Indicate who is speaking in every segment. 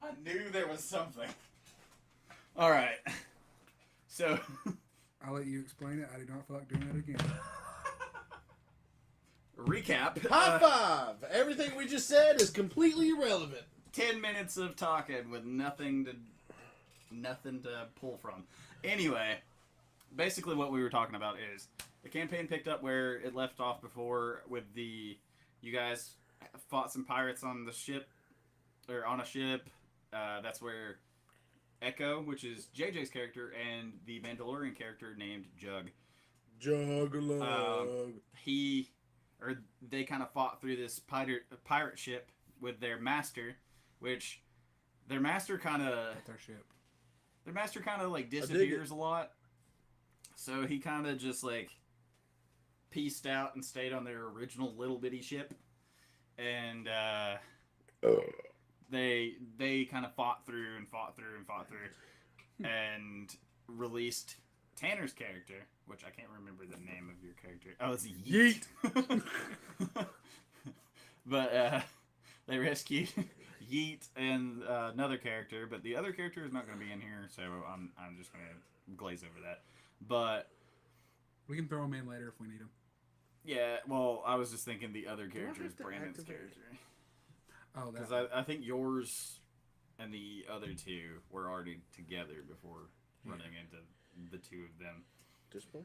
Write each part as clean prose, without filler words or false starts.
Speaker 1: I knew there was something. All right. So.
Speaker 2: I'll let you explain it. I do not feel like doing it again.
Speaker 1: Recap.
Speaker 3: High five! Everything we just said is completely irrelevant.
Speaker 1: 10 minutes of talking with nothing to pull from. Anyway, basically what we were talking about is the campaign picked up where it left off before with you guys fought some pirates on the ship, or on a ship. That's where Echo, which is JJ's character, and the Mandalorian character named Jug.
Speaker 3: Jug-a-lug.
Speaker 1: They kind of fought through this pirate ship with their master, which their master kind of...
Speaker 2: Their ship.
Speaker 1: Their master kind of, like, disappears a lot. So he kind of just, like, pieced out and stayed on their original little bitty ship. And, they kind of fought through and released Tanner's character, which I can't remember the name of your character. Oh, it's Yeet. But they rescued Yeet and another character, but the other character is not going to be in here, so I'm just going to glaze over that. But
Speaker 2: we can throw him in later if we need him.
Speaker 1: Yeah, well, I was just thinking the other character is Brandon's character.
Speaker 2: Oh,
Speaker 1: because I think yours and the other two were already together before running into the two of them.
Speaker 3: Display?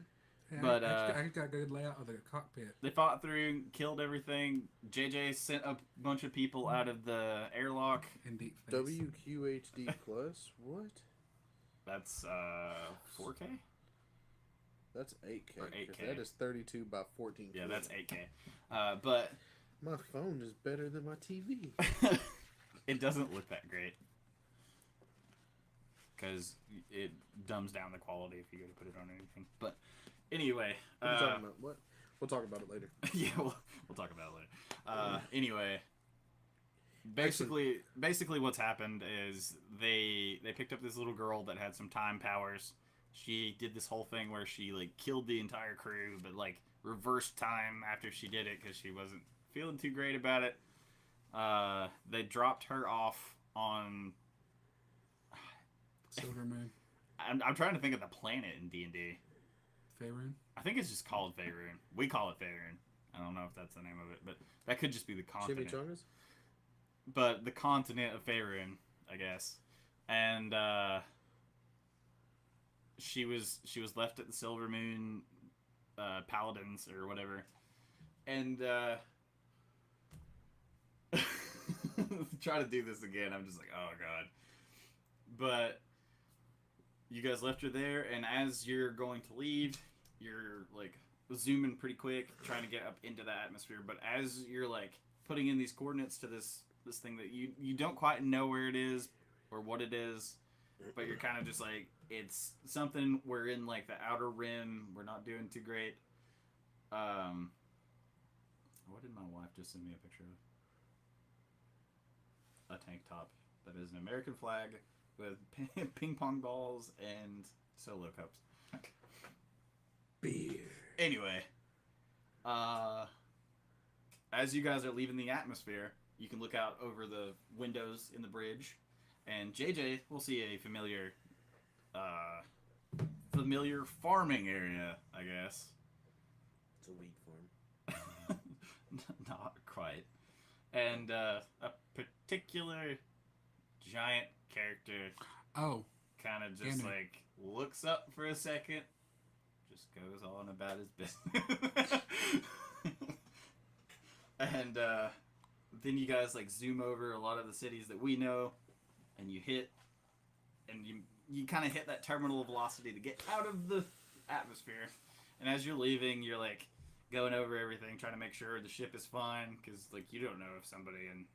Speaker 2: Yeah,
Speaker 1: but
Speaker 2: I got a good layout of the cockpit.
Speaker 1: They fought through, killed everything. JJ sent a bunch of people out of the airlock.
Speaker 2: In deep space.
Speaker 3: WQHD plus? What?
Speaker 1: That's 4K?
Speaker 3: That's 8K.
Speaker 1: Or 8K.
Speaker 3: That is 32 by 14.
Speaker 1: Yeah, that's 8K. But
Speaker 3: my phone is better than my TV.
Speaker 1: It doesn't look that great. Because it dumbs down the quality if you go to put it on anything. But anyway.
Speaker 3: What are you talking about? What? We'll talk about it later.
Speaker 1: Yeah, we'll talk about it later. Anyway. Basically what's happened is they picked up this little girl that had some time powers. She did this whole thing where she, like, killed the entire crew, but, like, reversed time after she did it because she wasn't feeling too great about it. They dropped her off on...
Speaker 2: Silver Moon.
Speaker 1: I'm trying to think of the planet in D&D.
Speaker 2: Faerun?
Speaker 1: I think it's just called Faerun. We call it Faerun. I don't know if that's the name of it, but that could just be the continent.
Speaker 3: Chimichangas?
Speaker 1: But the continent of Faerun, I guess. And, she was left at the Silver Moon Paladins or whatever, and try to do this again. I'm just like, oh god. But you guys left her there, and as you're going to leave, you're like zooming pretty quick, trying to get up into the atmosphere. But as you're like putting in these coordinates to this thing that you don't quite know where it is or what it is. But you're kind of just like, it's something, we're in like the outer rim, we're not doing too great. What did my wife just send me a picture of? A tank top that is an American flag with ping pong balls and solo cups.
Speaker 2: Beer.
Speaker 1: Anyway, as you guys are leaving the atmosphere, you can look out over the windows in the bridge. And JJ will see a familiar farming area, I guess.
Speaker 3: It's a weed farm.
Speaker 1: Not quite. And a particular giant character kind of just like looks up for a second, just goes on about his business. And then you guys like zoom over a lot of the cities that we know. And you hit, and you kind of hit that terminal velocity to get out of the atmosphere. And as you're leaving, you're like going over everything, trying to make sure the ship is fine, because like you don't know if somebody in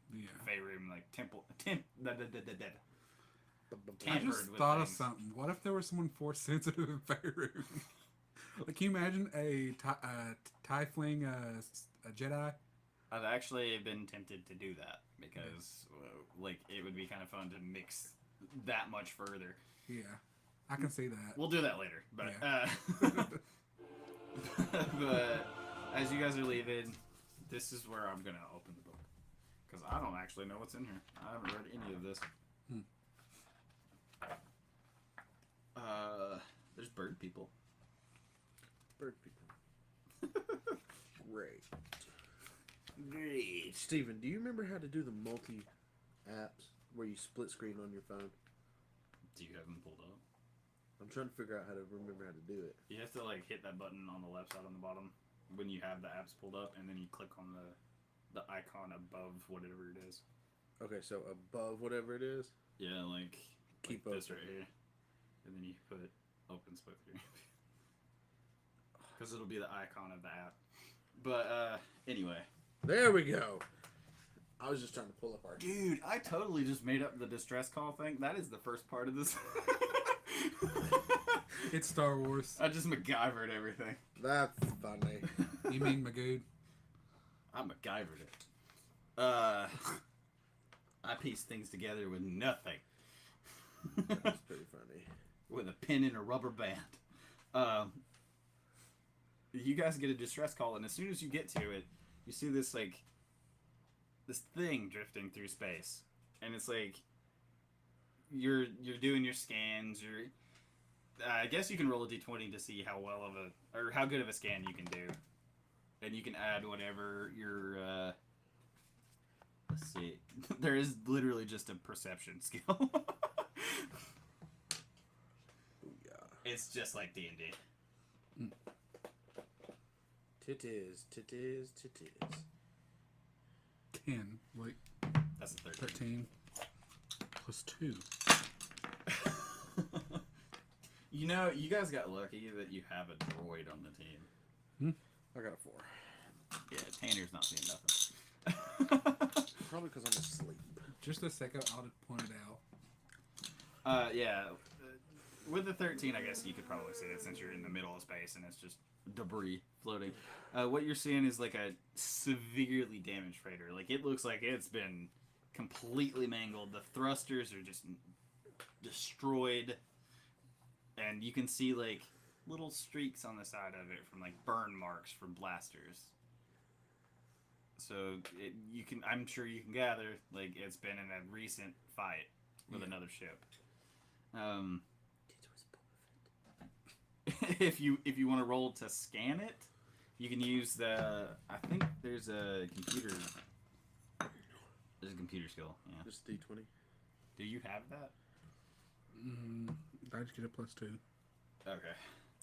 Speaker 1: Faerun like
Speaker 2: I just thought of something. What if there was someone force sensitive in Faerun? Like, can you imagine a Tiefling a Jedi?
Speaker 1: I've actually been tempted to do that because, like, it would be kind of fun to mix that much further.
Speaker 2: Yeah, I can see that.
Speaker 1: We'll do that later, but but as you guys are leaving, this is where I'm gonna open the book because I don't actually know what's in here. I haven't read any of this. There's bird people.
Speaker 3: Bird people. Great. Great. Steven, do you remember how to do the multi-apps where you split screen on your phone?
Speaker 1: Do you have them pulled up?
Speaker 3: I'm trying to figure out how to remember how to do it.
Speaker 1: You have to like hit that button on the left side on the bottom when you have the apps pulled up, and then you click on the icon above whatever it is.
Speaker 3: Okay, so above whatever it is?
Speaker 1: Yeah, like
Speaker 3: keep
Speaker 1: like
Speaker 3: open.
Speaker 1: This right here. And then you put open split screen. Because it'll be the icon of the app. But anyway.
Speaker 3: There we go. I was just trying to pull up our...
Speaker 1: Dude, I totally just made up the distress call thing. That is the first part of this.
Speaker 2: It's Star Wars.
Speaker 1: I just MacGyvered everything.
Speaker 3: That's funny.
Speaker 2: You mean Magoo?
Speaker 1: I MacGyvered it. I pieced things together with nothing.
Speaker 3: That's pretty funny.
Speaker 1: With a pin and a rubber band. You guys get a distress call, and as soon as you get to it, you see this like this thing drifting through space, and it's like you're doing your scans. I guess you can roll a d20 to see how well of or how good of a scan you can do, and you can add whatever your. Let's see. There is literally just a perception skill. It's just like D&D.
Speaker 3: Titties.
Speaker 2: 10. Wait.
Speaker 1: That's a 13.
Speaker 2: 13. Plus 2.
Speaker 1: You know, you guys got lucky that you have a droid on the team.
Speaker 3: I got a 4.
Speaker 1: Yeah, Tanner's not seeing nothing.
Speaker 3: Probably because I'm asleep.
Speaker 2: Just a second, I'll just point it out.
Speaker 1: Yeah. With the 13, I guess you could probably see it since you're in the middle of space and it's just debris floating. What you're seeing is like a severely damaged freighter. Like, it looks like it's been completely mangled. The thrusters are just destroyed. And you can see, like, little streaks on the side of it from, like, burn marks from blasters. So, I'm sure you can gather, like, it's been in a recent fight with another ship. If you want to roll to scan it, you can use the. I think there's a computer. There's a computer skill. Yeah.
Speaker 3: Just D20.
Speaker 1: Do you have that?
Speaker 2: I just get a plus 2.
Speaker 1: Okay.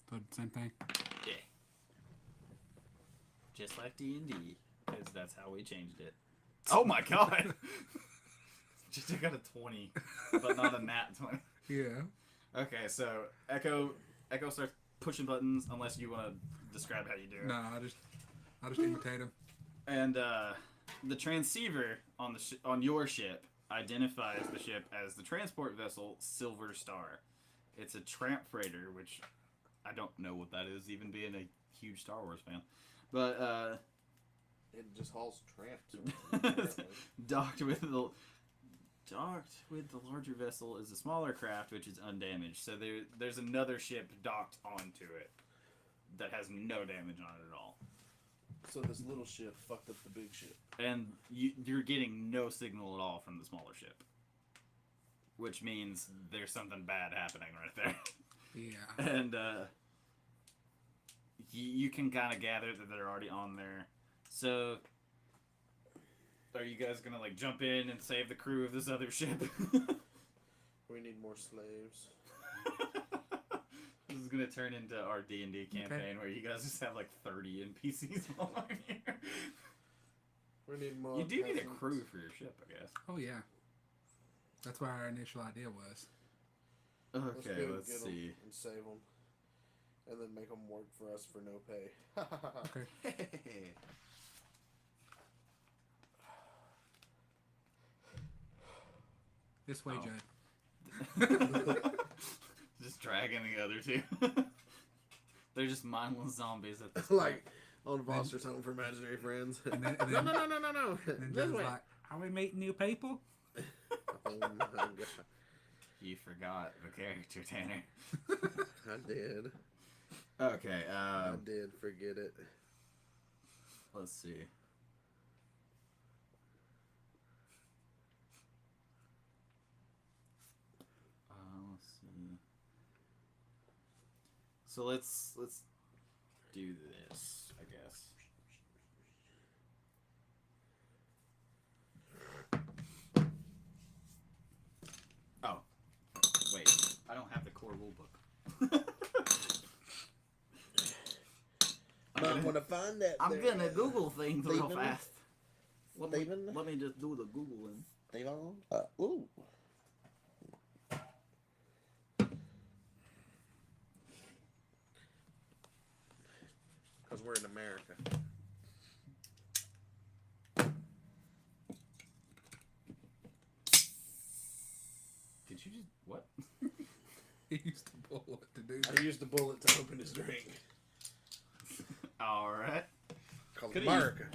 Speaker 2: So same thing.
Speaker 1: Yeah. Just like D&D, because that's how we changed it. Oh my god! Just took out a 20, but not a nat 20.
Speaker 2: Yeah.
Speaker 1: Okay, so Echo starts pushing buttons unless you want to describe how you do it.
Speaker 2: No, I just imitate him.
Speaker 1: And the transceiver on your ship identifies the ship as the transport vessel Silver Star. It's a tramp freighter, which I don't know what that is, even being a huge Star Wars fan. But
Speaker 3: it just hauls tramps.
Speaker 1: Docked with the larger vessel is a smaller craft, which is undamaged. So there's another ship docked onto it that has no damage on it at all.
Speaker 3: So this little ship fucked up the big ship.
Speaker 1: And you're getting no signal at all from the smaller ship. Which means there's something bad happening right there.
Speaker 2: Yeah.
Speaker 1: And you can kind of gather that they're already on there. So, are you guys gonna like jump in and save the crew of this other ship?
Speaker 3: We need more slaves.
Speaker 1: This is gonna turn into our D&D campaign where you guys just have like 30 NPCs while I'm here.
Speaker 3: We need more.
Speaker 1: You do need a crew for your ship, I guess.
Speaker 2: Oh yeah. That's what our initial idea was.
Speaker 1: Okay, let's
Speaker 3: get
Speaker 1: see.
Speaker 3: and save them, and then make them work for us for no pay.
Speaker 2: Okay. This way, Judd.
Speaker 1: Just dragging the other two. They're just mindless zombies at this
Speaker 3: Like on Foster's Home for Imaginary Friends.
Speaker 2: And then,
Speaker 3: no.
Speaker 2: And then
Speaker 3: This
Speaker 2: Judd's
Speaker 3: way.
Speaker 2: like, "Are we meeting new people?"
Speaker 3: Oh my god.
Speaker 1: You forgot the character, Tanner.
Speaker 3: I did.
Speaker 1: Okay,
Speaker 3: I did forget it.
Speaker 1: let's see. So let's do this, I guess. Oh, wait. I don't have the core rulebook.
Speaker 3: I'm gonna find that.
Speaker 1: I'm gonna Google things real fast. Let me just do the Googling.
Speaker 3: Steven? Ooh. Because we're in America.
Speaker 1: Did you just... What?
Speaker 2: He used a bullet to do
Speaker 3: I
Speaker 2: that.
Speaker 3: used a bullet to open his drink.
Speaker 1: Alright.
Speaker 3: Cause
Speaker 1: Could've
Speaker 3: America.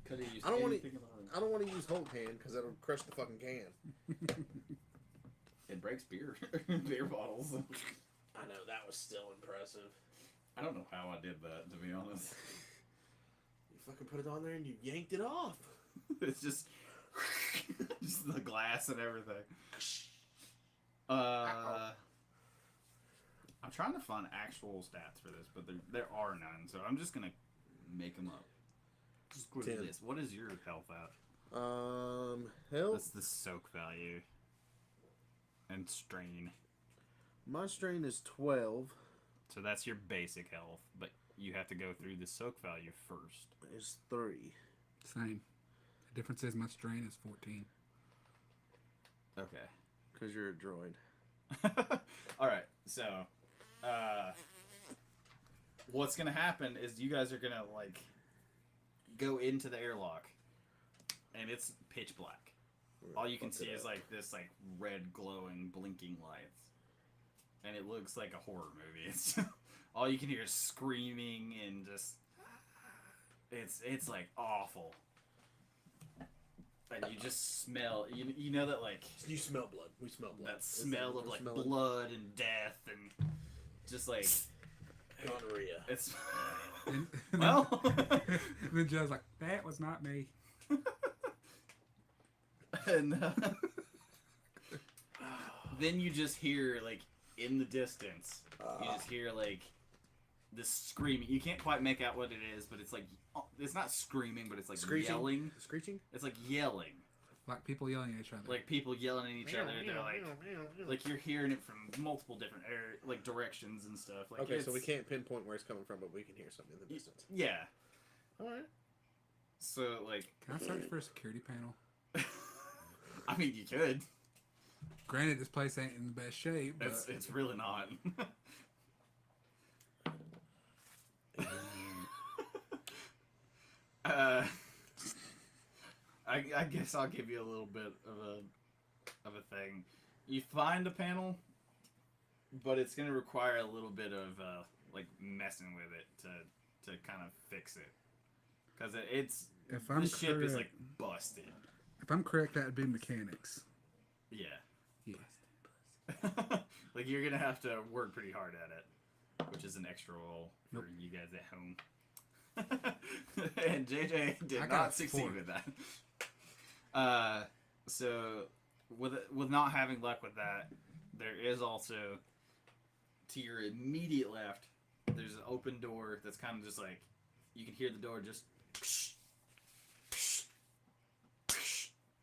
Speaker 1: Could have used
Speaker 3: I don't wanna-
Speaker 1: anything about it.
Speaker 3: I don't want to use Hulk hand because that'll crush the fucking can.
Speaker 1: It breaks beer bottles.
Speaker 3: I know, that was still impressive.
Speaker 1: I don't know how I did that, to be honest.
Speaker 3: You fucking put it on there and you yanked it off.
Speaker 1: It's just the glass and everything. I'm trying to find actual stats for this, but there are none, so I'm just gonna make them up. Just quickly
Speaker 3: 10.
Speaker 1: this. What is your health at?
Speaker 3: Health.
Speaker 1: That's the soak value. And strain.
Speaker 3: My strain is 12.
Speaker 1: So that's your basic health, but you have to go through the soak value first.
Speaker 3: Is 3.
Speaker 2: Same. The difference is my strain is 14.
Speaker 1: Okay.
Speaker 3: Because you're a droid.
Speaker 1: Alright, so what's gonna happen is you guys are gonna like go into the airlock and it's pitch black. All you can see is like this like red glowing blinking lights. And it looks like a horror movie. It's all you can hear is screaming and just it's like awful. And you just smell you know that like
Speaker 3: You smell blood. We smell blood.
Speaker 1: that smell of like blood and death and just like
Speaker 3: gonorrhea.
Speaker 1: it's
Speaker 2: And
Speaker 1: well
Speaker 2: and then Joe's like, that was not me.
Speaker 1: and then you just hear like in the distance you just hear like this screaming. You can't quite make out what it is, but it's like it's not screaming, but it's like
Speaker 3: Screeching?
Speaker 1: yelling.
Speaker 3: Screeching?
Speaker 1: It's like yelling.
Speaker 2: Like people yelling at each other.
Speaker 1: Like people yelling at each other. They're like you're hearing it from multiple different like directions and stuff. Like
Speaker 3: Okay, so we can't pinpoint where it's coming from, but we can hear something in the distance.
Speaker 1: Yeah.
Speaker 3: Alright.
Speaker 1: So like
Speaker 2: Can I search for a security panel?
Speaker 1: I mean you could.
Speaker 2: Granted, this place ain't in the best shape, but
Speaker 1: It's really not. I guess I'll give you a little bit of a thing. You find a panel, but it's gonna require a little bit of like messing with it to kind of fix it, because the ship is like busted.
Speaker 2: If I'm correct, that would be mechanics.
Speaker 1: Yeah.
Speaker 2: Yeah.
Speaker 1: Like you're gonna have to work pretty hard at it, which is an extra roll for you guys at home. And JJ did not succeed with that. So with not having luck with that, there is also to your immediate left. There's an open door that's kind of just like you can hear the door just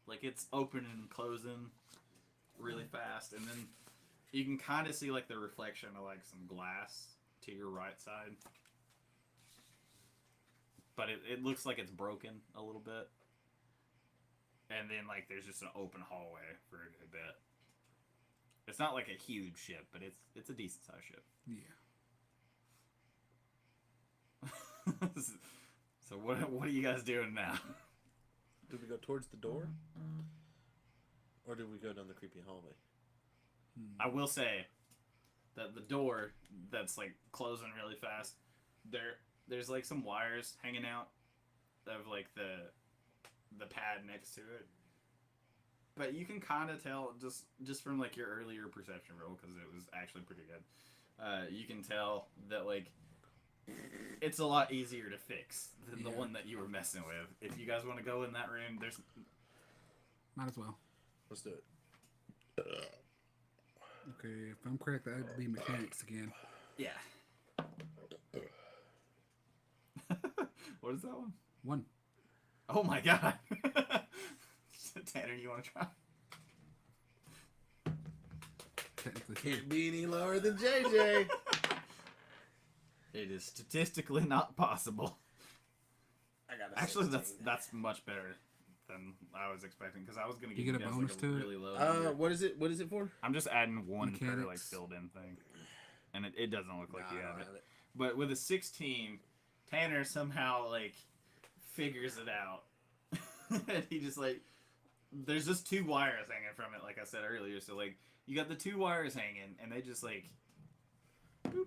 Speaker 1: like it's opening and closing really fast, and then you can kind of see like the reflection of like some glass to your right side, but it looks like it's broken a little bit, and then like there's just an open hallway for a good bit. It's not like a huge ship, but it's a decent sized ship.
Speaker 2: Yeah.
Speaker 1: So what are you guys doing now?
Speaker 3: Do we go towards the door? Or do we go down the creepy hallway?
Speaker 1: I will say that the door that's like closing really fast, there's like some wires hanging out of like the pad next to it. But you can kind of tell just from like your earlier perception roll, because it was actually pretty good. You can tell that like it's a lot easier to fix than the one that you were messing with. If you guys want to go in that room, there's
Speaker 2: Might as well.
Speaker 3: Let's do it.
Speaker 2: Okay, if I'm correct, that would be mechanics again.
Speaker 1: yeah. What is that one?
Speaker 2: 1.
Speaker 1: Oh my god. Tanner, you want to try?
Speaker 2: Technically.
Speaker 3: Can't be any lower than JJ.
Speaker 1: It is statistically not possible.
Speaker 3: I got
Speaker 1: Actually, that's much better than I was expecting, because I was gonna give
Speaker 2: You get a
Speaker 1: guys
Speaker 2: bonus
Speaker 1: like a
Speaker 2: to it?
Speaker 1: really low number.
Speaker 3: What is it? What is it for?
Speaker 1: I'm just adding 1 per like
Speaker 2: Mechanics.
Speaker 1: filled in thing, and it doesn't look like
Speaker 3: Nah,
Speaker 1: you
Speaker 3: I
Speaker 1: have
Speaker 3: don't
Speaker 1: it. But with a 16, Tanner somehow like figures it out, and he just like there's just 2 wires hanging from it, like I said earlier. So like you got the 2 wires hanging, and they just like. Boop.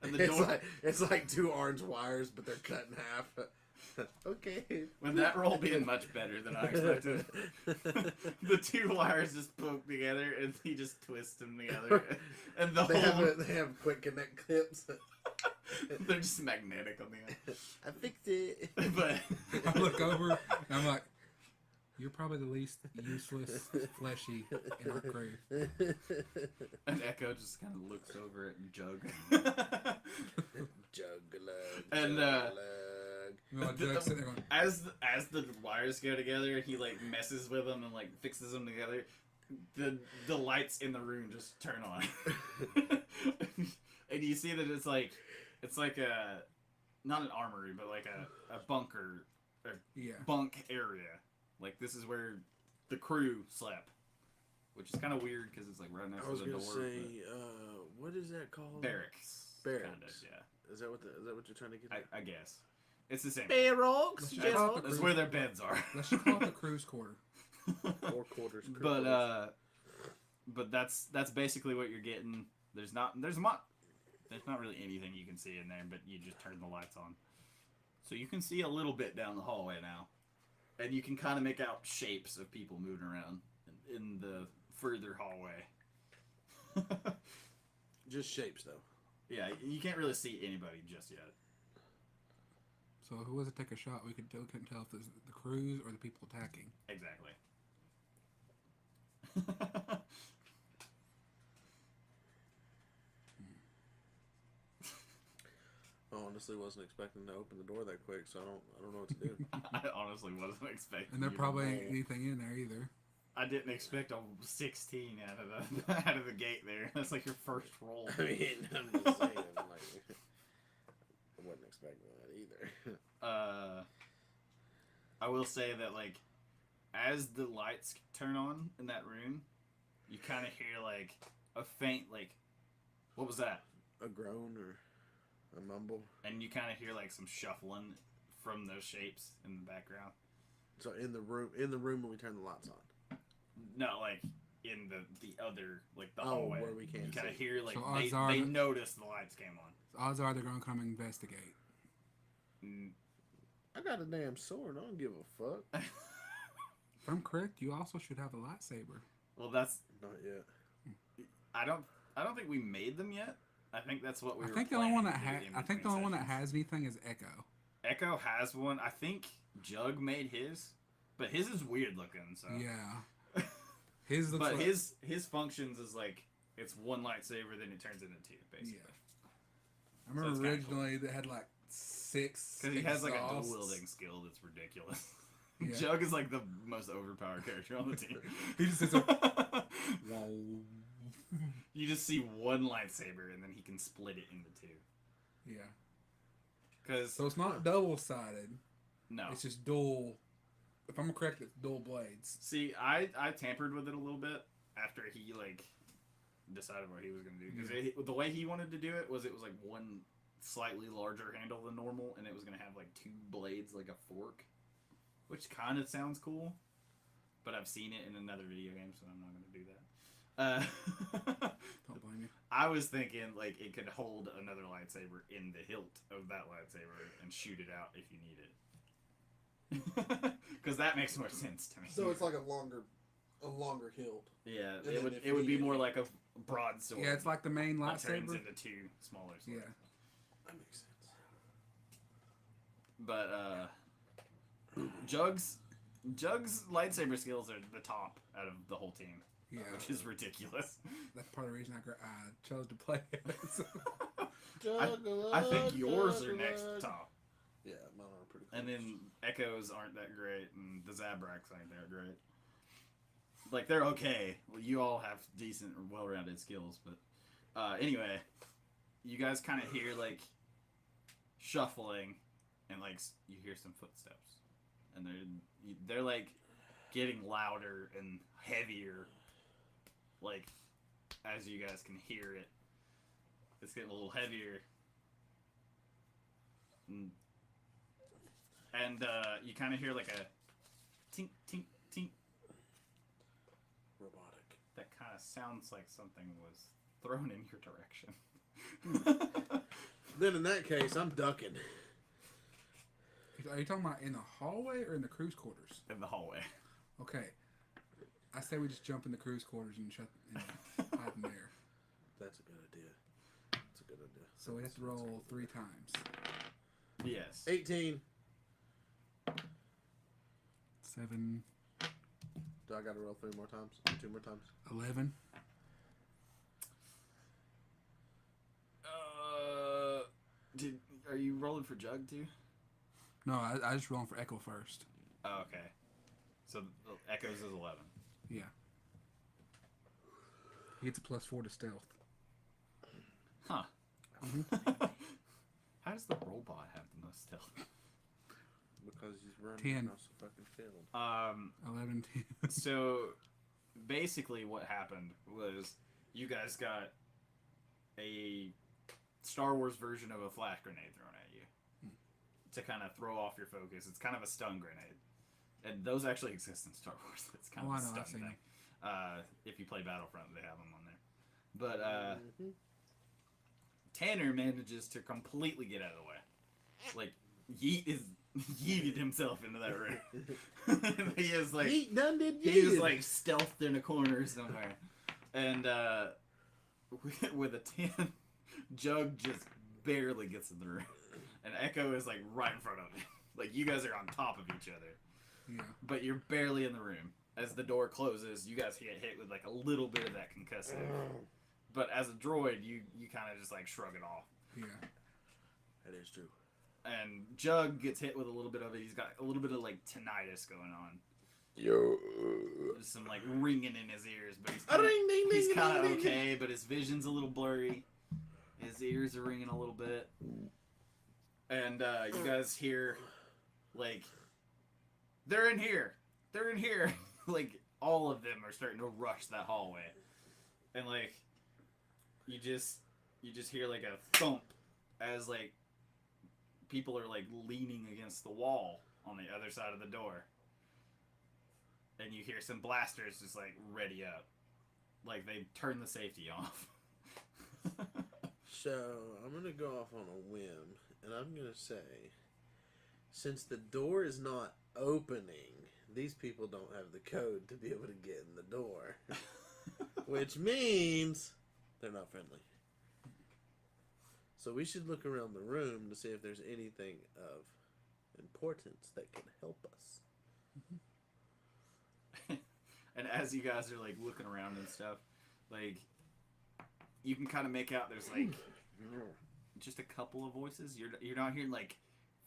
Speaker 1: And the door.
Speaker 3: It's like 2 orange wires, but they're cut in half. Okay.
Speaker 1: With that roll being much better than I expected, the 2 wires just poke together, and he just twists them together, and the
Speaker 3: They have quick connect clips.
Speaker 1: they're just magnetic on the end.
Speaker 3: I fixed it.
Speaker 1: But
Speaker 2: I look over and I'm like, you're probably the least useless fleshy in our crew.
Speaker 1: and Echo just kind of looks over at Jug.
Speaker 3: Jugglug.
Speaker 1: And
Speaker 2: Jug's sitting there going,
Speaker 1: as the wires go together, he like messes with them and like fixes them together. The lights in the room just turn on, and you see that it's like a not an armory, but like a bunker,
Speaker 2: yeah.
Speaker 1: bunk area. Like this is where the crew slept, which is kind of weird because it's like right next to the door.
Speaker 3: I was gonna say, what is that called?
Speaker 1: Barracks.
Speaker 3: Barracks.
Speaker 1: Kinda, yeah.
Speaker 3: Is that what you're trying to get at?
Speaker 1: I guess it's the same.
Speaker 3: Barracks.
Speaker 2: Let's just call it the
Speaker 1: That's
Speaker 2: crew-
Speaker 1: where their beds are.
Speaker 2: Let's just call it the crew's quarter.
Speaker 3: 4 quarters.
Speaker 1: But that's basically what you're getting. There's not really anything you can see in there, but you just turn the lights on, so you can see a little bit down the hallway now, and you can kind of make out shapes of people moving around in the further hallway.
Speaker 3: Just shapes, though.
Speaker 1: Yeah, you can't really see anybody just yet.
Speaker 2: So who was it take a shot? We couldn't tell if it's the crews or the people attacking.
Speaker 1: Exactly.
Speaker 3: I honestly wasn't expecting to open the door that quick, so I don't know what to do.
Speaker 1: I honestly wasn't expecting.
Speaker 2: And there
Speaker 1: you
Speaker 2: probably
Speaker 1: to
Speaker 2: ain't
Speaker 1: roll.
Speaker 2: anything in there either.
Speaker 1: I didn't expect a 16 out of the gate there. That's like your first roll.
Speaker 3: I mean, I'm just saying, like, I wasn't expecting that either.
Speaker 1: I will say that like, as the lights turn on in that room, you kind of hear like a faint like, what was that?
Speaker 3: A groan or a mumble.
Speaker 1: And you kind of hear like some shuffling from those shapes in the background.
Speaker 3: So in the room when we turn the lights on.
Speaker 1: No, like in the other like the hallway
Speaker 3: where we can't
Speaker 1: You kind of
Speaker 3: see.
Speaker 1: hear like
Speaker 2: So odds are
Speaker 1: they
Speaker 2: that-
Speaker 1: noticed the lights came on.
Speaker 2: Odds are they're going to come investigate.
Speaker 3: I got a damn sword. I don't give a fuck.
Speaker 2: If I'm correct, you also should have a lightsaber.
Speaker 1: Well, that's
Speaker 3: Not yet.
Speaker 1: I don't think we made them yet. I think that's what we
Speaker 2: I
Speaker 1: were
Speaker 2: think the only one that
Speaker 1: planning to do
Speaker 2: I think the
Speaker 1: in
Speaker 2: only one that
Speaker 1: between
Speaker 2: has anything is Echo.
Speaker 1: sessions. Echo has one. I think Jug made his, but his is weird looking. So
Speaker 2: Yeah. His looks
Speaker 1: but
Speaker 2: like,
Speaker 1: his functions is like it's one lightsaber, then it turns into 2, basically.
Speaker 2: I remember
Speaker 1: it's kinda
Speaker 2: originally they had like 6.
Speaker 1: Because he has like a dual
Speaker 2: exhausts.
Speaker 1: wielding skill that's ridiculous.
Speaker 2: Yeah.
Speaker 1: Jug is like the most overpowered character on the team.
Speaker 2: He just sits there.
Speaker 1: You just see one lightsaber, and then he can split it into 2.
Speaker 2: Yeah.
Speaker 1: Because
Speaker 2: So it's not double sided.
Speaker 1: no,
Speaker 2: It's just dual. If I'm correct, it's dual blades.
Speaker 1: see, I tampered with it a little bit after he like decided what he was gonna do. Because the way he wanted to do it was like one slightly larger handle than normal, and it was gonna have like 2 blades, like a fork, which kind of sounds cool. But I've seen it in another video game, so I'm not gonna do that.
Speaker 2: Don't blame me.
Speaker 1: I was thinking like it could hold another lightsaber in the hilt of that lightsaber and shoot it out if you need it. Because that makes more sense to me.
Speaker 3: So it's like a longer hilt.
Speaker 1: Yeah,
Speaker 3: And then if
Speaker 1: it would be
Speaker 3: needed-
Speaker 1: more like a broadsword.
Speaker 2: Yeah, it's like the main
Speaker 1: that turns
Speaker 2: lightsaber.
Speaker 1: into 2 smaller swords.
Speaker 2: Yeah.
Speaker 3: That makes sense.
Speaker 1: But Jug's lightsaber skills are the top out of the whole team.
Speaker 2: Yeah.
Speaker 1: Which is ridiculous.
Speaker 2: That's part of the reason I chose to play it.
Speaker 1: I think yours are next top.
Speaker 3: Yeah, mine are pretty close.
Speaker 1: And then Echoes aren't that great, and the Zabraks aren't that great. Like, they're okay. Well, you all have decent or well-rounded skills, but anyway, you guys kind of hear, like, shuffling, and, like, you hear some footsteps. And they're like, getting louder and heavier, like, as you guys can hear it. It's getting a little heavier. And you kind of hear, like, a tink, tink, tink.
Speaker 3: Robotic.
Speaker 1: That kind of sounds like something was thrown in your direction.
Speaker 3: Then in that case, I'm ducking.
Speaker 2: Are you talking about in the hallway or in the crew's quarters?
Speaker 1: In the hallway.
Speaker 2: Okay. I say we just jump in the crew's quarters and hide in there.
Speaker 3: That's a good idea. That's a good idea.
Speaker 2: So we have to roll 3 times.
Speaker 1: Yes.
Speaker 3: 18.
Speaker 2: 7.
Speaker 3: Do I got to roll 3 more times? 2 more times?
Speaker 2: 11.
Speaker 1: Are you rolling for Jug too?
Speaker 2: No, I just rolling for Echo first.
Speaker 1: Oh, okay. So Echoes is 11.
Speaker 2: Yeah. He gets a +4 to stealth.
Speaker 1: Huh.
Speaker 2: Mm-hmm.
Speaker 1: How does the robot have the most stealth?
Speaker 3: Because he's running
Speaker 2: 10.
Speaker 3: across the fucking field.
Speaker 2: 11, 10.
Speaker 1: So basically what happened was you guys got a Star Wars version of a flash grenade thrown at you to kind of throw off your focus. It's kind of a stun grenade. And those actually exist in Star Wars. It's kind of a stun thing. If you play Battlefront, they have them on there. But Tanner manages to completely get out of the way. Like, yeeted himself into that room. He is like,
Speaker 3: Yeet done did
Speaker 1: he is like stealthed in a corner somewhere. And with a 10, Jug just barely gets in the room. And Echo is like right in front of him. Like, you guys are on top of each other.
Speaker 2: Yeah.
Speaker 1: But you're barely in the room. As the door closes, you guys get hit with like a little bit of that concussive. But as a droid, you kind of just like shrug it off.
Speaker 2: Yeah.
Speaker 3: That is true.
Speaker 1: And Jug gets hit with a little bit of it. He's got a little bit of like tinnitus going on.
Speaker 3: Yo.
Speaker 1: There's some like ringing in his ears, but
Speaker 3: He's
Speaker 1: he's kind of okay. But his vision's a little blurry. His ears are ringing a little bit. And you guys hear like, they're in here. They're in here. Like, all of them are starting to rush that hallway. And like, you just hear like a thump as like people are like leaning against the wall on the other side of the door. And you hear some blasters just like ready up. Like they turn the safety off.
Speaker 3: So, I'm going to go off on a whim, and I'm going to say, since the door is not opening, these people don't have the code to be able to get in the door. Which means they're not friendly. So we should look around the room to see if there's anything of importance that can help us.
Speaker 1: And as you guys are like looking around and stuff, like you can kind of make out there's like just a couple of voices. You're not hearing like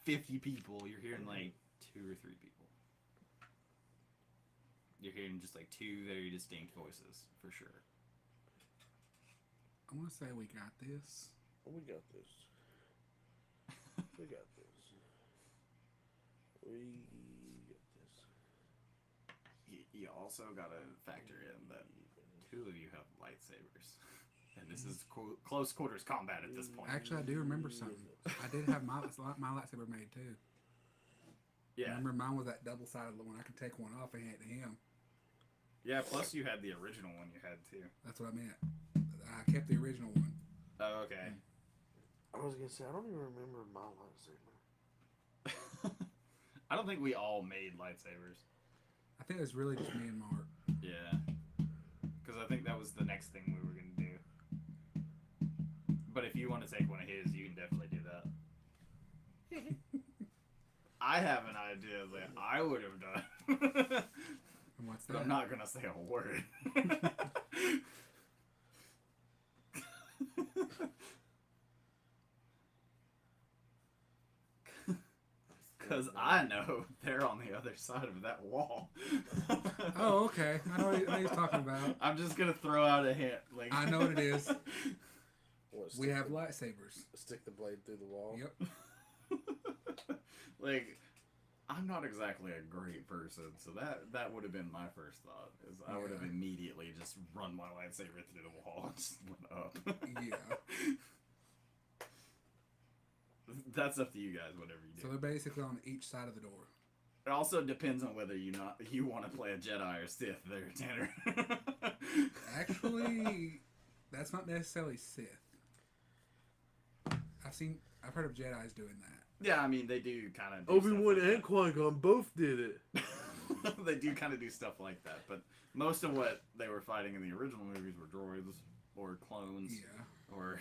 Speaker 1: 50 people. You're hearing like 2 or 3 people. You're hearing just like 2 very distinct voices for sure.
Speaker 2: I want to say we got this.
Speaker 3: Oh, we got this. We got this. We got this.
Speaker 1: You also got to factor in that 2 of you have lightsabers. And this is close quarters combat at this point.
Speaker 2: Actually, I do remember something. I did have my lightsaber made too.
Speaker 1: Yeah.
Speaker 2: I remember mine was that double-sided one. I could take one off and hand it to him.
Speaker 1: Yeah, plus you had the original one you had too.
Speaker 2: That's what I meant. I kept the original one.
Speaker 1: Oh, okay.
Speaker 3: I was going to say, I don't even remember my lightsaber.
Speaker 1: I don't think we all made lightsabers.
Speaker 2: I think it was really just me and Mark.
Speaker 1: Yeah. Because I think that was the next thing we were going to do. But if you want to take one of his, you can definitely do that. I have an idea that I would have done.
Speaker 2: And what's
Speaker 1: But
Speaker 2: that?
Speaker 1: I'm not gonna say a word. Because I know they're on the other side of that wall.
Speaker 2: Oh, okay. I know what he's talking about.
Speaker 1: I'm just gonna throw out a hint. Like
Speaker 2: I know what it is.
Speaker 3: What,
Speaker 2: We have lightsabers.
Speaker 3: Stick the blade through the wall.
Speaker 2: Yep.
Speaker 1: Like, I'm not exactly a great person, so that would have been my first thought. Is I would have immediately just run my lightsaber through the wall and just went up.
Speaker 2: Yeah.
Speaker 1: That's up to you guys, whatever you do.
Speaker 2: So they're basically on each side of the door.
Speaker 1: It also depends on whether you want to play a Jedi or Sith there, Tanner.
Speaker 2: Actually, that's not necessarily Sith. I've heard of Jedi's doing that.
Speaker 1: Yeah, I mean they do kind of.
Speaker 3: Obi-Wan and Qui-Gon both did it.
Speaker 1: They do kind of do stuff like that, but most of what they were fighting in the original movies were droids or clones, or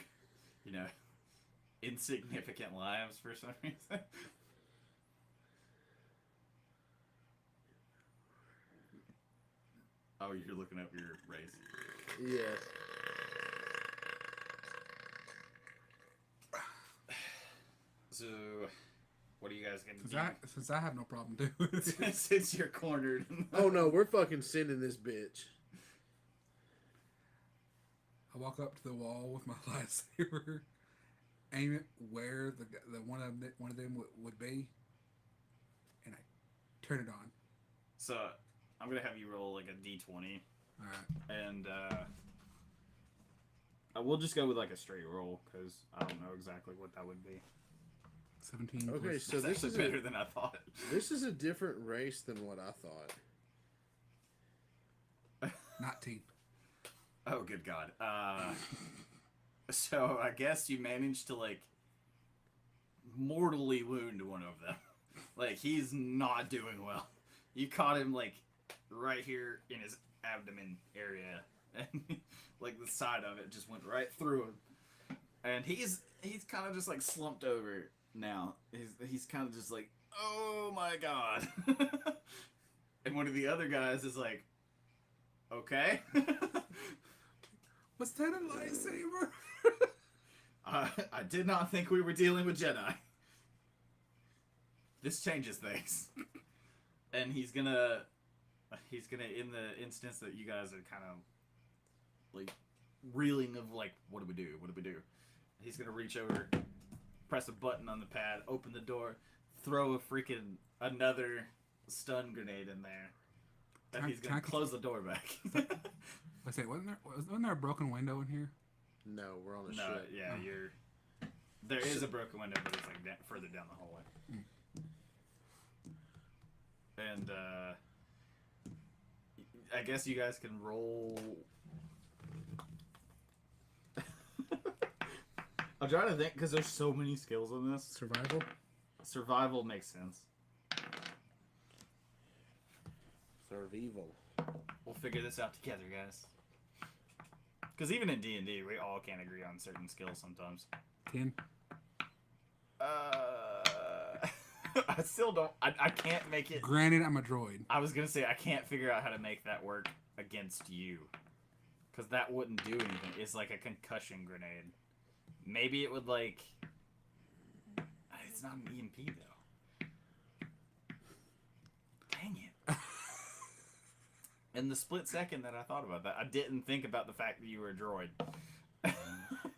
Speaker 1: insignificant lives for some reason. Oh, you're looking up your race.
Speaker 3: Yes.
Speaker 1: So, what are you guys gonna do?
Speaker 2: Since I have no problem doing it.
Speaker 1: Since you're cornered.
Speaker 3: Oh no, we're fucking sending this bitch.
Speaker 2: I walk up to the wall with my lightsaber, aim it where the one of them would be, and I turn it on.
Speaker 1: So, I'm gonna have you roll like a d20.
Speaker 2: All right.
Speaker 1: And we'll just go with like a straight roll because I don't know exactly what that would be.
Speaker 2: 17.
Speaker 3: Okay, so
Speaker 1: That's
Speaker 3: this is
Speaker 1: better than I thought.
Speaker 3: This is a different race than what I thought.
Speaker 2: 19.
Speaker 1: Oh, good God. So I guess you managed to like mortally wound one of them. Like he's not doing well. You caught him like right here in his abdomen area, and like the side of it just went right through him. And he's kind of just like slumped over now. He's kind of just like, oh my God. And one of the other guys is like, okay.
Speaker 2: Was that a lightsaber?
Speaker 1: I did not think we were dealing with Jedi. This changes things. And he's gonna, in the instance that you guys are kind of like reeling of like, what do we do? What do we do? He's gonna reach over, press a button on the pad, open the door, throw another stun grenade in there. And he's gonna close the door back.
Speaker 2: Let's say, wasn't there a broken window in here?
Speaker 3: No, we're on a ship.
Speaker 1: Yeah, there is a broken window, but it's like further down the hallway. And I guess you guys can roll. I'm trying to think because there's so many skills in this.
Speaker 2: Survival?
Speaker 1: Survival makes sense.
Speaker 3: Survival.
Speaker 1: We'll figure this out together, guys. Because even in D&D, we all can't agree on certain skills sometimes.
Speaker 2: 10.
Speaker 1: I still don't. I can't make it.
Speaker 2: Granted, I'm a droid.
Speaker 1: I was gonna say I can't figure out how to make that work against you, because that wouldn't do anything. It's like a concussion grenade. Maybe it would like. It's not an EMP though. Dang it! In the split second that I thought about that, I didn't think about the fact that you were a droid.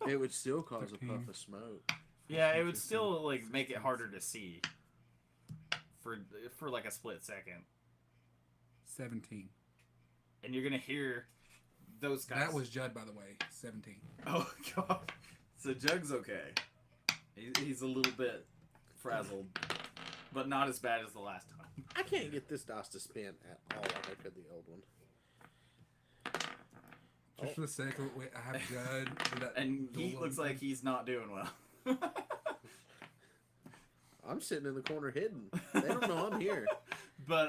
Speaker 3: It would still cause
Speaker 2: 13.
Speaker 3: a puff of smoke.
Speaker 1: Yeah, it would still like make it harder to see. For like a split second.
Speaker 2: 17.
Speaker 1: And you're gonna hear those guys.
Speaker 2: That was Judd, by the way. 17.
Speaker 1: Oh God. So Jug's okay. He's a little bit frazzled, but not as bad as the last time.
Speaker 3: I can't get this dice to spin at all like I could the old one.
Speaker 2: Just for the sake of it, I have Judd.
Speaker 1: And he looks like he's not doing well.
Speaker 3: I'm sitting in the corner hidden. They don't know I'm here.
Speaker 1: But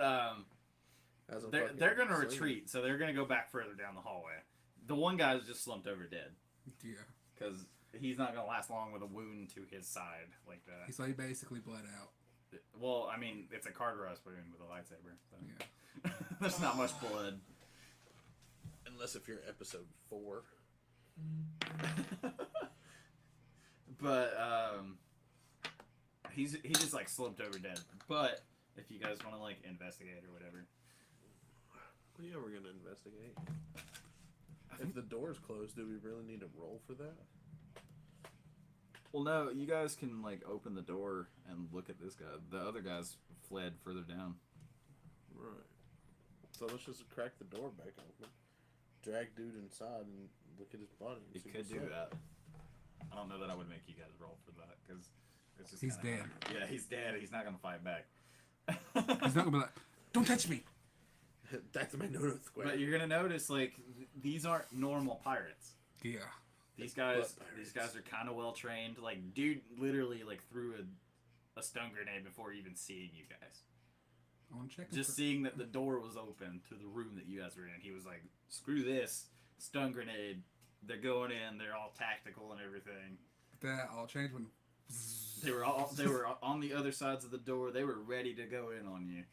Speaker 1: they're gonna retreat, so they're gonna go back further down the hallway. The one guy's just slumped over dead.
Speaker 2: Yeah.
Speaker 1: Because he's not gonna last long with a wound to his side like that.
Speaker 2: He's like basically bled out.
Speaker 1: Well, I mean, it's a Carter spoon with a lightsaber. So.
Speaker 2: Yeah.
Speaker 1: There's not much blood.
Speaker 3: Unless if you're episode 4.
Speaker 1: But he just like slumped over dead. But if you guys want to like investigate or whatever.
Speaker 3: Yeah, we're gonna investigate. If the door's closed, do we really need to roll for that?
Speaker 1: Well, no, you guys can like open the door and look at this guy. The other guys fled further down.
Speaker 3: Right. So let's just crack the door back open, drag dude inside, and look at his body.
Speaker 1: You could do that. I don't know that I would make you guys roll for that because it's just
Speaker 2: He's dead.
Speaker 1: Yeah, he's dead. He's not gonna fight back.
Speaker 2: He's not gonna be like, "Don't touch me."
Speaker 3: That's my no square.
Speaker 1: But you're gonna notice like these aren't normal pirates.
Speaker 2: Yeah.
Speaker 1: These guys are kind of well trained. Like, dude, literally like threw a stun grenade before even seeing you guys.
Speaker 2: I want to check.
Speaker 1: Just seeing that the door was open to the room that you guys were in, he was like, "Screw this stun grenade. They're going in. They're all tactical and everything."
Speaker 2: That all changed when
Speaker 1: they were on the other sides of the door. They were ready to go in on you.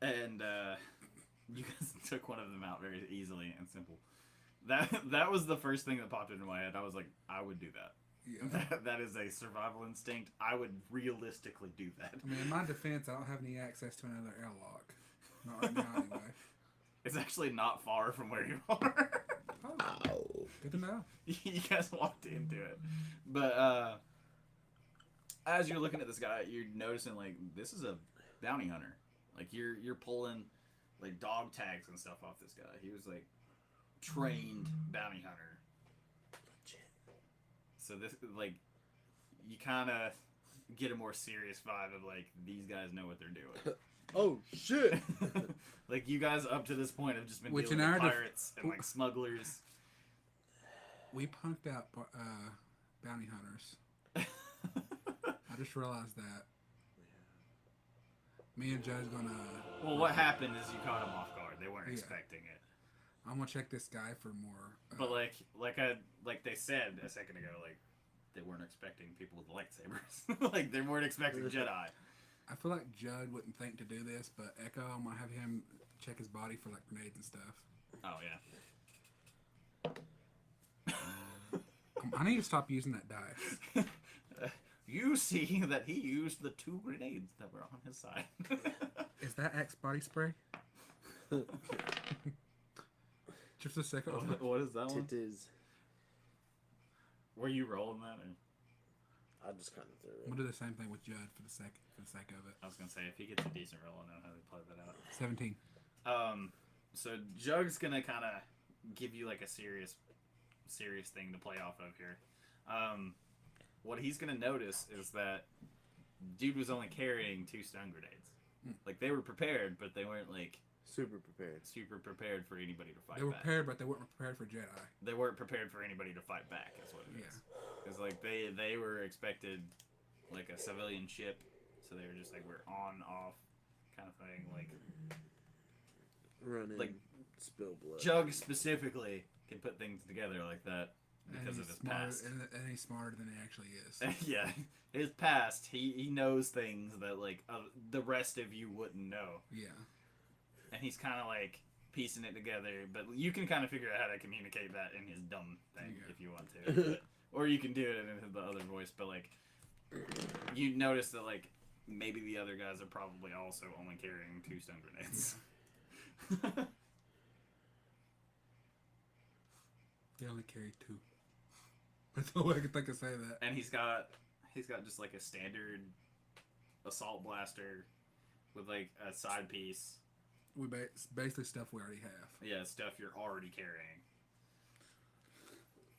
Speaker 1: And you guys took one of them out very easily and simple. That was the first thing that popped into my head. I was like, I would do that.
Speaker 2: Yeah.
Speaker 1: That is a survival instinct. I would realistically do that.
Speaker 2: I mean, in my defense, I don't have any access to another airlock. Not right now, anyway.
Speaker 1: It's actually not far from where you are.
Speaker 2: Oh, good to know.
Speaker 1: You guys walked into it. But as you're looking at this guy, you're noticing, like, this is a bounty hunter. Like, you're pulling, like, dog tags and stuff off this guy. He was, like, trained bounty hunter. So this, like, you kind of get a more serious vibe of, like, these guys know what they're doing.
Speaker 3: Oh, shit!
Speaker 1: Like, you guys up to this point have just been dealing with pirates and, like, smugglers.
Speaker 2: We punked out bounty hunters. I just realized that. Me and Joe's gonna...
Speaker 1: Well, what happened is you caught them off guard. They weren't expecting it.
Speaker 2: I'm gonna check this guy for more.
Speaker 1: But like they said a second ago, like they weren't expecting people with lightsabers. Like they weren't expecting Jedi.
Speaker 2: I feel like Judd wouldn't think to do this, but Echo, I'm gonna have him check his body for like grenades and stuff.
Speaker 1: Oh yeah.
Speaker 2: I need to stop using that dice.
Speaker 1: You see that he used the 2 grenades that were on his side.
Speaker 2: Is that Axe body spray? Just a second.
Speaker 1: What is that one?
Speaker 3: It is.
Speaker 1: Were you rolling that? Or?
Speaker 3: I just kind of threw it.
Speaker 2: I'm gonna do the same thing with Judd for the sake of it.
Speaker 1: I was gonna say if he gets a decent roll, I know how to play that out.
Speaker 2: 17.
Speaker 1: So Jug's gonna kind of give you like a serious thing to play off of here. What he's gonna notice is that dude was only carrying 2 stun grenades. Like they were prepared, but they weren't like super prepared for anybody to fight back.
Speaker 2: They were prepared, but they weren't prepared for Jedi.
Speaker 1: They weren't prepared for anybody to fight back, is what it is. Because like they were expected like a civilian ship, so they were just like we're on off kind of thing, like
Speaker 3: running,
Speaker 1: like
Speaker 3: spill blood.
Speaker 1: Jug specifically can put things together like that because of his past.
Speaker 2: And he's smarter than he actually is.
Speaker 1: Yeah, his past, he knows things that like the rest of you wouldn't know.
Speaker 2: Yeah.
Speaker 1: And he's kind of like piecing it together, but you can kind of figure out how to communicate that in his dumb thing if you want to, but, or you can do it in the other voice. But like, you notice that like maybe the other guys are probably also only carrying 2 stun grenades.
Speaker 2: They only carry 2. That's all I can think of say that.
Speaker 1: And he's got just like a standard assault blaster with like a side piece.
Speaker 2: Basically stuff we already have.
Speaker 1: Yeah, stuff you're already carrying.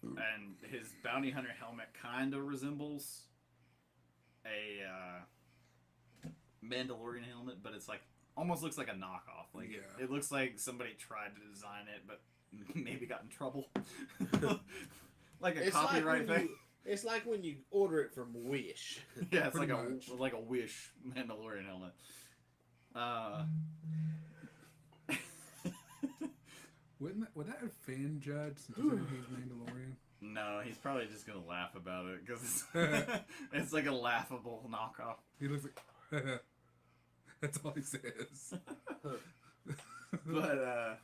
Speaker 1: And his bounty hunter helmet kind of resembles a Mandalorian helmet, but it's like almost looks like a knockoff. Like it looks like somebody tried to design it, but maybe got in trouble. Like a copyright thing.
Speaker 3: It's like when you order it from Wish.
Speaker 1: Yeah, it's like a Wish Mandalorian helmet.
Speaker 2: Would that offend Judd since he's Mandalorian?
Speaker 1: No, he's probably just gonna laugh about it because it's like a laughable knockoff.
Speaker 2: He looks like. That's all he says.
Speaker 1: But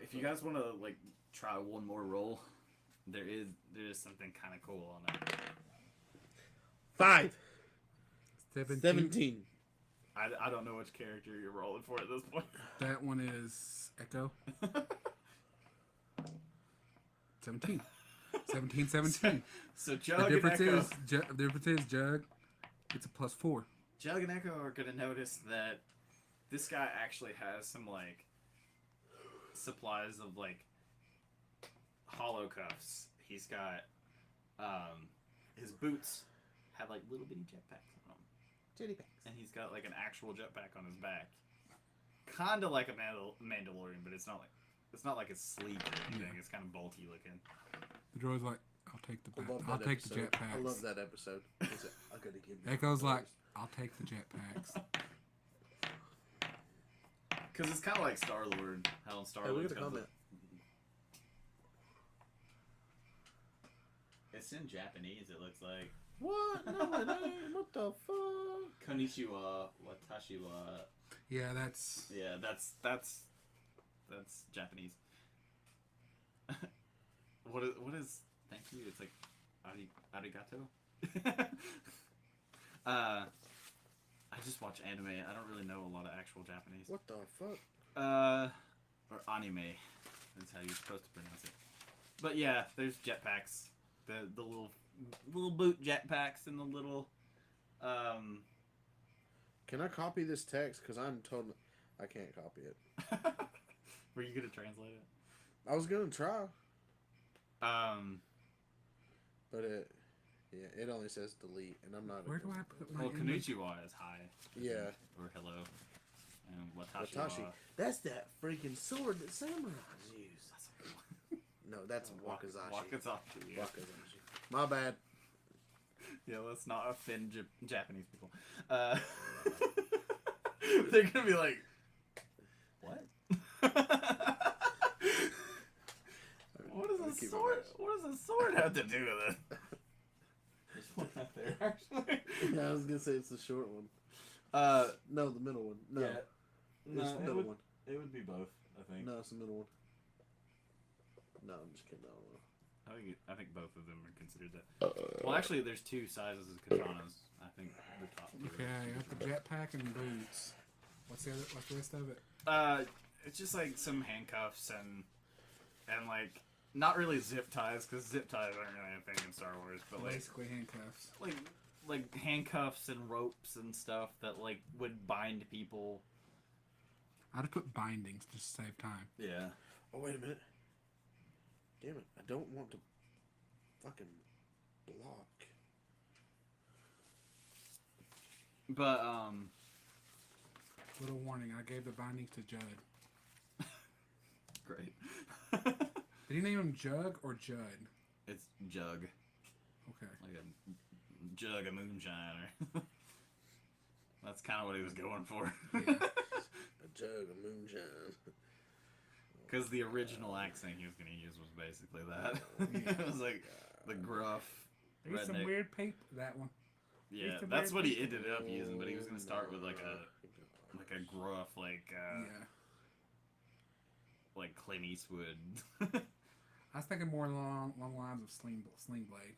Speaker 1: if you guys want to like try one more roll, there is something kind of cool on it.
Speaker 3: 5.
Speaker 2: 17.
Speaker 1: I don't know which character you're rolling for at this point.
Speaker 2: That one is Echo. 17. 17.
Speaker 1: So Jug
Speaker 2: The
Speaker 1: and Echo.
Speaker 2: difference is Jug. It's a +4.
Speaker 1: Jug and Echo are gonna notice that this guy actually has some like supplies of like hollow cuffs. He's got his boots have like little bitty jetpacks on them.
Speaker 3: Jetpacks.
Speaker 1: And he's got like an actual jetpack on his back. Kinda like a Mandalorian, but it's not like it's sleek or anything. Yeah. It's kind of bulky looking.
Speaker 2: The droid's like, I'll take the jetpacks.
Speaker 3: I love that episode. I gotta give
Speaker 2: Echo's like, I'll take the jetpacks.
Speaker 1: Because it's kind of like Star-Lord. How in Star-Lord.
Speaker 3: Hey, we got a comment.
Speaker 1: It's in Japanese, it looks like.
Speaker 3: What? No, it ain't. What the fuck?
Speaker 1: Konnichiwa, watashi wa.
Speaker 2: Yeah, that's
Speaker 1: Japanese. What is thank you? It's like arigato. I just watch anime. I don't really know a lot of actual Japanese.
Speaker 3: What the fuck?
Speaker 1: Or anime is how you're supposed to pronounce it. But yeah, there's jetpacks. The little boot jetpacks and the little
Speaker 3: Can I copy this text? Because I'm told I can't copy it.
Speaker 1: Were you gonna translate it?
Speaker 3: I was gonna try. But it only says delete, and I'm not.
Speaker 2: Where do I put my?
Speaker 1: Well, konnichiwa is hi.
Speaker 3: Yeah.
Speaker 1: Or hello. And watashi.
Speaker 3: That's that freaking sword that samurais use.
Speaker 1: That's a good one.
Speaker 3: No, that's wakazashi.
Speaker 1: Wakazashi. Yeah.
Speaker 3: Wakazashi. My bad.
Speaker 1: Yeah, let's not offend Japanese people. They're gonna be like, what? What does a sword? What does a sword have to do with it? There's one out there, actually.
Speaker 3: Yeah, I was gonna say it's the short one. No, the middle one. No,
Speaker 1: yeah.
Speaker 3: It's the middle one.
Speaker 1: It would be both, I think.
Speaker 3: No, it's the middle one. No, I'm just kidding. I don't know.
Speaker 1: I think both of them are considered that. Well, actually, there's two sizes of katanas. I think the top two.
Speaker 2: Okay, I got the jetpack and boots. What's the rest of it?
Speaker 1: It's just like some handcuffs and like not really zip ties because zip ties aren't really a thing in Star Wars, but like
Speaker 2: basically handcuffs.
Speaker 1: Like handcuffs and ropes and stuff that like would bind people.
Speaker 2: I'd have put bindings just to save time.
Speaker 1: Yeah.
Speaker 3: Oh wait a minute. Damn it! I don't want to fucking block.
Speaker 1: But
Speaker 2: Little warning: I gave the bindings to Judd.
Speaker 1: Great.
Speaker 2: Did he name him Jug or Judd?
Speaker 1: It's Jug.
Speaker 2: Okay.
Speaker 1: Like a jug of moonshine. That's kind of what he was going for.
Speaker 2: Yeah.
Speaker 3: A jug of moonshine.
Speaker 1: Because the original accent he was going to use was basically that. It was like the gruff
Speaker 2: There's
Speaker 1: redneck.
Speaker 2: some weird paper. That one.
Speaker 1: Yeah, that's what he ended up using, but he was going to start with like a gruff, like Clint Eastwood.
Speaker 2: I was thinking more along lines of Sling Blade.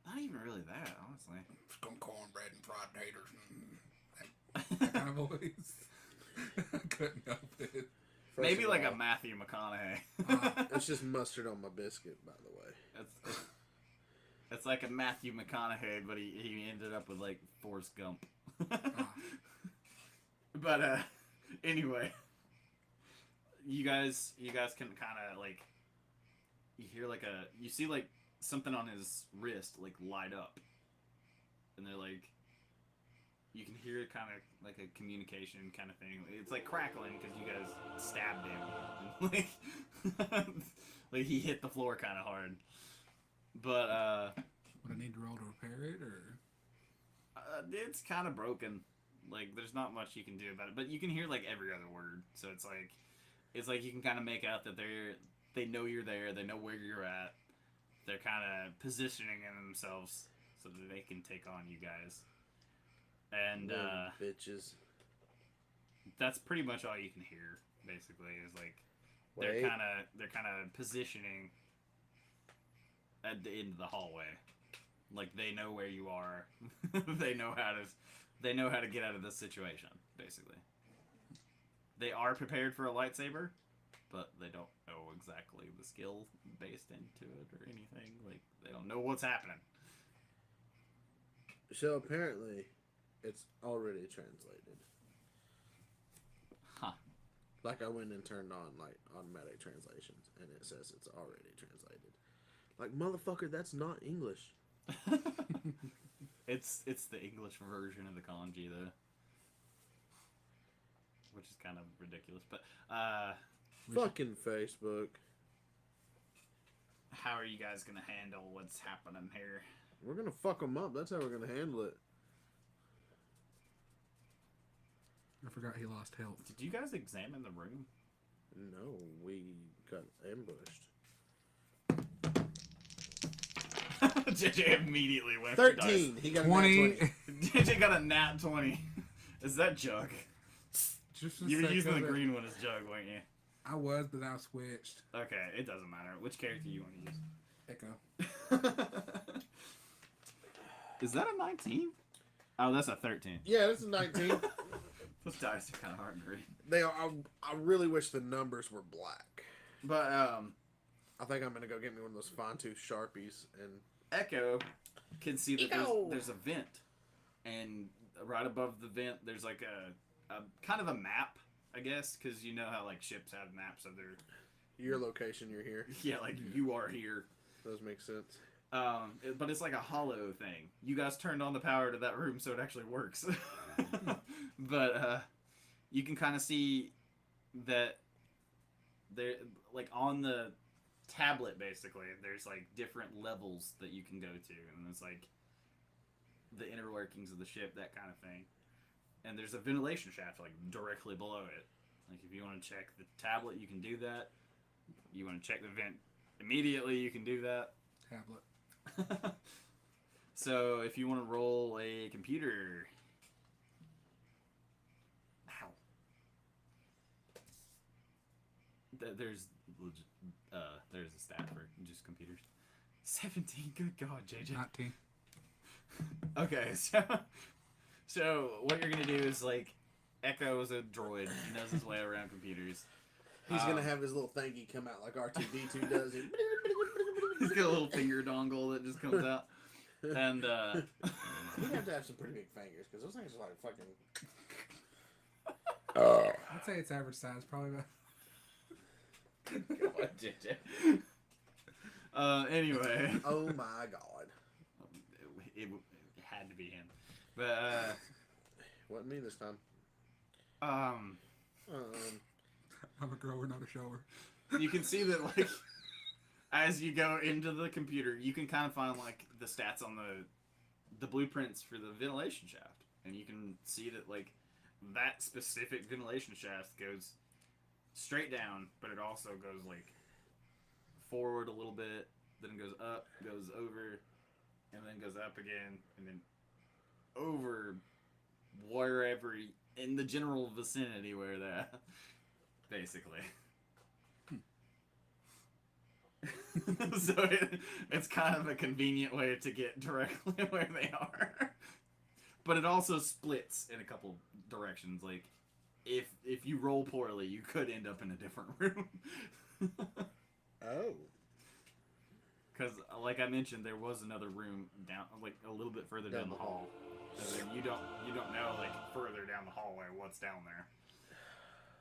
Speaker 1: Not even really that, honestly.
Speaker 2: Some cornbread and fried taters. That kind of voice. I couldn't help it.
Speaker 1: Maybe like a Matthew McConaughey.
Speaker 3: It's just mustard on my biscuit, by the way.
Speaker 1: It's like a Matthew McConaughey, but he ended up with like Forrest Gump. But anyway, you guys can kind of like you hear like you see like something on his wrist like light up, and they're like. You can hear kind of like a communication kind of thing. It's like crackling because you guys stabbed him. Like he hit the floor kind of hard. But
Speaker 2: would I need to roll to repair it, or?
Speaker 1: It's kind of broken. Like there's not much you can do about it. But you can hear like every other word. So it's like it's like you can kind of make out that they know you're there. They know where you're at. They're kind of positioning themselves so that they can take on you guys. And
Speaker 3: bitches.
Speaker 1: That's pretty much all you can hear. Basically, is like they're kind of positioning at the end of the hallway. Like they know where you are. They know how to get out of this situation. Basically, they are prepared for a lightsaber, but they don't know exactly the skill based into it or anything. Like they don't know what's happening.
Speaker 3: So apparently, it's already translated.
Speaker 1: Huh.
Speaker 3: Like I went and turned on like automatic translations, and it says it's already translated. Like motherfucker, that's not English.
Speaker 1: It's the English version of the kanji though, which is kind of ridiculous. But
Speaker 3: fucking Facebook.
Speaker 1: How are you guys gonna handle what's happening here?
Speaker 3: We're gonna fuck them up. That's how we're gonna handle it.
Speaker 2: I forgot he lost health.
Speaker 1: Did you guys examine the room?
Speaker 3: No, we got ambushed.
Speaker 1: JJ immediately went
Speaker 3: 13. He got 20.
Speaker 2: 20.
Speaker 1: JJ got a nat 20. Is that Jug?
Speaker 2: Just
Speaker 1: You were using the green one as Jug, weren't you?
Speaker 2: I was, but I switched.
Speaker 1: Okay, it doesn't matter. Which character you want to use?
Speaker 2: Echo.
Speaker 1: Is that a 19? Oh, that's a 13.
Speaker 3: Yeah, this is 19.
Speaker 1: Those dice are kind of hard to read.
Speaker 3: They are. I really wish the numbers were black.
Speaker 1: But,
Speaker 3: I think I'm gonna go get me one of those fine tooth Sharpies and
Speaker 1: Echo can see that there's a vent. And right above the vent, there's like a kind of a map, I guess, because you know how like ships have maps of their...
Speaker 3: Your location, you're here.
Speaker 1: Yeah, like you are here.
Speaker 3: Those make sense.
Speaker 1: But it's like a hollow thing. You guys turned on the power to that room, so it actually works. But you can kind of see that there, like on the tablet, basically, there's like different levels that you can go to, and it's like the inner workings of the ship, that kind of thing. And there's a ventilation shaft like directly below it. Like if you want to check the tablet, you can do that. You want to check the vent immediately, you can do that.
Speaker 2: Tablet.
Speaker 1: So if you want to roll a computer, ow. There's a stat for just computers. 17. Good God, JJ.
Speaker 2: 19.
Speaker 1: Okay, so what you're gonna do is like Echo is a droid. He knows his way around computers.
Speaker 3: He's gonna have his little thingy come out like R2-D2 does.
Speaker 1: He's got a little finger dongle that just comes out. And
Speaker 3: he'd have to have some pretty big fingers because those things are like fucking.
Speaker 2: I'd say it's average size, probably about.
Speaker 1: God, JJ. Anyway.
Speaker 3: Oh my God.
Speaker 1: It had to be him, but
Speaker 3: wasn't me this time.
Speaker 2: I'm a grower, not a shower.
Speaker 1: You can see that like as you go into the computer, you can kind of find like the stats on the blueprints for the ventilation shaft, and you can see that like that specific ventilation shaft goes straight down, but it also goes like forward a little bit, then goes up, goes over, and then goes up again, and then over wherever in the general vicinity where that basically. So it's kind of a convenient way to get directly where they are. But it also splits in a couple directions. Like, if you roll poorly, you could end up in a different room.
Speaker 3: Oh.
Speaker 1: Because, like I mentioned, there was another room down, like a little bit further down the hall. And then you don't know, like further down the hallway what's down there.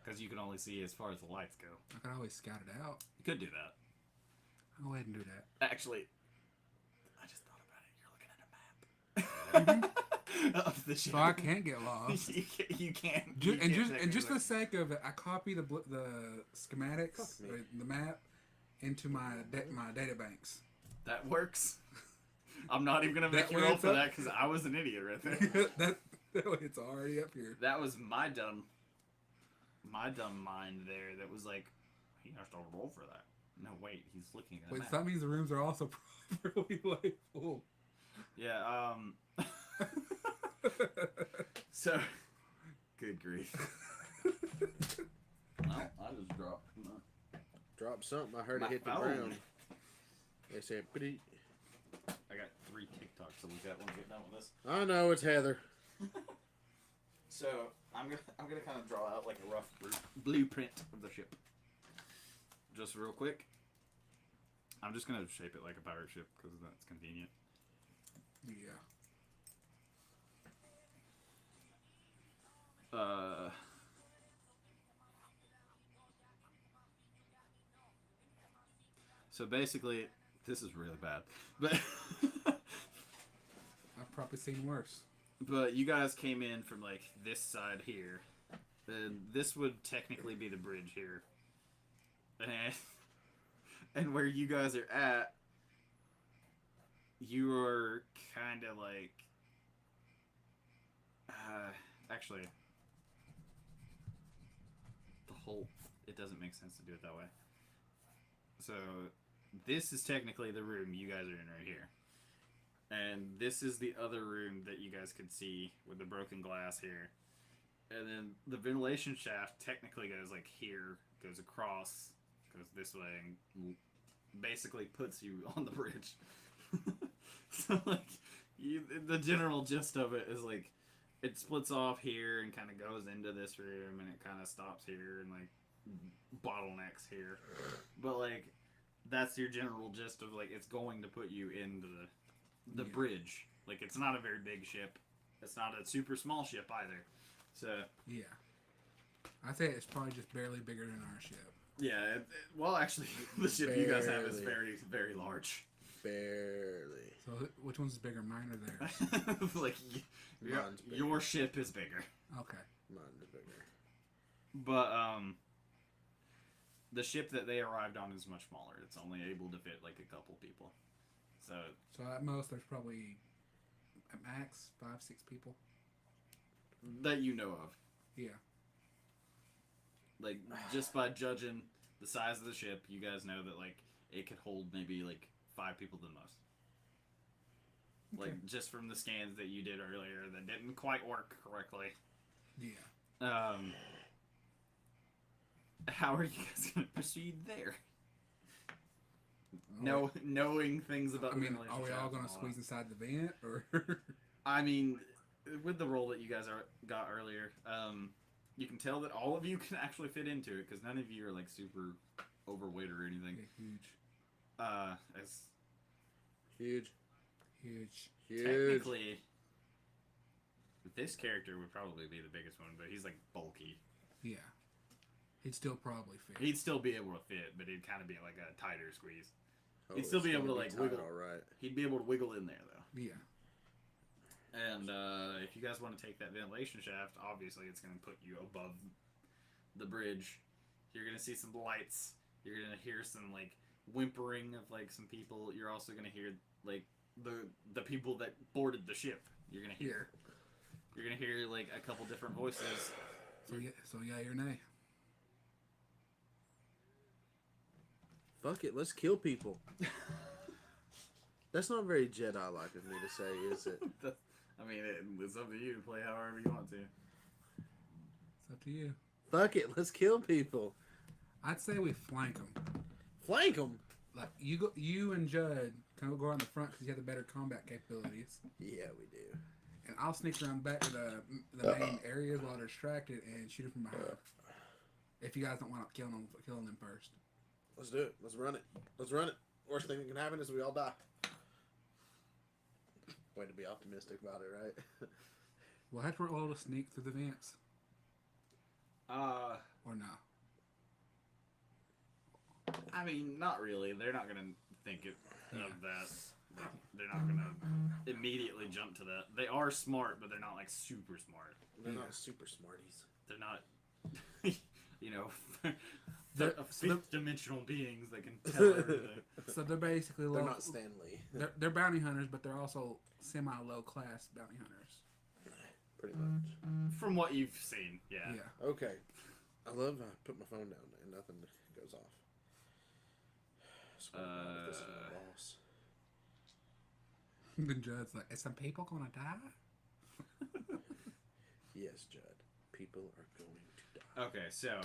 Speaker 1: Because you can only see as far as the lights go.
Speaker 2: I could always scout it out.
Speaker 1: You could do that.
Speaker 2: I'll go ahead and do that.
Speaker 1: Actually, I just thought about it. You're looking at a map of the ship.
Speaker 2: So I can't get lost.
Speaker 1: you can't.
Speaker 2: Just for the sake of it, I copy the schematics, the map, into my data banks.
Speaker 1: That works. I'm not even gonna make you roll for that because I was an idiot right there.
Speaker 2: that way it's already up here.
Speaker 1: That was my dumb. my dumb mind there that was like, he has to roll for that. No, wait, he's looking at
Speaker 2: Wait,
Speaker 1: that.
Speaker 2: so that means the rooms are also properly like full.
Speaker 1: Yeah, so, good grief. Well, I just dropped.
Speaker 3: Drop something. I heard
Speaker 1: My
Speaker 3: it hit the
Speaker 1: phone.
Speaker 3: ground. They said, pretty.
Speaker 1: I got 3 TikToks, so we got one to get done with this.
Speaker 3: I know it's Heather.
Speaker 1: So I'm gonna kind of draw out like a rough blueprint of the ship, just real quick. I'm just gonna shape it like a pirate ship because that's convenient.
Speaker 2: Yeah.
Speaker 1: So basically, this is really bad, but
Speaker 2: I've probably seen worse.
Speaker 1: but you guys came in from like this side here, and this would technically be the bridge here, and where you guys are at, you are kind of like, actually, the whole, it doesn't make sense to do it that way. So, this is technically the room you guys are in right here. And this is the other room that you guys could see with the broken glass here. And then the ventilation shaft technically goes like here, goes across, goes this way, and basically puts you on the bridge. So, like, the general gist of it is like, it splits off here and kind of goes into this room, and it kind of stops here and like bottlenecks here. But like, that's your general gist of like, it's going to put you into the bridge. Like, it's not a very big ship. It's not a super small ship either. So
Speaker 2: yeah, I'd say it's probably just barely bigger than our ship.
Speaker 1: yeah, well, actually, the ship you guys have is very, very large.
Speaker 3: Barely.
Speaker 2: So which one's bigger, mine or theirs?
Speaker 1: Like, your ship is bigger.
Speaker 2: Okay.
Speaker 3: Mine's bigger.
Speaker 1: But the ship that they arrived on is much smaller. It's only able to fit like a couple people. So
Speaker 2: at most there's probably at max 5-6 people.
Speaker 1: that you know of.
Speaker 2: Yeah.
Speaker 1: Like, just by judging the size of the ship, you guys know that like it could hold maybe like 5 people the most.
Speaker 2: Okay.
Speaker 1: Like, just from the scans that you did earlier that didn't quite work correctly.
Speaker 2: Yeah.
Speaker 1: How are you guys gonna proceed there? No, knowing things about.
Speaker 2: I mean,
Speaker 1: the
Speaker 2: are we all gonna squeeze inside the vent, or?
Speaker 1: I mean, with the roll that you guys got earlier, you can tell that all of you can actually fit into it because none of you are like super overweight or anything.
Speaker 2: Yeah, huge.
Speaker 1: As
Speaker 2: Huge.
Speaker 1: technically, this character would probably be the biggest one, but he's like bulky.
Speaker 2: Yeah. He'd still probably fit.
Speaker 1: He'd still be able to fit, but it'd kind of be like a tighter squeeze.
Speaker 3: Oh,
Speaker 1: He'd still be
Speaker 3: it's
Speaker 1: able to
Speaker 3: gonna
Speaker 1: like
Speaker 3: tight,
Speaker 1: wiggle.
Speaker 3: all right.
Speaker 1: He'd be able to wiggle in there though.
Speaker 2: Yeah.
Speaker 1: And if you guys want to take that ventilation shaft, obviously it's going to put you above the bridge. You're going to see some lights. You're going to hear some like whimpering of like some people. You're also going to hear like the people that boarded the ship. You're going to hear. You're going to hear like a couple different voices.
Speaker 2: So yeah, or nay.
Speaker 3: Fuck it, let's kill people. That's not very Jedi-like of me to say, is it?
Speaker 1: I mean, it's up to you to play however you want to.
Speaker 2: It's up to you.
Speaker 3: Fuck it, let's kill people.
Speaker 2: I'd say we flank them.
Speaker 3: Flank them?
Speaker 2: Like you and Judd can go on the front because you have the better combat capabilities.
Speaker 3: Yeah, we do.
Speaker 2: And I'll sneak around back to the main areas while they're distracted and shoot them from behind. If you guys don't want to killing them first.
Speaker 3: Let's do it. Let's run it. Let's run it. Worst thing that can happen is we all die. Way to be optimistic about it, right?
Speaker 2: We'll have to roll to sneak through the vents. Or no?
Speaker 1: I mean, not really. They're not gonna think of that. They're not gonna immediately jump to that. They are smart, but they're not like super smart.
Speaker 3: They're not super smarties.
Speaker 1: They're not, you know, fifth dimensional beings that can tell everything.
Speaker 2: So they're basically
Speaker 3: They're
Speaker 2: low.
Speaker 3: not Stanley.
Speaker 2: They're bounty hunters, but they're also semi-low class bounty hunters.
Speaker 3: Pretty much.
Speaker 1: From what you've seen, yeah.
Speaker 2: Yeah.
Speaker 3: Okay. I love how I put my phone down and nothing goes off. Swear to God, if this is my boss.
Speaker 2: The Judd's like, is some people gonna die?
Speaker 3: Yes, Judd. People are going to die.
Speaker 1: Okay, so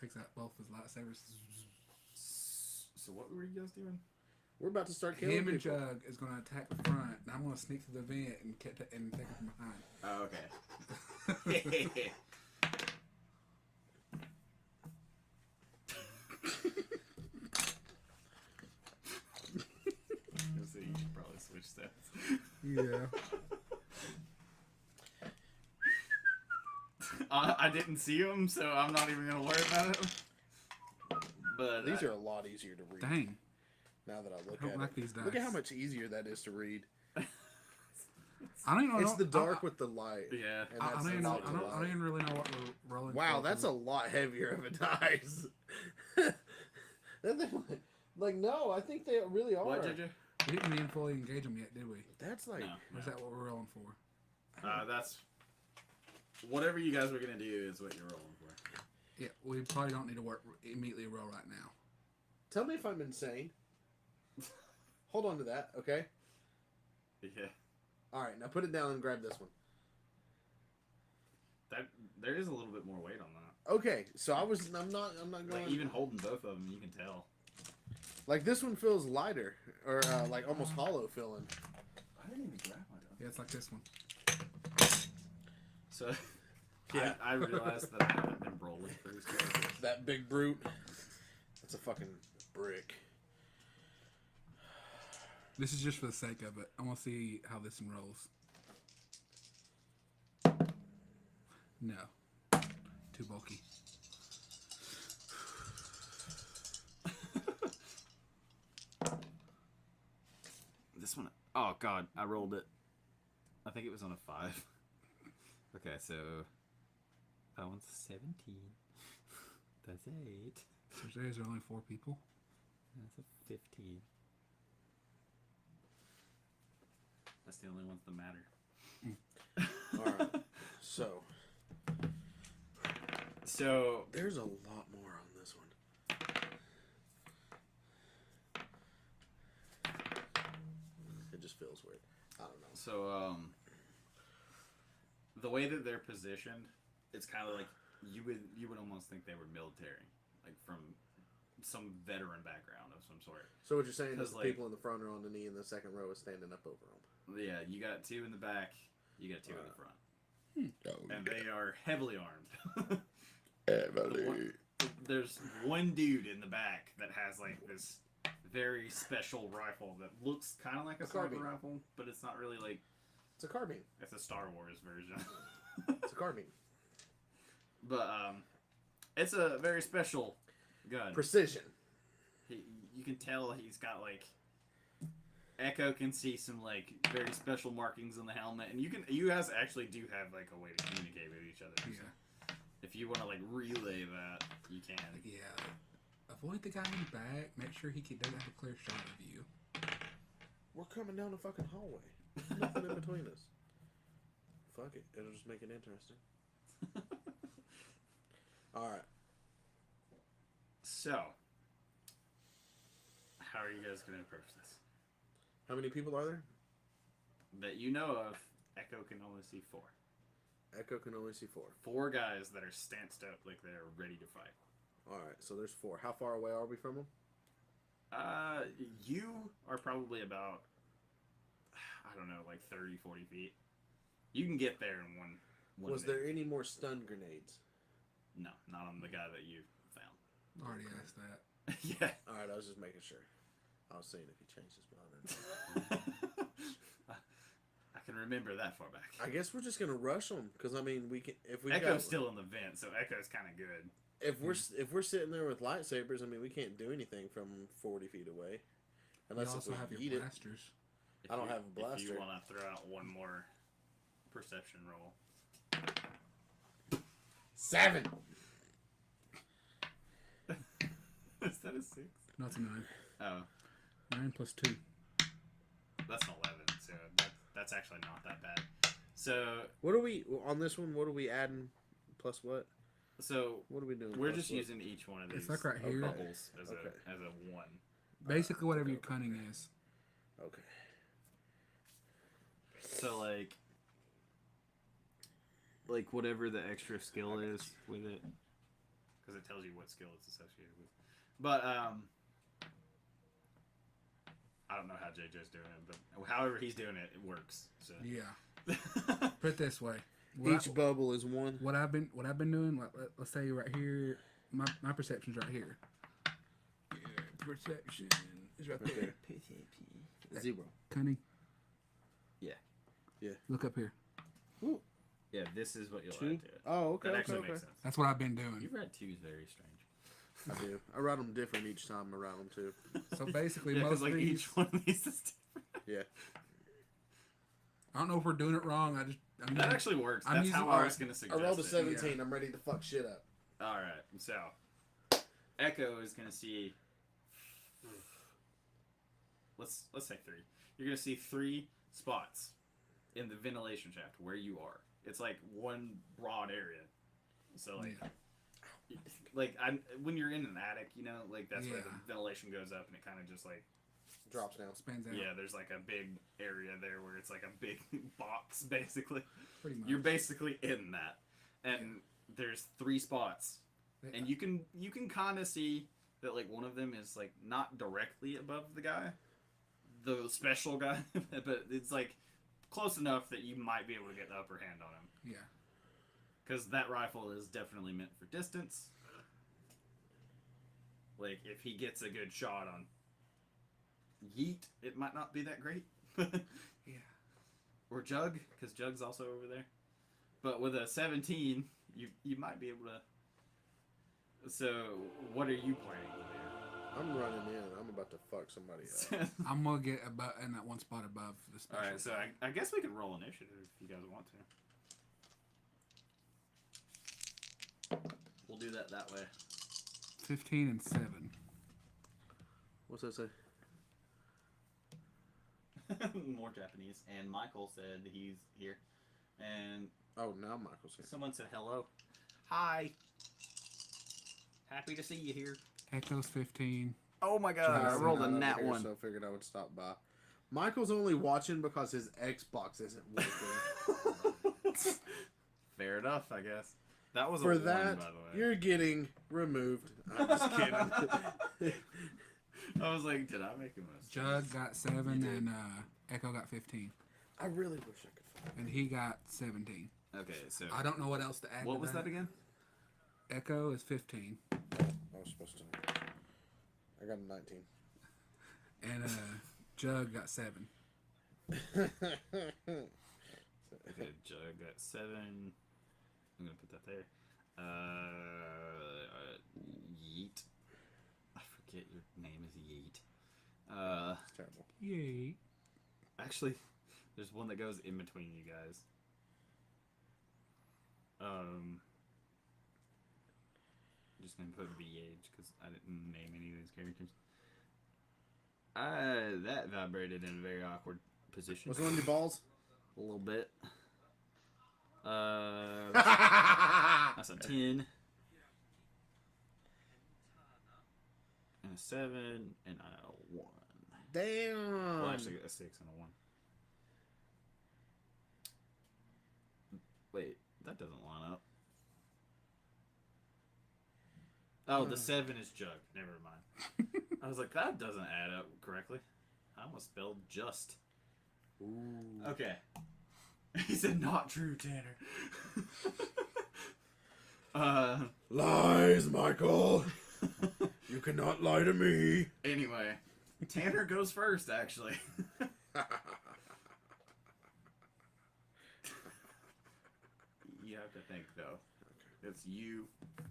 Speaker 2: takes out both his lightsabers.
Speaker 1: so what were you guys doing?
Speaker 3: We're about to start killing
Speaker 2: Him and
Speaker 3: people.
Speaker 2: Jug is gonna attack the front, and I'm gonna sneak to the vent and take him from behind.
Speaker 1: Oh, okay. So you should probably switch steps.
Speaker 2: Yeah.
Speaker 1: I didn't see him, so I'm not even gonna worry about it. But
Speaker 3: These are a lot easier to read.
Speaker 2: Dang.
Speaker 3: Now that I look
Speaker 2: I don't
Speaker 3: at
Speaker 2: like
Speaker 3: it.
Speaker 2: these dice.
Speaker 3: Look at how much easier that is to read.
Speaker 2: I don't even know.
Speaker 3: It's the dark with the light.
Speaker 1: Yeah.
Speaker 3: And
Speaker 2: I
Speaker 3: that's
Speaker 2: don't even
Speaker 3: the
Speaker 2: know.
Speaker 3: light with the
Speaker 2: I don't
Speaker 3: light.
Speaker 2: even really know what we're rolling.
Speaker 3: Wow,
Speaker 2: for.
Speaker 3: that's a lot heavier of a dice. That thing, like, no, I think they really are.
Speaker 1: What, JJ?
Speaker 2: We didn't even fully engage them yet, did we?
Speaker 3: That's like,
Speaker 1: No.
Speaker 2: Or is that what we're rolling for?
Speaker 1: That's whatever you guys were gonna do is what you're rolling for.
Speaker 2: Yeah, we probably don't need to immediately roll right now.
Speaker 3: tell me if I'm insane. Hold on to that, okay?
Speaker 1: Yeah.
Speaker 3: All right, now put it down and grab this one.
Speaker 1: That there is a little bit more weight on that.
Speaker 3: Okay, so I'm not going.
Speaker 1: Like even holding both of them, you can tell.
Speaker 3: Like this one feels lighter, or like almost hollow feeling.
Speaker 1: I didn't even grab my gun.
Speaker 2: Yeah, it's like this one.
Speaker 1: So,
Speaker 3: Yeah.
Speaker 1: I realized that I haven't been rolling for these characters.
Speaker 3: That big brute. That's a fucking brick.
Speaker 2: This is just for the sake of it. I want to see how this one rolls. No. Too bulky.
Speaker 1: This one, oh god, I rolled it. I think it was on a 5. Okay, so that one's 17. That's 8.
Speaker 2: So there's only 4 people.
Speaker 1: That's a 15. That's the only ones that matter.
Speaker 3: Alright. So there's a lot more on this one. It just feels weird. I don't know.
Speaker 1: So the way that they're positioned, it's kind of like you would almost think they were military, like from some veteran background of some sort.
Speaker 3: So what you're saying is the
Speaker 1: like,
Speaker 3: people in the front are on the knee and the second row is standing up over them.
Speaker 1: Yeah, you got 2 in the back, you got 2 in the front.
Speaker 3: Oh,
Speaker 1: And they are heavily armed.
Speaker 3: heavily.
Speaker 1: There's one dude in the back that has like this very special rifle that looks kind of like a sniper rifle, but it's not really like.
Speaker 3: It's a carbine.
Speaker 1: It's a Star Wars version.
Speaker 3: It's a carbine.
Speaker 1: But it's a very special gun.
Speaker 3: Precision.
Speaker 1: You can tell he's got like. Echo can see some like very special markings on the helmet, and you guys actually do have like a way to communicate with each other.
Speaker 2: Yeah.
Speaker 1: If you want to like relay that, you can.
Speaker 2: Yeah. Avoid the guy in the back. Make sure he doesn't have a clear shot of you.
Speaker 3: We're coming down the fucking hallway. There's nothing in between us. Fuck it. It'll just make it interesting. Alright.
Speaker 1: So, how are you guys going to approach this?
Speaker 3: How many people are there?
Speaker 1: That you know of, Echo can only see 4.
Speaker 3: Echo can only see 4.
Speaker 1: 4 guys that are stanced up like they're ready to fight.
Speaker 3: Alright, so there's 4. How far away are we from them?
Speaker 1: You are probably about, I don't know, like 30, 40 feet. You can get there in one
Speaker 3: Was
Speaker 1: minute.
Speaker 3: there any more stun grenades?
Speaker 1: No, not on the guy that you found.
Speaker 2: Already asked that.
Speaker 1: Yeah.
Speaker 3: Alright, I was just making sure. I was seeing if he changed his mind.
Speaker 1: I can remember that far back.
Speaker 3: I guess we're just gonna rush them because I mean we can if we
Speaker 1: Echo's still in the vent, so Echo's kind of good.
Speaker 3: if we're sitting there with lightsabers, I mean we can't do anything from 40 feet away
Speaker 2: You
Speaker 3: unless if
Speaker 2: also
Speaker 3: we
Speaker 2: have
Speaker 3: eat
Speaker 2: your
Speaker 3: it.
Speaker 2: blasters.
Speaker 1: If
Speaker 3: I don't
Speaker 1: you-
Speaker 3: have a blaster.
Speaker 1: If you want to throw out one more perception roll.
Speaker 3: 7.
Speaker 1: Is that a 6?
Speaker 2: No, it's a 9.
Speaker 1: Oh,
Speaker 2: 9 plus 2.
Speaker 1: that's an 11, so that's actually not that bad. So
Speaker 3: what are we on this one? What are we adding? Plus what?
Speaker 1: So
Speaker 3: what are we doing?
Speaker 1: We're just using each one of these
Speaker 2: It's like right here.
Speaker 1: bubbles as a one.
Speaker 2: Basically, whatever your cunning is.
Speaker 3: Okay.
Speaker 1: So like whatever the extra skill is with it, because it tells you what skill it's associated with. But I don't know how JJ's doing it, but however he's doing it, it works. So
Speaker 2: Yeah. Put it this way.
Speaker 3: Each bubble is one.
Speaker 2: What I've been doing, let's say right here, my perception's right here. Yeah, perception is right there.
Speaker 3: 0.
Speaker 2: Cunning.
Speaker 1: Yeah.
Speaker 2: Look up here.
Speaker 3: Ooh.
Speaker 1: Yeah, this is what you'll
Speaker 3: 2.
Speaker 1: add to it.
Speaker 3: Oh, okay.
Speaker 1: That actually
Speaker 3: okay.
Speaker 1: makes sense.
Speaker 2: That's what I've been doing.
Speaker 1: You read 2 is very strange.
Speaker 3: I do. I write them different each time I write them too.
Speaker 2: So basically,
Speaker 1: Yeah,
Speaker 2: most
Speaker 1: like
Speaker 2: of these,
Speaker 1: each one of these is different.
Speaker 3: Yeah.
Speaker 2: I don't know if we're doing it wrong.
Speaker 1: That actually works.
Speaker 2: I'm
Speaker 1: That's
Speaker 2: using-
Speaker 1: how I was going to suggest
Speaker 3: I rolled a
Speaker 1: it.
Speaker 3: 17.
Speaker 2: Yeah.
Speaker 3: I'm ready to fuck shit up.
Speaker 1: All right, so Echo is going to see. Let's say 3. You're going to see 3 spots in the ventilation shaft where you are. It's like one broad area. So like when you're in an attic, you know, like that's where the ventilation goes up and it kind of just like
Speaker 3: Drops down.
Speaker 2: spans out.
Speaker 1: yeah. There's like a big area there where it's like a big box basically.
Speaker 2: Pretty much.
Speaker 1: You're basically in that, and there's 3 spots. And you can kind of see that like one of them is like not directly above the guy, the special guy, but it's like close enough that you might be able to get the upper hand on him.
Speaker 2: Yeah.
Speaker 1: Because that rifle is definitely meant for distance. Like if he gets a good shot on Yeet, it might not be that great.
Speaker 2: Yeah.
Speaker 1: Or Jug, because Jug's also over there. But with a 17, you might be able to. So, what are you planning to do?
Speaker 3: I'm running in. I'm about to fuck somebody up.
Speaker 2: I'm gonna get in that one spot above the special.
Speaker 1: Alright, so I guess we can roll initiative if you guys want to. We'll do that way.
Speaker 2: 15 and 7.
Speaker 3: What's that say?
Speaker 1: More Japanese. And Michael said he's here. And
Speaker 3: Oh, now Michael's here.
Speaker 1: someone said hello. Hi. Happy to see you here.
Speaker 2: Echo's 15.
Speaker 1: Oh my god, I rolled a nat one.
Speaker 3: So I figured I would stop by. Michael's only watching because his Xbox isn't working.
Speaker 1: Fair enough, I guess. That was
Speaker 3: For
Speaker 1: a
Speaker 3: that,
Speaker 1: 1, by the way.
Speaker 3: you're getting removed. I'm just kidding.
Speaker 1: I was like, did I make a mistake?
Speaker 2: Jug got 7 and Echo got 15.
Speaker 3: I really wish I could find
Speaker 2: And he got 17.
Speaker 1: Okay, so
Speaker 2: I don't know what else to add.
Speaker 1: what
Speaker 2: to
Speaker 1: was that again?
Speaker 2: Echo is 15.
Speaker 3: I was supposed to. I got a 19.
Speaker 2: And Jug got 7.
Speaker 1: Okay, Jug got 7. I'm gonna put that there. Yeet. I forget your name is Yeet.
Speaker 3: It's terrible.
Speaker 2: Yay.
Speaker 1: Actually, there's one that goes in between you guys. I'm just gonna put VH because I didn't name any of these characters. That vibrated in a very awkward position.
Speaker 3: Was it on your balls?
Speaker 1: A little bit. That's a 10. And a 7 and a 1.
Speaker 3: Damn.
Speaker 1: Well, actually, a 6 and a 1. Wait, that doesn't line up. Oh, the 7 is Jug. Never mind. I was like, that doesn't add up correctly. I almost spelled just.
Speaker 3: Ooh.
Speaker 1: Okay. He said, not true, Tanner.
Speaker 3: Lies, Michael. You cannot lie to me.
Speaker 1: Anyway, Tanner goes first, actually. You have to think, though. It's you,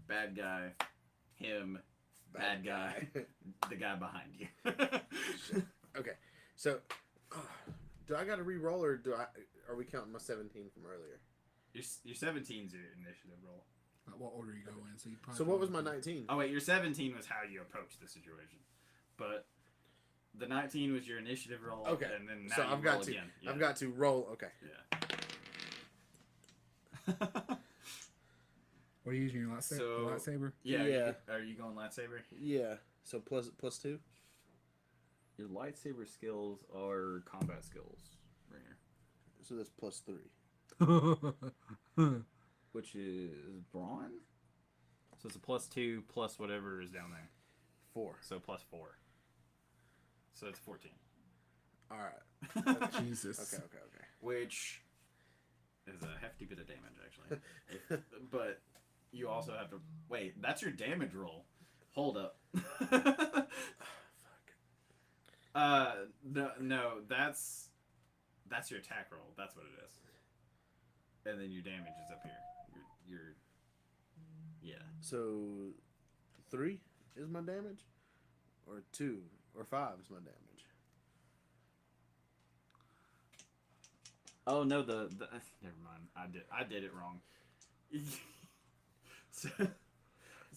Speaker 1: bad guy, him, bad guy, the guy behind you.
Speaker 3: Okay, so do I got to re-roll or are we counting my 17 from earlier?
Speaker 1: Your 17's your initiative roll.
Speaker 2: What order you go in? So,
Speaker 3: So what was my 19?
Speaker 1: Oh wait, your 17 was how you approached the situation, but the 19 was your initiative roll.
Speaker 3: Okay,
Speaker 1: and then now
Speaker 3: so
Speaker 1: you
Speaker 3: I've got
Speaker 1: roll
Speaker 3: to
Speaker 1: again. Yeah.
Speaker 3: I've got to roll. Okay.
Speaker 1: Yeah.
Speaker 2: What are you using your lightsaber?
Speaker 1: Yeah. Are you going lightsaber?
Speaker 3: Yeah. So plus 2?
Speaker 1: Your lightsaber skills are combat skills, Ringer.
Speaker 3: So that's plus 3.
Speaker 1: Which is brawn? So it's a plus 2 plus whatever is down there.
Speaker 3: 4.
Speaker 1: So plus 4. So it's 14.
Speaker 3: Alright.
Speaker 2: Jesus.
Speaker 3: Okay.
Speaker 1: Which is a hefty bit of damage, actually. But you also have to... Wait, that's your damage roll. Hold up. No, that's your attack roll. That's what it is. And then your damage is up here. Yeah.
Speaker 3: So 3 is my damage, or 2 or 5 is my damage.
Speaker 1: Oh no, the never mind. I did it wrong.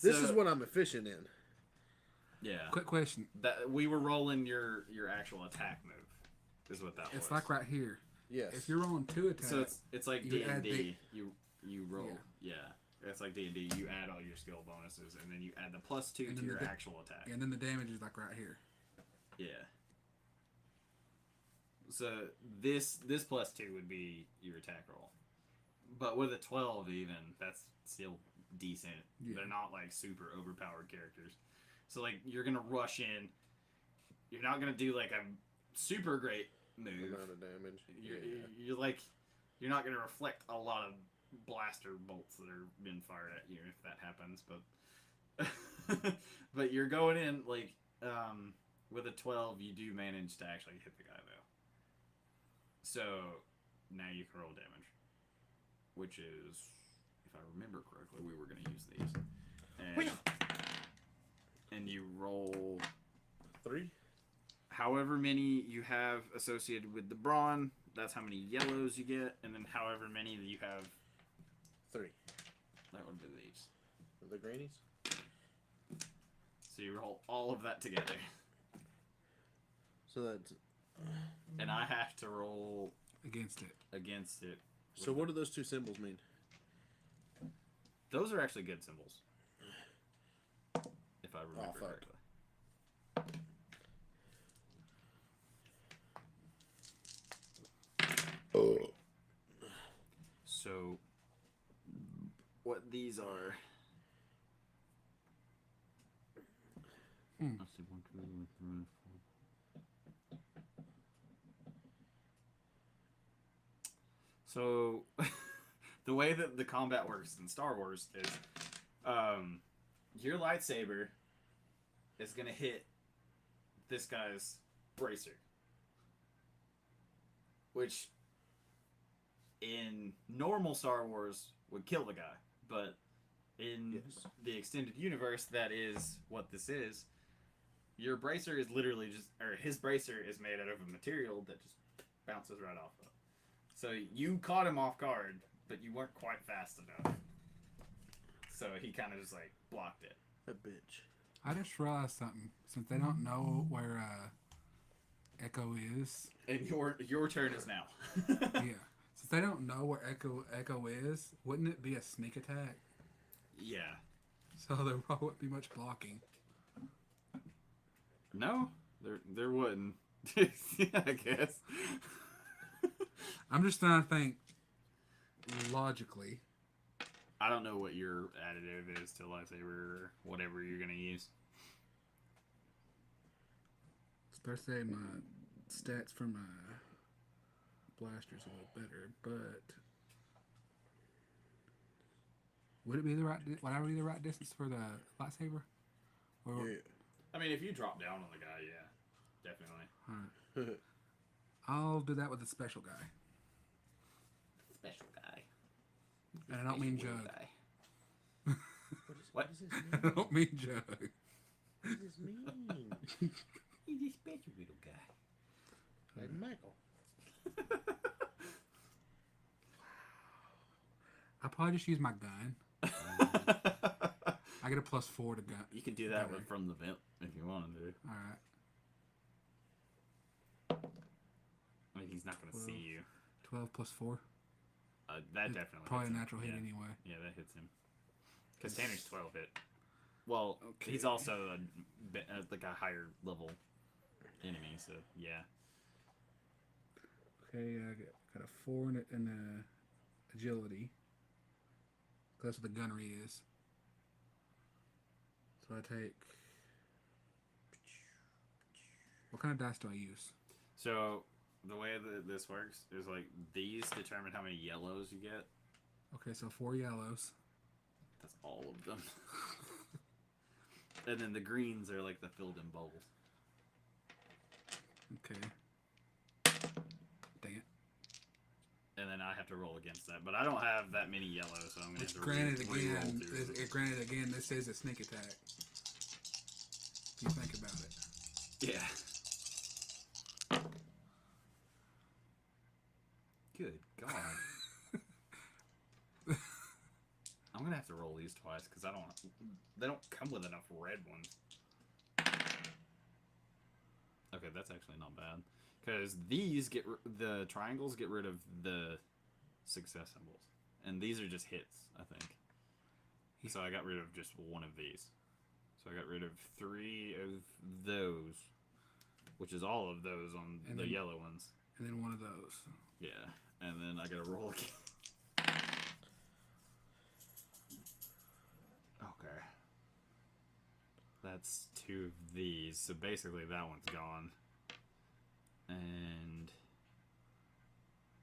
Speaker 3: This is what I'm efficient in.
Speaker 1: Yeah.
Speaker 2: Quick question.
Speaker 1: That we were rolling your actual attack move. Is what that was.
Speaker 2: It's like right here.
Speaker 3: Yes.
Speaker 2: If you're rolling 2 attacks,
Speaker 1: So it's like D&D.
Speaker 2: You
Speaker 1: You roll. Yeah. It's like D&D. You add all your skill bonuses, and then you add the plus 2 to your actual attack.
Speaker 2: And then the damage is like right here.
Speaker 1: Yeah. So this plus 2 would be your attack roll, but with a 12 even, that's still decent. Yeah. They're not like super overpowered characters. So like you're gonna rush in. You're not gonna do like a super great move.
Speaker 3: Amount of damage.
Speaker 1: You're not gonna reflect a lot of blaster bolts that are being fired at you if that happens, but but you're going in like with a 12 you do manage to actually hit the guy though. So now you can roll damage, which is, if I remember correctly, we were going to use these. And you roll
Speaker 3: 3.
Speaker 1: However many you have associated with the brawn, that's how many yellows you get, and then however many that you have.
Speaker 3: 3.
Speaker 1: That would be these.
Speaker 3: The greenies.
Speaker 1: So you roll all of that together.
Speaker 3: So that's.
Speaker 1: And I have to roll
Speaker 2: against it.
Speaker 3: So what do those 2 symbols mean?
Speaker 1: Those are actually good symbols. If I remember correctly. So what these are... Let's see, 1, 2, 3, 4. So, the way that the combat works in Star Wars is, your lightsaber is gonna hit this guy's bracer, which in normal Star Wars would kill the guy, but in the extended universe, that is what this is. Your bracer is literally his bracer is made out of a material that just bounces right off of. So you caught him off guard, but you weren't quite fast enough. So he kind of just like blocked it.
Speaker 3: That bitch.
Speaker 2: I just realized something. Since they don't know where Echo is,
Speaker 1: and your turn is now.
Speaker 2: Yeah. Since they don't know where Echo is, wouldn't it be a sneak attack?
Speaker 1: Yeah.
Speaker 2: So there probably wouldn't be much blocking.
Speaker 1: No, there wouldn't. Yeah, I guess.
Speaker 2: I'm just trying to think logically.
Speaker 1: I don't know what your additive is to lightsaber or whatever you're gonna use.
Speaker 2: Especially my stats for my blaster's a little better, but would it be the right? Would I be the right distance for the lightsaber? Or,
Speaker 3: yeah.
Speaker 1: I mean, if you drop down on the guy, yeah, definitely.
Speaker 2: Right. I'll do that with a special guy.
Speaker 1: Special guy.
Speaker 2: And I don't mean Jug.
Speaker 1: What?
Speaker 3: does this mean?
Speaker 2: I don't mean Jug.
Speaker 3: What does this mean?
Speaker 1: He's a special little guy.
Speaker 3: Like Michael.
Speaker 2: I probably just use my gun. I get a +4 to gun.
Speaker 1: You can do that from the vent if you wanted to.
Speaker 2: Alright.
Speaker 1: I mean, he's not going to see you.
Speaker 2: 12 +4.
Speaker 1: That definitely
Speaker 2: probably
Speaker 1: hits
Speaker 2: a natural hit
Speaker 1: yeah.
Speaker 2: anyway.
Speaker 1: Yeah, that hits him. Because Tanner's 12 hit. Well,
Speaker 2: okay.
Speaker 1: He's also like a higher level enemy, so yeah.
Speaker 2: Okay, I got a 4 and a agility. That's what the gunnery is. So I take. What kind of dice do I use?
Speaker 1: So the way that this works is like these determine how many yellows you get.
Speaker 2: Okay, so 4 yellows.
Speaker 1: That's all of them. And then the greens are like the filled-in bubbles.
Speaker 2: Okay. Dang it.
Speaker 1: And then I have to roll against that, but I don't have that many yellows, so I'm gonna have to
Speaker 2: granted
Speaker 1: re-roll through.
Speaker 2: Granted again, this is a sneak attack. You think about it.
Speaker 1: Yeah. Good God. I'm gonna have to roll these twice because they don't come with enough red ones. Okay, that's actually not bad because these the triangles get rid of the success symbols, and these are just hits. I think. So I got rid of just one of these. So I got rid of 3 of those, which is all of those on the yellow ones,
Speaker 2: and then one of those.
Speaker 1: Yeah, and then I gotta roll again. Okay. That's 2 of these. So basically that one's gone. And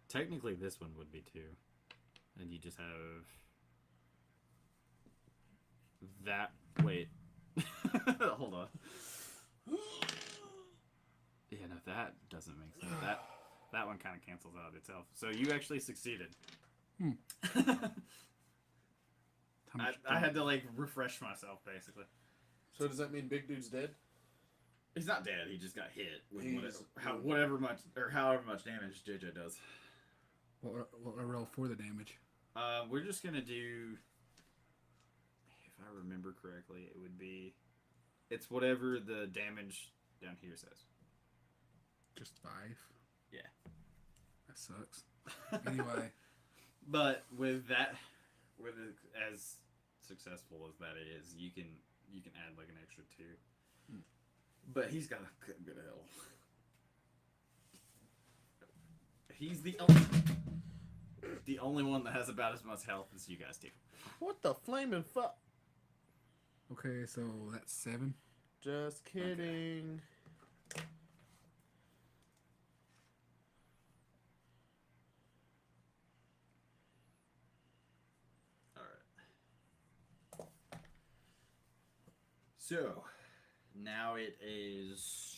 Speaker 1: technically this one would be 2. And you just have that. Wait. Hold on. Yeah, no, that doesn't make sense. That one kind of cancels out itself. So you actually succeeded. I had to like refresh myself basically.
Speaker 3: So does that mean Big Dude's dead?
Speaker 1: He's not dead. He just got hit with
Speaker 3: He's-
Speaker 1: however much damage JJ does.
Speaker 2: What I roll for the damage?
Speaker 1: We're just gonna do. If I remember correctly, it would be. It's whatever the damage down here says.
Speaker 2: Just 5.
Speaker 1: Yeah.
Speaker 2: That sucks. Anyway.
Speaker 1: But with that, with it, as successful as that is, you can add like an extra 2. But he's got a good health. He's the only one that has about as much health as you guys do.
Speaker 3: What the flaming fuck?
Speaker 2: Okay, so that's 7.
Speaker 3: Just kidding. Okay.
Speaker 1: So, now it is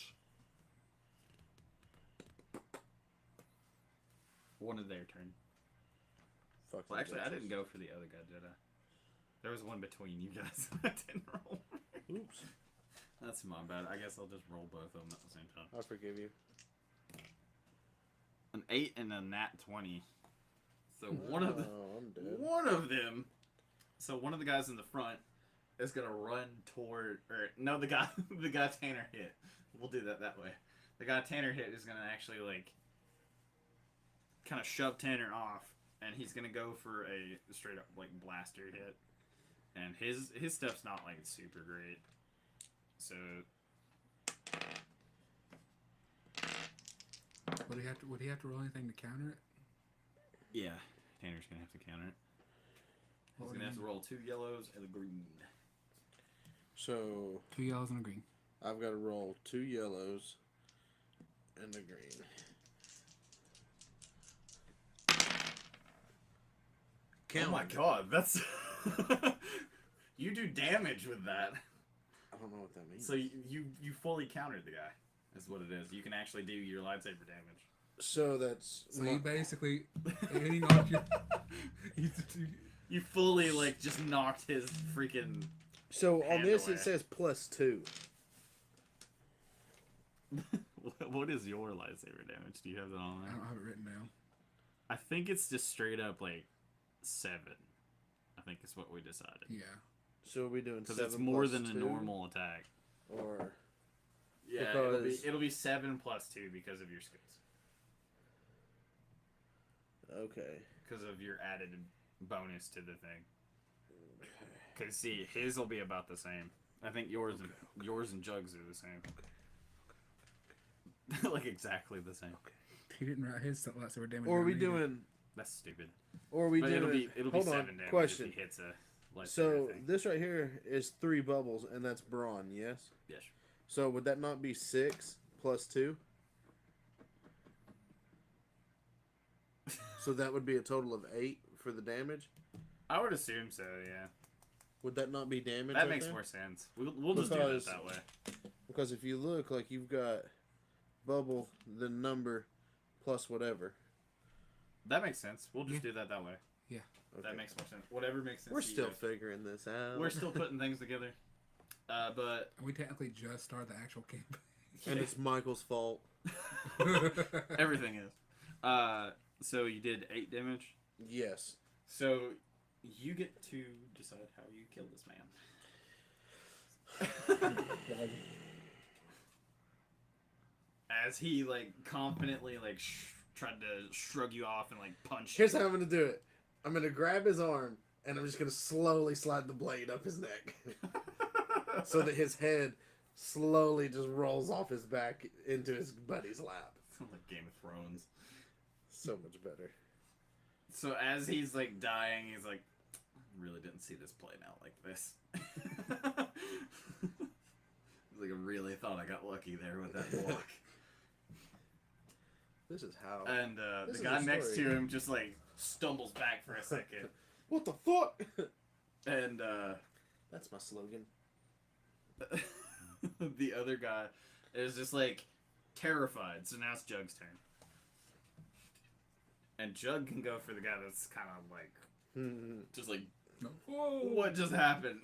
Speaker 1: one of their turn.
Speaker 3: Fuck.
Speaker 1: Well, actually, I didn't go for the other guy, did I? There was one between you guys. I didn't roll.
Speaker 3: Oops.
Speaker 1: That's my bad. I guess I'll just roll both of them at the same time.
Speaker 3: I forgive you.
Speaker 1: An 8 and a nat 20. So
Speaker 3: I'm dead.
Speaker 1: one of them. So one of the guys in the front is gonna run toward, or no, the guy Tanner hit. We'll do that way. The guy Tanner hit is gonna actually like kind of shove Tanner off, and he's gonna go for a straight up like blaster hit. And his stuff's not like super great. So
Speaker 2: would he have to roll anything to counter it?
Speaker 1: yeah, Tanner's gonna have to counter it. He's gonna have to roll 2 yellows and a green.
Speaker 3: So
Speaker 2: 2 yellows and a green.
Speaker 3: I've got to roll 2 yellows and a green.
Speaker 1: Oh my god, that's you do damage with that.
Speaker 3: I don't know what that means.
Speaker 1: So you fully countered the guy. Is what it is. You can actually do your lightsaber damage.
Speaker 3: So that's
Speaker 2: you basically hitting off your.
Speaker 1: You fully like just knocked his freaking.
Speaker 3: So on this
Speaker 1: away.
Speaker 3: it says +2.
Speaker 1: What is your lightsaber damage? Do you have that on there?
Speaker 2: I don't have it written down.
Speaker 1: I think it's just straight up like 7. I think is what we decided.
Speaker 2: Yeah.
Speaker 3: So we'll be doing 7
Speaker 1: because it's more than a
Speaker 3: 2,
Speaker 1: normal attack.
Speaker 3: Or
Speaker 1: yeah, it'll be 7 + 2 because of your skills.
Speaker 3: Okay.
Speaker 1: Because of your added bonus to the thing. Because, see, his will be about the same. I think yours and Jugs are the same. Like, exactly the same.
Speaker 2: He didn't write his lightsaber damage.
Speaker 3: Or are we doing...
Speaker 1: That's stupid.
Speaker 3: Or are we doing...
Speaker 1: It'll be 7 damage
Speaker 3: question.
Speaker 1: if he hits a lightsaber
Speaker 3: So,
Speaker 1: thing.
Speaker 3: this right here is 3 bubbles, and that's brawn, yes?
Speaker 1: Yes.
Speaker 3: So, would that not be 6 plus 2? So that would be a total of 8 for the damage?
Speaker 1: I would assume so, yeah.
Speaker 3: Would that not be damage?
Speaker 1: That makes more sense. We'll just do it that way.
Speaker 3: Because if you look, like, you've got bubble, the number, plus whatever.
Speaker 1: That makes sense. We'll just do that way.
Speaker 2: Yeah.
Speaker 3: Okay.
Speaker 1: That makes more sense. Whatever makes sense.
Speaker 3: We're still figuring this out.
Speaker 1: We're still putting things together. But
Speaker 2: we technically just started the actual campaign.
Speaker 3: And it's Michael's fault.
Speaker 1: Everything is. So you did 8 damage?
Speaker 3: Yes.
Speaker 1: So you get to decide how you kill this man. As he, like, confidently, like, tried to shrug you off and, like, punch
Speaker 3: Here's
Speaker 1: you.
Speaker 3: how I'm going to do it. I'm going to grab his arm, and I'm just going to slowly slide the blade up his neck. So that his head slowly just rolls off his back into his buddy's lap.
Speaker 1: Sounds like Game of Thrones.
Speaker 3: So much better.
Speaker 1: So as he's, like, dying, he's like, I really didn't see this playing out like this. He's like, I really thought I got lucky there with that block.
Speaker 3: This is how...
Speaker 1: And
Speaker 3: this
Speaker 1: the
Speaker 3: is
Speaker 1: guy
Speaker 3: a
Speaker 1: next
Speaker 3: story.
Speaker 1: to him just, like, stumbles back for a second.
Speaker 3: What the fuck?
Speaker 1: And,
Speaker 3: That's my slogan.
Speaker 1: the other guy is just, like, terrified. So now it's Jug's turn. And Jug can go for the guy that's kind of, like, just like,
Speaker 2: Whoa.
Speaker 1: what just happened?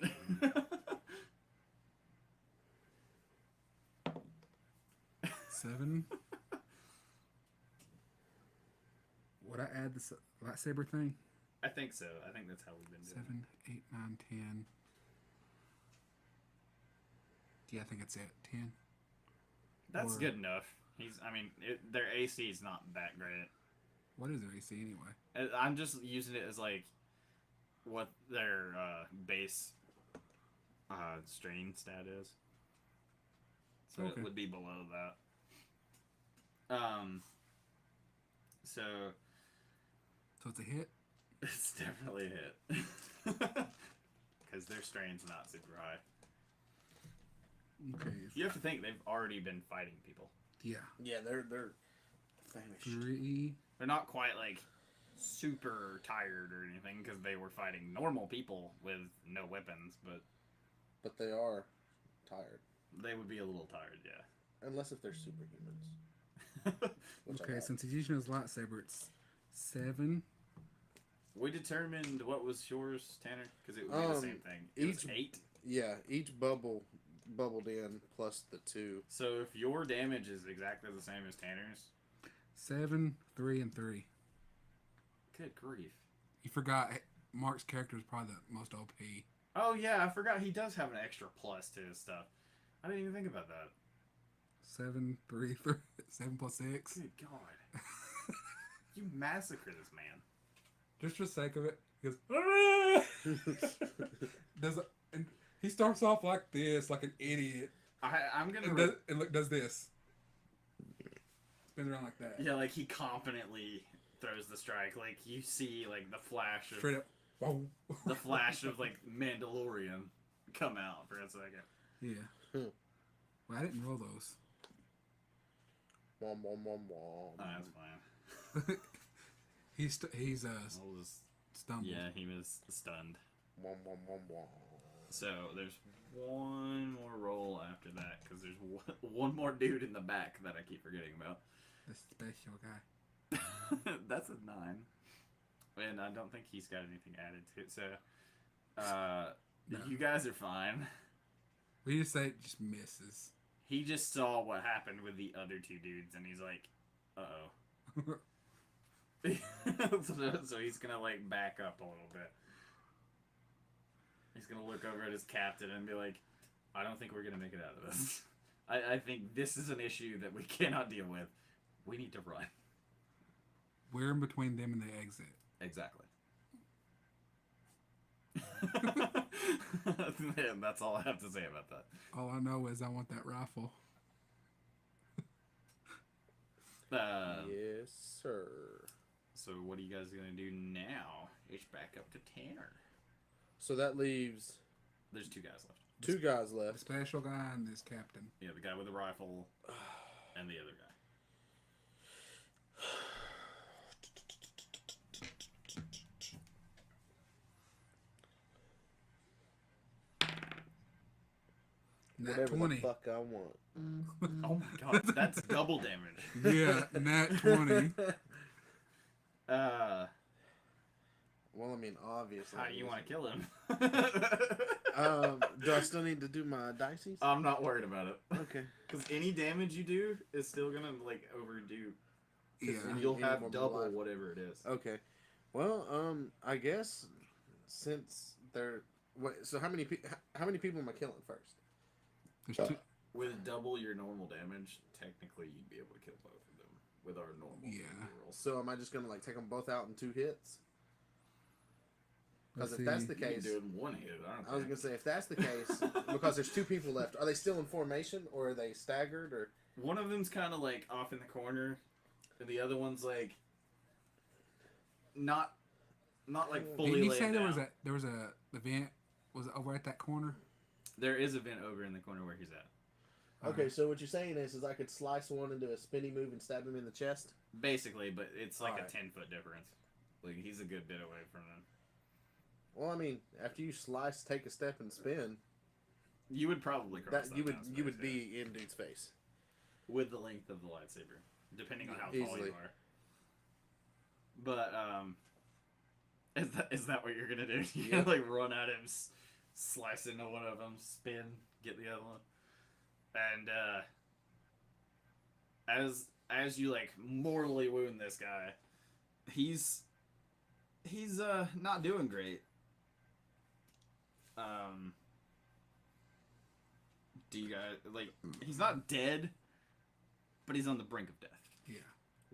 Speaker 2: 7. Would I add this lightsaber thing?
Speaker 1: I think so. I think that's how we've been doing
Speaker 2: 7, 8, 9, 10. Yeah, I think it's it. 10.
Speaker 1: That's
Speaker 2: Or-
Speaker 1: good enough. Their AC is not that great.
Speaker 2: What is their AC anyway?
Speaker 1: I'm just using it as, like, what their base strain stat is. So
Speaker 2: Okay.
Speaker 1: it would be below that. So
Speaker 2: So it's a hit?
Speaker 1: it's definitely a hit. Because their strain's not super high.
Speaker 2: Okay.
Speaker 1: You have to think they've already been fighting people.
Speaker 2: Yeah.
Speaker 3: Yeah, they're famished.
Speaker 2: 3.
Speaker 1: They're not quite, like, super tired or anything because they were fighting normal people with no weapons, but
Speaker 3: But they are tired.
Speaker 1: they would be a little tired, yeah.
Speaker 3: Unless if they're superhumans. Which I
Speaker 2: Okay,
Speaker 3: like.
Speaker 2: since he's using his lightsaber, it's 7.
Speaker 1: We determined what was yours, Tanner, because it would be the same thing. It was
Speaker 3: each-
Speaker 1: 8.
Speaker 3: Yeah, each bubbled in plus the 2.
Speaker 1: So if your damage is exactly the same as Tanner's,
Speaker 2: 7, 3, and 3.
Speaker 1: good grief.
Speaker 2: You forgot Mark's character is probably the most OP.
Speaker 1: Oh yeah, I forgot he does have an extra plus to his stuff. I didn't even think about that.
Speaker 2: 7, 3, 3. 7 plus 6.
Speaker 1: Good God. You massacre this man.
Speaker 2: Just for the sake of it, he goes, and he starts off like this, like an idiot,
Speaker 1: I'm gonna.
Speaker 2: and does this. Spins around like that.
Speaker 1: Yeah, like he confidently throws the strike. Like you see, like the flash of
Speaker 2: Straight up. Whoa.
Speaker 1: the flash of like Mandalorian come out for a second.
Speaker 2: Yeah.
Speaker 3: Hmm.
Speaker 2: Well, I didn't roll those.
Speaker 3: Wom, wom, wom, wom.
Speaker 1: Oh, that's fine.
Speaker 2: he's
Speaker 1: I'll just,
Speaker 2: stumbled.
Speaker 1: yeah, he was stunned.
Speaker 3: Wom, wom, wom, wom.
Speaker 1: So there's one more roll after that because there's one more dude in the back that I keep forgetting about.
Speaker 2: The special guy.
Speaker 1: That's a 9, and I don't think he's got anything added to it. So
Speaker 2: No.
Speaker 1: you guys are fine.
Speaker 2: We just say it just misses.
Speaker 1: He just saw what happened with the other 2 dudes, and he's like, "Uh-oh." So he's gonna, like, back up a little bit. He's gonna look over at his captain and be like, I don't think we're gonna make it out of this. I think this is an issue that we cannot deal with. We need to run.
Speaker 2: We're in between them and the exit.
Speaker 1: Exactly. Man, that's all I have to say about that.
Speaker 2: All I know is I want that rifle.
Speaker 3: Yes, sir.
Speaker 1: So what are you guys gonna do now? It's back up to Tanner.
Speaker 3: So that leaves...
Speaker 1: There's 2 guys left.
Speaker 3: 2 guys
Speaker 2: The
Speaker 3: left.
Speaker 2: special guy and this captain.
Speaker 1: Yeah, the guy with the rifle and the other guy.
Speaker 3: Whatever
Speaker 2: 20.
Speaker 3: the fuck I want.
Speaker 1: Oh my god, that's double damage.
Speaker 2: Yeah, nat 20.
Speaker 3: Well, I mean, obviously.
Speaker 1: How do you want to kill him?
Speaker 3: Do I still need to do my dices?
Speaker 1: I'm not worried about it.
Speaker 3: Okay.
Speaker 1: Because any damage you do is still gonna like overdo.
Speaker 2: Yeah.
Speaker 1: And you'll have
Speaker 3: Any
Speaker 1: double
Speaker 3: life.
Speaker 1: whatever it is.
Speaker 3: Okay. Well, I guess since they're... Wait, so how many people am I killing first?
Speaker 2: There's 2.
Speaker 1: With double your normal damage, technically you'd be able to kill both of them with our normal rolls.
Speaker 3: So am I just gonna like take them both out in 2 hits? Because
Speaker 2: Let's
Speaker 3: if that's
Speaker 2: see.
Speaker 3: the
Speaker 1: You can
Speaker 3: case,
Speaker 1: do it in 1 hit.
Speaker 3: I was gonna say if that's the case, because there's 2 people left, are they still in formation or are they staggered or?
Speaker 1: One of them's kind of like off in the corner, and the other one's like not like fully.
Speaker 2: Didn't you
Speaker 1: laid
Speaker 2: say
Speaker 1: down.
Speaker 2: there was a event was it over at that corner?
Speaker 1: There is a vent over in the corner where he's at.
Speaker 3: Okay, so what you're saying is I could slice one into a spinny move and stab him in the chest?
Speaker 1: Basically, but it's like
Speaker 3: Alright.
Speaker 1: a 10-foot difference. Like he's a good bit away from them.
Speaker 3: Well, I mean, after you slice, take a step, and spin,
Speaker 1: You would probably cross that
Speaker 3: you
Speaker 1: man's
Speaker 3: would
Speaker 1: face, yeah.
Speaker 3: be in dude's face.
Speaker 1: With the length of the lightsaber, depending on how tall
Speaker 3: Easily.
Speaker 1: you are. But is that what you're gonna do? You're
Speaker 3: Yep.
Speaker 1: gonna like run at him, slice into one of them, spin, get the other one, and as you like mortally wound this guy, he's not doing great. Do you guys like? He's not dead, but he's on the brink of death.
Speaker 2: Yeah.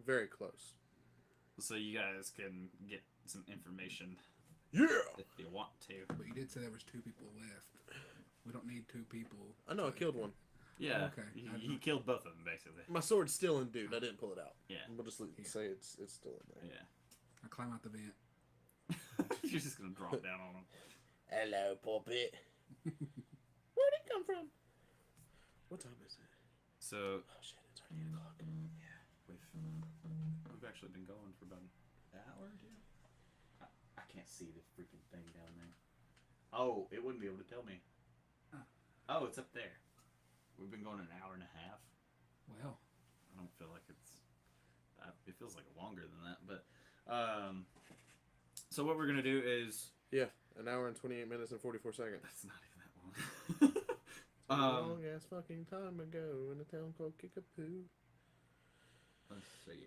Speaker 3: Very close.
Speaker 1: So you guys can get some information
Speaker 3: Yeah!
Speaker 1: if you want to.
Speaker 2: But you did say there was 2 people left. We don't need 2 people.
Speaker 3: I know, I killed one.
Speaker 1: Yeah.
Speaker 2: Okay.
Speaker 1: He killed both of them basically.
Speaker 3: My sword's still in dude. I didn't pull it out.
Speaker 1: Yeah.
Speaker 3: We'll just say it's still in there.
Speaker 1: Yeah.
Speaker 2: I climb out the vent.
Speaker 1: You're just gonna drop down on him.
Speaker 3: Hello, puppet. Where'd it come from? What time is it?
Speaker 1: So
Speaker 3: Oh shit, it's already 8 o'clock.
Speaker 1: yeah, we've actually been going for about an hour, dude. I can't see the freaking thing down there. Oh, it wouldn't be able to tell me. Oh, it's up there. We've been going an hour and a half.
Speaker 2: Well,
Speaker 1: I don't feel like it's. It feels like longer than that, but so what we're gonna do is.
Speaker 3: Yeah, an hour and 28 minutes and 44 seconds.
Speaker 1: That's not even that long.
Speaker 3: A long ass fucking time ago in a town called Kickapoo.
Speaker 1: Let's see.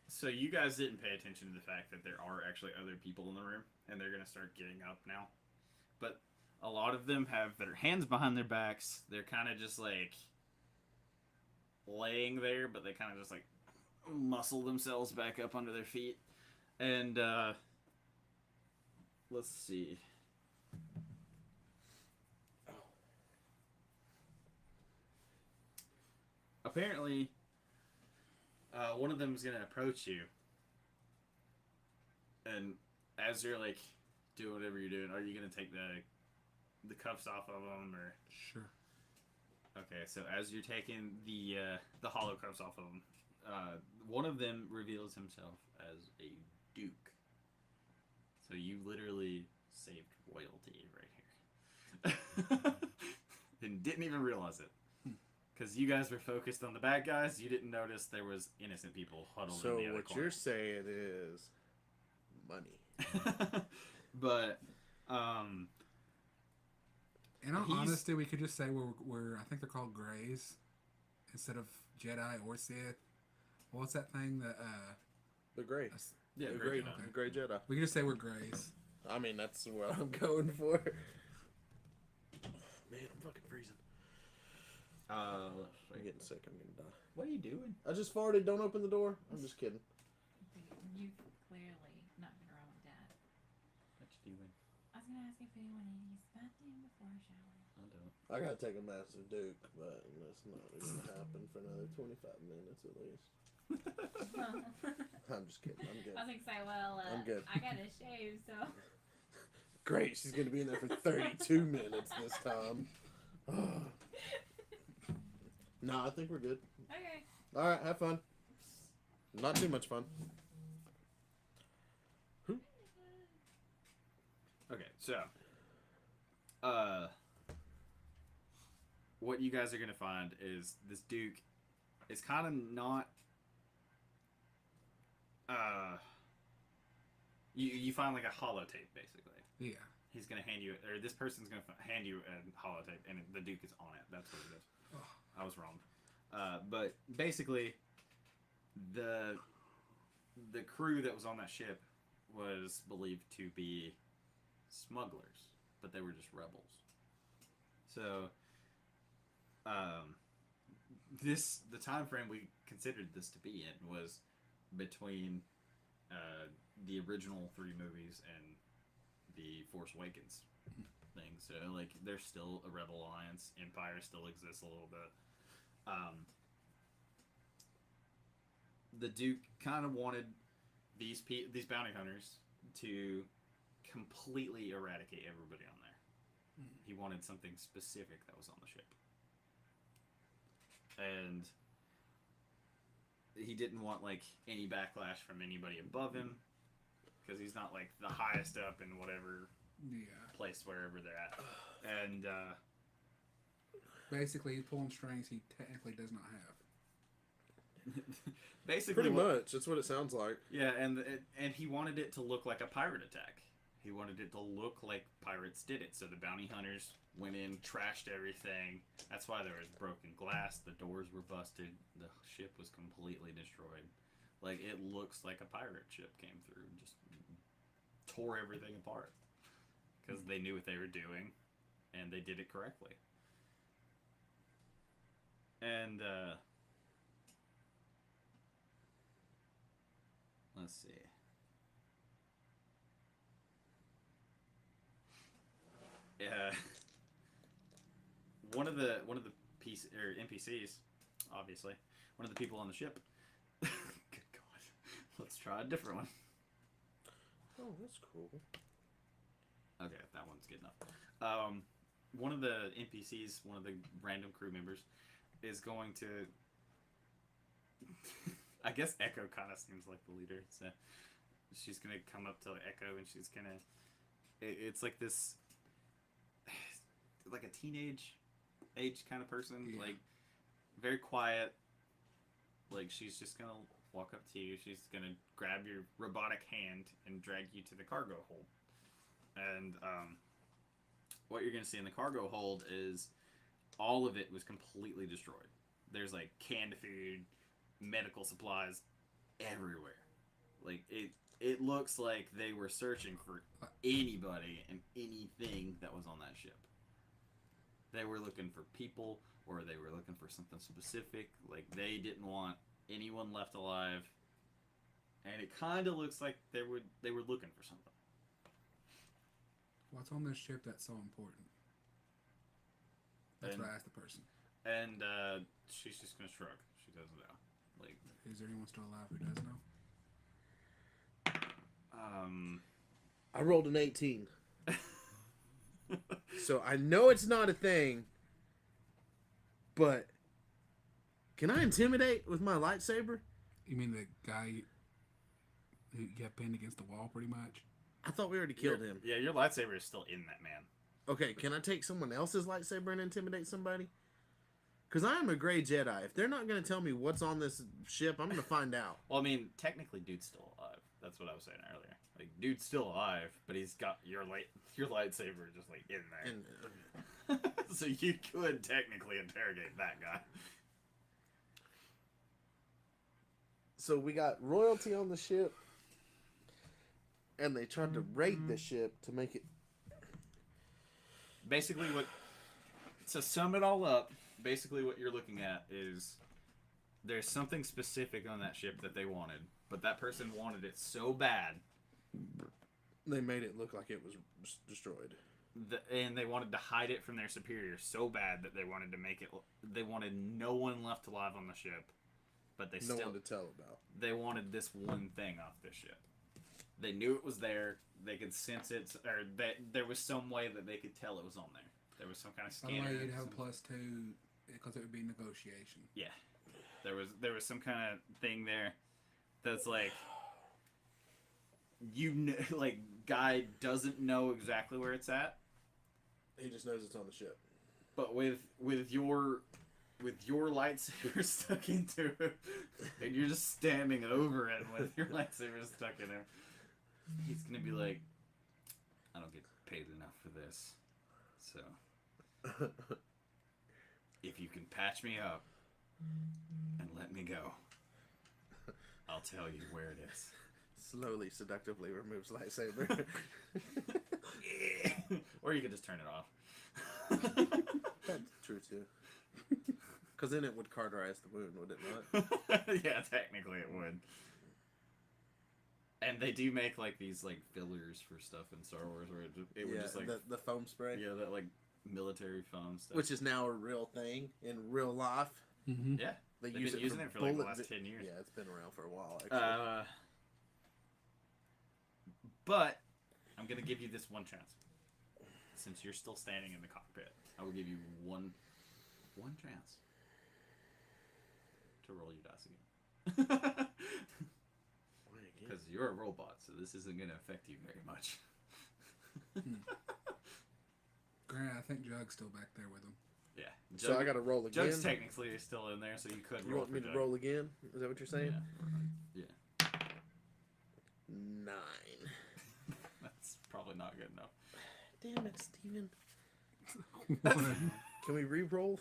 Speaker 1: So you guys didn't pay attention to the fact that there are actually other people in the room, and they're gonna start getting up now. But a lot of them have their hands behind their backs. They're kind of just like laying there, but they kind of just like muscle themselves back up under their feet. And let's see. Apparently, one of them is gonna approach you, and as you're like doing whatever you're doing, are you gonna take the cuffs off of them or?
Speaker 2: sure.
Speaker 1: Okay, so as you're taking the hollow cuffs off of them, one of them reveals himself as a duke. So you literally saved royalty right here, and didn't even realize it. Because you guys were focused on the bad guys, you didn't notice there was innocent people huddled
Speaker 3: So
Speaker 1: in the other
Speaker 3: what
Speaker 1: corner.
Speaker 3: you're saying is money.
Speaker 1: But,
Speaker 2: In all
Speaker 1: He's-
Speaker 2: honesty, we could just say we're I think they're called Greys instead of Jedi or Sith. What's that thing that
Speaker 3: The Grey.
Speaker 1: yeah,
Speaker 3: the
Speaker 1: great
Speaker 3: Grey,
Speaker 1: job.
Speaker 3: the Grey Jedi.
Speaker 2: we could just say we're Greys.
Speaker 3: I mean, that's what I'm going for. Man, I'm fucking freezing.
Speaker 1: Let's actually.
Speaker 3: I'm getting sick. I'm gonna die.
Speaker 1: What are you doing?
Speaker 3: I just farted. Don't open the door. I'm just kidding.
Speaker 4: You've clearly not been around with Dad.
Speaker 1: What you doing?
Speaker 4: I was gonna ask if anyone had used the bathroom before showering.
Speaker 1: I don't.
Speaker 3: I gotta take a massive Duke, but that's not gonna happen for another 25 minutes at least. I'm just kidding. I'm good.
Speaker 4: I was gonna say, well,
Speaker 3: I'm good.
Speaker 4: I gotta shave, so.
Speaker 3: Great. She's gonna be in there for 32 minutes this time. No, I think we're good.
Speaker 4: Okay.
Speaker 3: All right, have fun. Not too much fun.
Speaker 1: Okay, so, what you guys are gonna find is this Duke is kind of not. You find like a holotape basically.
Speaker 2: Yeah.
Speaker 1: He's gonna hand you, or this person's gonna hand you a holotape, and the Duke is on it. That's what it is.
Speaker 2: Oh.
Speaker 1: I was wrong. But basically, the crew that was on that ship was believed to be smugglers, but they were just rebels. So, the time frame we considered this to be in was between the original 3 movies and the Force Awakens thing. So, like, there's still a Rebel Alliance. Empire still exists a little bit. The Duke kind of wanted these bounty hunters to completely eradicate everybody on there. He wanted something specific that was on the ship. And he didn't want, like, any backlash from anybody above him, because he's not, like, the highest up in whatever place wherever they're at. And
Speaker 2: basically, he's pulling strings he technically does not have.
Speaker 1: basically,
Speaker 3: Pretty much. That's what it sounds like.
Speaker 1: Yeah, and he wanted it to look like a pirate attack. He wanted it to look like pirates did it. So the bounty hunters went in, trashed everything. That's why there was broken glass. The doors were busted. The ship was completely destroyed. Like, it looks like a pirate ship came through and just tore everything apart. Because they knew what they were doing, and they did it correctly. And, let's see. One of the NPCs, obviously, one of the people on the ship. Good God, let's try a different one.
Speaker 3: Oh, that's cool.
Speaker 1: Okay, that one's good enough. One of the NPCs, one of the random crew members, is going to. I guess Echo kind of seems like the leader, so she's gonna come up to Echo and she's gonna. It's like this. Like a teenage age kind of person, like very quiet. Like, she's just gonna walk up to you. She's gonna grab your robotic hand and drag you to the cargo hold. And what you're gonna see in the cargo hold is all of it was completely destroyed. There's like canned food, medical supplies everywhere. Like, it looks like they were searching for anybody and anything that was on that ship. They were looking for people, or they were looking for something specific. Like, they didn't want anyone left alive. And it kind of looks like they were looking for something.
Speaker 2: What's on this ship that's so important? That's what I asked the person.
Speaker 1: And she's just gonna shrug. She doesn't know. Like,
Speaker 2: is there anyone still alive who does know?
Speaker 3: I rolled an 18. So I know it's not a thing, but can I intimidate with my lightsaber?
Speaker 2: You mean the guy who got pinned against the wall, pretty much?
Speaker 3: I thought we already killed him.
Speaker 1: Yeah, your lightsaber is still in that man.
Speaker 3: Okay, can I take someone else's lightsaber and intimidate somebody? Because I am a gray Jedi. If they're not going to tell me what's on this ship, I'm going to find out.
Speaker 1: Well, I mean, technically, dude's still alive. That's what I was saying earlier. Like, dude's still alive, but he's got your lightsaber just, like, in there. So you could technically interrogate that guy.
Speaker 3: So we got royalty on the ship, and they tried to raid the ship to make it...
Speaker 1: Basically, to sum it all up, basically what you're looking at is there's something specific on that ship that they wanted, but that person wanted it so bad.
Speaker 3: They made it look like it was destroyed.
Speaker 1: And they wanted to hide it from their superiors so bad that they wanted to make it. They wanted no one left alive on the ship, but they
Speaker 3: no one to tell about.
Speaker 1: They wanted this one thing off the ship. They knew it was there. They could sense it, or there was some way that they could tell it was on there. There was some kind of scanner.
Speaker 2: Some way you'd have a +2 because it would be negotiation.
Speaker 1: Yeah, there was some kind of thing there that's like like guy doesn't know exactly where it's at.
Speaker 3: He just knows it's on the ship.
Speaker 1: But with your lightsaber stuck into it, and you're just standing over it with your lightsaber stuck in him, he's gonna be like, I don't get paid enough for this, so if you can patch me up and let me go, I'll tell you where it is.
Speaker 3: Slowly, seductively removes lightsaber.
Speaker 1: Or you could just turn it off.
Speaker 3: That's true too. Because then it would cauterize the wound, would it not?
Speaker 1: Yeah, technically it would. And they do make like these like fillers for stuff in Star Wars where it would just like
Speaker 3: the foam spray.
Speaker 1: Yeah, that like military foam stuff,
Speaker 3: which is now a real thing in real life.
Speaker 2: Mm-hmm.
Speaker 1: Yeah,
Speaker 3: they've
Speaker 1: been using it for like the last 10 years.
Speaker 3: Yeah, it's been around for a while actually.
Speaker 1: But I'm gonna give you this one chance. Since you're still standing in the cockpit, I will give you one chance to roll your dice again. Because you're a robot, so this isn't going to affect you very much.
Speaker 2: Grant, I think Jug's still back there with him.
Speaker 1: Yeah.
Speaker 3: So I got to roll again?
Speaker 1: Jug's technically still in there, so you could roll.
Speaker 3: You want me to roll again? Is that what you're saying?
Speaker 1: Yeah.
Speaker 3: 9.
Speaker 1: That's probably not good enough.
Speaker 3: Damn it, Steven. Can we re-roll?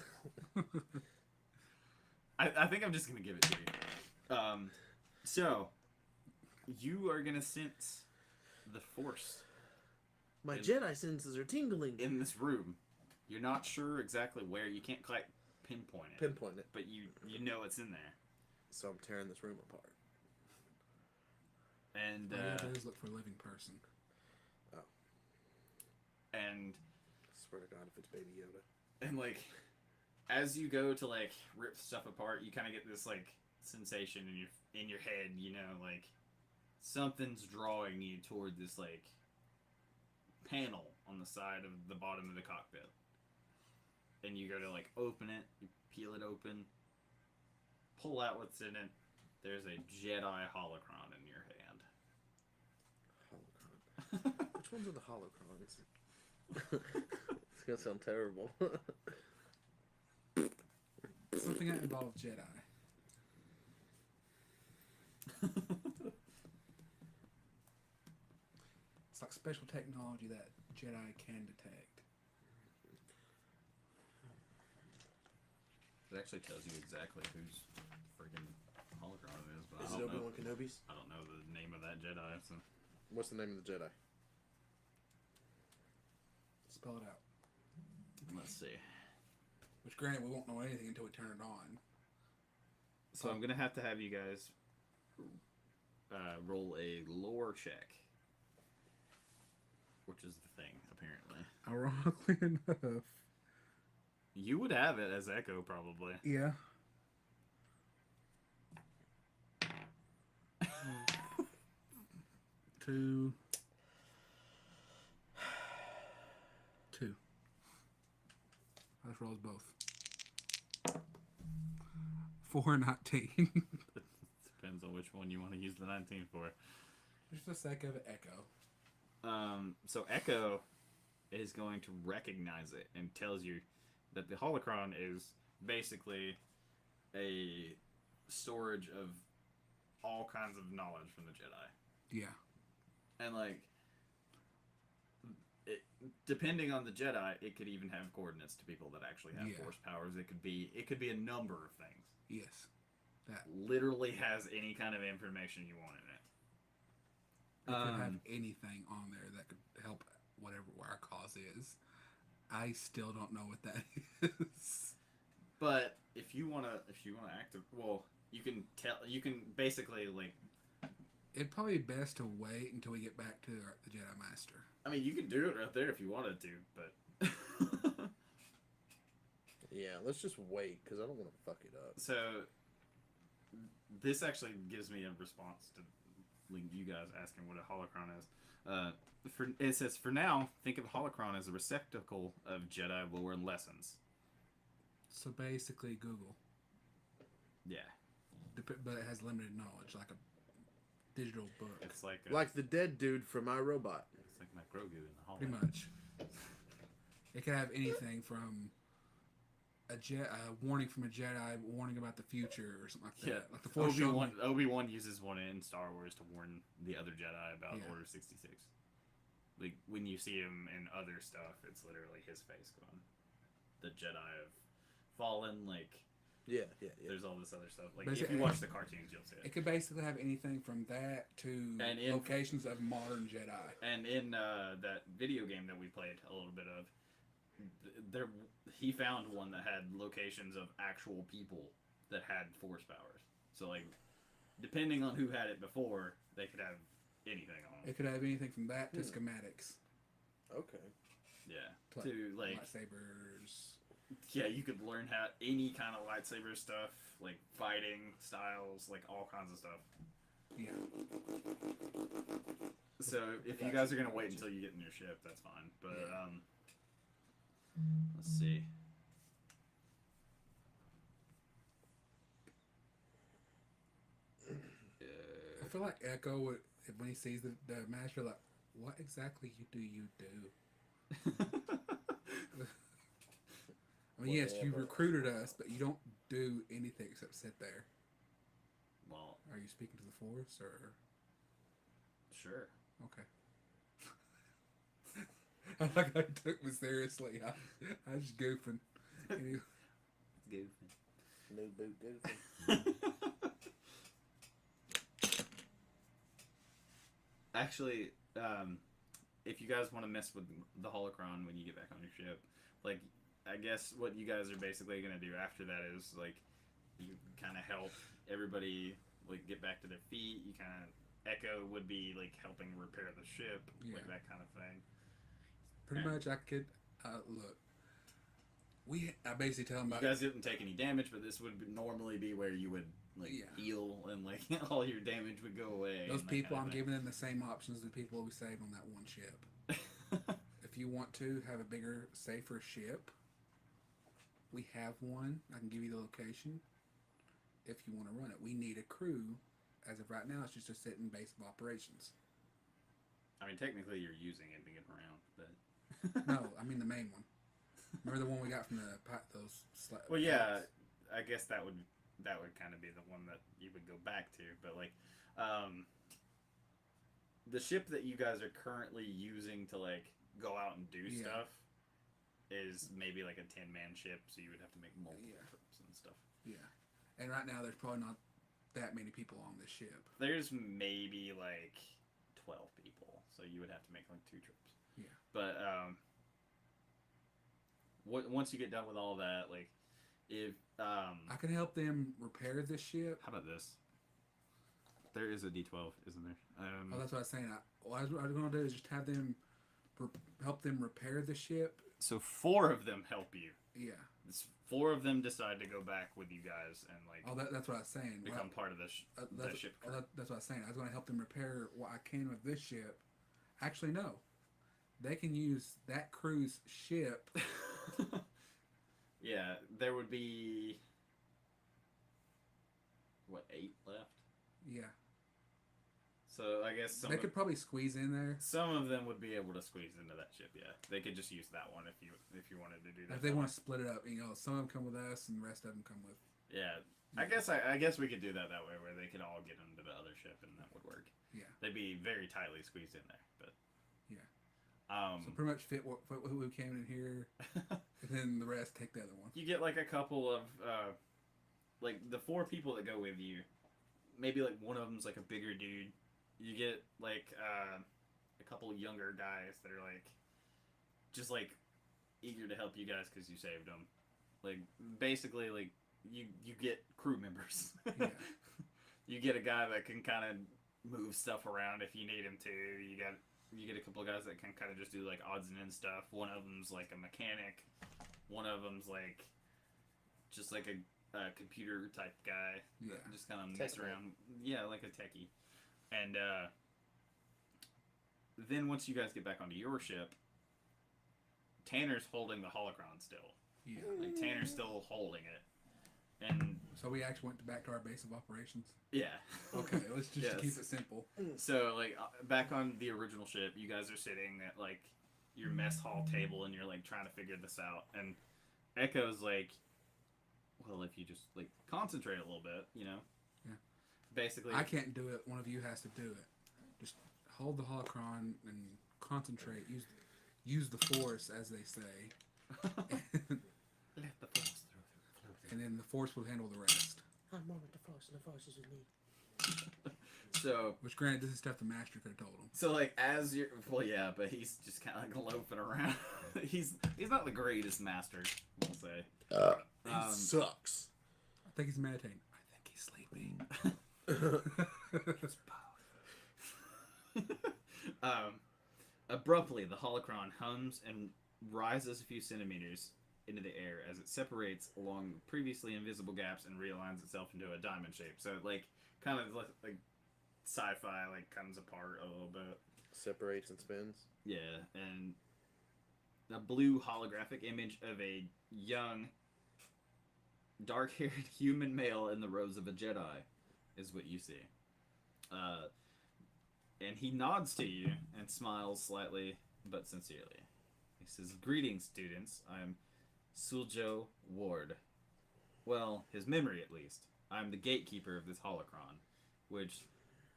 Speaker 1: I think I'm just going to give it to you. So, you are going to sense the Force.
Speaker 3: My Jedi senses are tingling.
Speaker 1: In this room. You're not sure exactly where. You can't quite pinpoint it. But you know it's in there.
Speaker 3: So I'm tearing this room apart.
Speaker 1: And
Speaker 2: always look for a living person.
Speaker 3: Oh.
Speaker 1: And
Speaker 3: I swear to God, if it's Baby Yoda.
Speaker 1: And like, as you go to like rip stuff apart, you kind of get this like sensation in your head. You know, like something's drawing you toward this like panel on the side of the bottom of the cockpit. And you go to like open it, you peel it open, pull out what's in it. There's a Jedi holocron in your hand.
Speaker 3: Holocron. Which ones are the holocrons? It's gonna sound terrible.
Speaker 2: Something that involves Jedi. It's like special technology that Jedi can detect.
Speaker 1: It actually tells you exactly whose friggin' holocron it is, but
Speaker 3: Is it Obi-Wan Kenobi's?
Speaker 1: I don't know the name of that Jedi. So.
Speaker 3: What's the name of the Jedi?
Speaker 2: Spell it out.
Speaker 1: Let's see.
Speaker 2: Which, granted, we won't know anything until we turn it on.
Speaker 1: So I'm gonna have to have you guys roll a lore check, which is the thing, apparently.
Speaker 2: Ironically enough.
Speaker 1: You would have it as Echo, probably.
Speaker 2: Yeah. Two. I just rolled both. 4 and 19.
Speaker 1: Depends on which one you want to use the 19 for.
Speaker 2: Just for the sake of Echo.
Speaker 1: So Echo is going to recognize it and tells you that the holocron is basically a storage of all kinds of knowledge from the Jedi.
Speaker 2: Yeah.
Speaker 1: And like, depending on the Jedi, it could even have coordinates to people that actually have Force powers. It could be a number of things.
Speaker 2: Yes. That
Speaker 1: literally has any kind of information you want in it.
Speaker 2: It could have anything on there that could help whatever our cause is. I still don't know what that is.
Speaker 1: But if you wanna active, well, you can basically like.
Speaker 2: It'd probably be best to wait until we get back to the Jedi Master.
Speaker 1: I mean, you could do it right there if you wanted to, but.
Speaker 3: Yeah, let's just wait because I don't want to fuck it up.
Speaker 1: So, this actually gives me a response to you guys asking what a holocron is. It says, for now, think of holocron as a receptacle of Jedi lore and lessons.
Speaker 2: So basically, Google.
Speaker 1: Yeah.
Speaker 2: But it has limited knowledge, like a digital book.
Speaker 1: It's like
Speaker 3: the dead dude from iRobot.
Speaker 1: It's like my Grogu in the hallway.
Speaker 2: Pretty much. It could have anything from a warning from a Jedi, warning about the future, or something like that.
Speaker 1: Yeah,
Speaker 2: like the Force
Speaker 1: Obi-Wan uses one in Star Wars to warn the other Jedi about Order 66. Like, when you see him in other stuff, it's literally his face going. The Jedi have fallen, like...
Speaker 3: Yeah.
Speaker 1: There's all this other stuff. Like,
Speaker 2: Basically,
Speaker 1: if you watch the cartoons, you'll see it.
Speaker 2: It could basically have anything from that to locations of modern Jedi.
Speaker 1: And in that video game that we played a little bit of, he found one that had locations of actual people that had Force powers. So, like, depending on who had it before, they could have anything on them.
Speaker 2: It could have anything from that to schematics.
Speaker 3: Okay.
Speaker 1: Yeah. To, like...
Speaker 2: lightsabers.
Speaker 1: Yeah, you could learn how any kind of lightsaber stuff, like fighting styles, like all kinds of stuff.
Speaker 2: Yeah.
Speaker 1: So if you guys are gonna wait until you get in your ship, that's fine. But let's see.
Speaker 2: I feel like Echo would, when he sees the master, like, what exactly do you do? I mean, yes, you recruited us, but you don't do anything except sit there.
Speaker 1: Well,
Speaker 2: are you speaking to the Force, or?
Speaker 1: Sure.
Speaker 2: Okay. I like I took me seriously. I was just goofing. Anyway.
Speaker 3: Goofing. No boot goofing.
Speaker 1: Actually, if you guys want to mess with the holocron when you get back on your ship, like, I guess what you guys are basically going to do after that is, like, you kind of help everybody, like, get back to their feet. You kind of, Echo would be, like, helping repair the ship, like, that kind of thing.
Speaker 2: Pretty much, I could, look, I basically tell them about...
Speaker 1: You guys didn't take any damage, but this would normally be where you would, like, heal, and, like, all your damage would go away.
Speaker 2: Those people, I'm giving them the same options as the people we saved on that one ship. If you want to have a bigger, safer ship... We have one. I can give you the location if you want to run it. We need a crew. As of right now, it's just a sitting base of operations.
Speaker 1: I mean, technically, you're using it to get around, but...
Speaker 2: No, I mean the main one. Remember the one we got from those...
Speaker 1: Well, yeah, I guess that would kind of be the one that you would go back to. But, like, the ship that you guys are currently using to, like, go out and do stuff... is maybe like a 10-man ship, so you would have to make multiple trips and stuff.
Speaker 2: Yeah. And right now, there's probably not that many people on this ship.
Speaker 1: There's maybe like 12 people, so you would have to make like 2 trips.
Speaker 2: Yeah.
Speaker 1: But once you get done with all that, like, if...
Speaker 2: I can help them repair this ship.
Speaker 1: How about this? There is a D12, isn't there?
Speaker 2: Oh, that's what I was saying. What I was going to do is just have them... help them repair the ship.
Speaker 1: So 4 of them help you.
Speaker 2: Yeah.
Speaker 1: 4 of them decide to go back with you guys and, like...
Speaker 2: Oh, that's what I was saying.
Speaker 1: Become part of the ship crew.
Speaker 2: That's what I was saying. I was going to help them repair what I can with this ship. Actually, no. They can use that crew's ship.
Speaker 1: Yeah, there would be... What, 8 left?
Speaker 2: Yeah.
Speaker 1: So I guess
Speaker 2: they could probably squeeze in there.
Speaker 1: Some of them would be able to squeeze into that ship. Yeah, they could just use that one if you wanted to do that.
Speaker 2: If they want to split it up, some of them come with us and the rest of them come with.
Speaker 1: Yeah, I guess we could do that way where they could all get into the other ship and that would work.
Speaker 2: Yeah,
Speaker 1: they'd be very tightly squeezed in there, but
Speaker 2: yeah.
Speaker 1: So
Speaker 2: pretty much fit what we came in here, and then the rest take the other one.
Speaker 1: You get like a couple of like the 4 people that go with you. Maybe like one of them's like a bigger dude. You get, like, a couple younger guys that are, like, just, like, eager to help you guys because you saved them. Like basically, like you get crew members.
Speaker 2: Yeah.
Speaker 1: You get a guy that can kind of move stuff around if you need him to. You get a couple of guys that can kind of just do like odds and ends stuff. One of them's like a mechanic. One of them's like just like a computer type guy.
Speaker 2: Yeah.
Speaker 1: Just kind of mess around. Yeah, like a techie. And then once you guys get back onto your ship, Tanner's holding the holocron still.
Speaker 2: Yeah.
Speaker 1: Like Tanner's still holding it. And
Speaker 2: So we actually went back to our base of operations.
Speaker 1: yeah.
Speaker 2: Okay, let's just
Speaker 1: Yes.
Speaker 2: keep it simple.
Speaker 1: So like back on the original ship, you guys are sitting at like your mess hall table and you're like trying to figure this out. And Echo's like, well, if you just like concentrate a little bit, you know.
Speaker 2: Yeah.
Speaker 1: Basically.
Speaker 2: I can't do it. One of you has to do it. Just hold the holocron and concentrate. Use the force, as they say.
Speaker 1: Let the force through.
Speaker 2: And then the force will handle the rest.
Speaker 3: I'm one with the force, and the force is with me.
Speaker 1: So,
Speaker 2: Which, granted, this is stuff the master could have told him.
Speaker 1: so like as you're, well, yeah, but he's just kind of like loafing around. he's not the greatest master, I'll say.
Speaker 3: He sucks.
Speaker 2: I think he's meditating. I think he's sleeping.
Speaker 1: It's powerful. Abruptly, the holocron hums and rises a few centimeters into the air as it separates along previously invisible gaps and realigns itself into a diamond shape. So, like, kind of like sci-fi, like, comes apart a little bit.
Speaker 3: Separates and spins.
Speaker 1: Yeah, and a blue holographic image of a young, dark-haired human male in the robes of a Jedi is what you see. And he nods to you and smiles slightly but sincerely. He says, "Greetings, students. I'm Suljo Ward. Well, his memory at least. I'm the gatekeeper of this holocron, which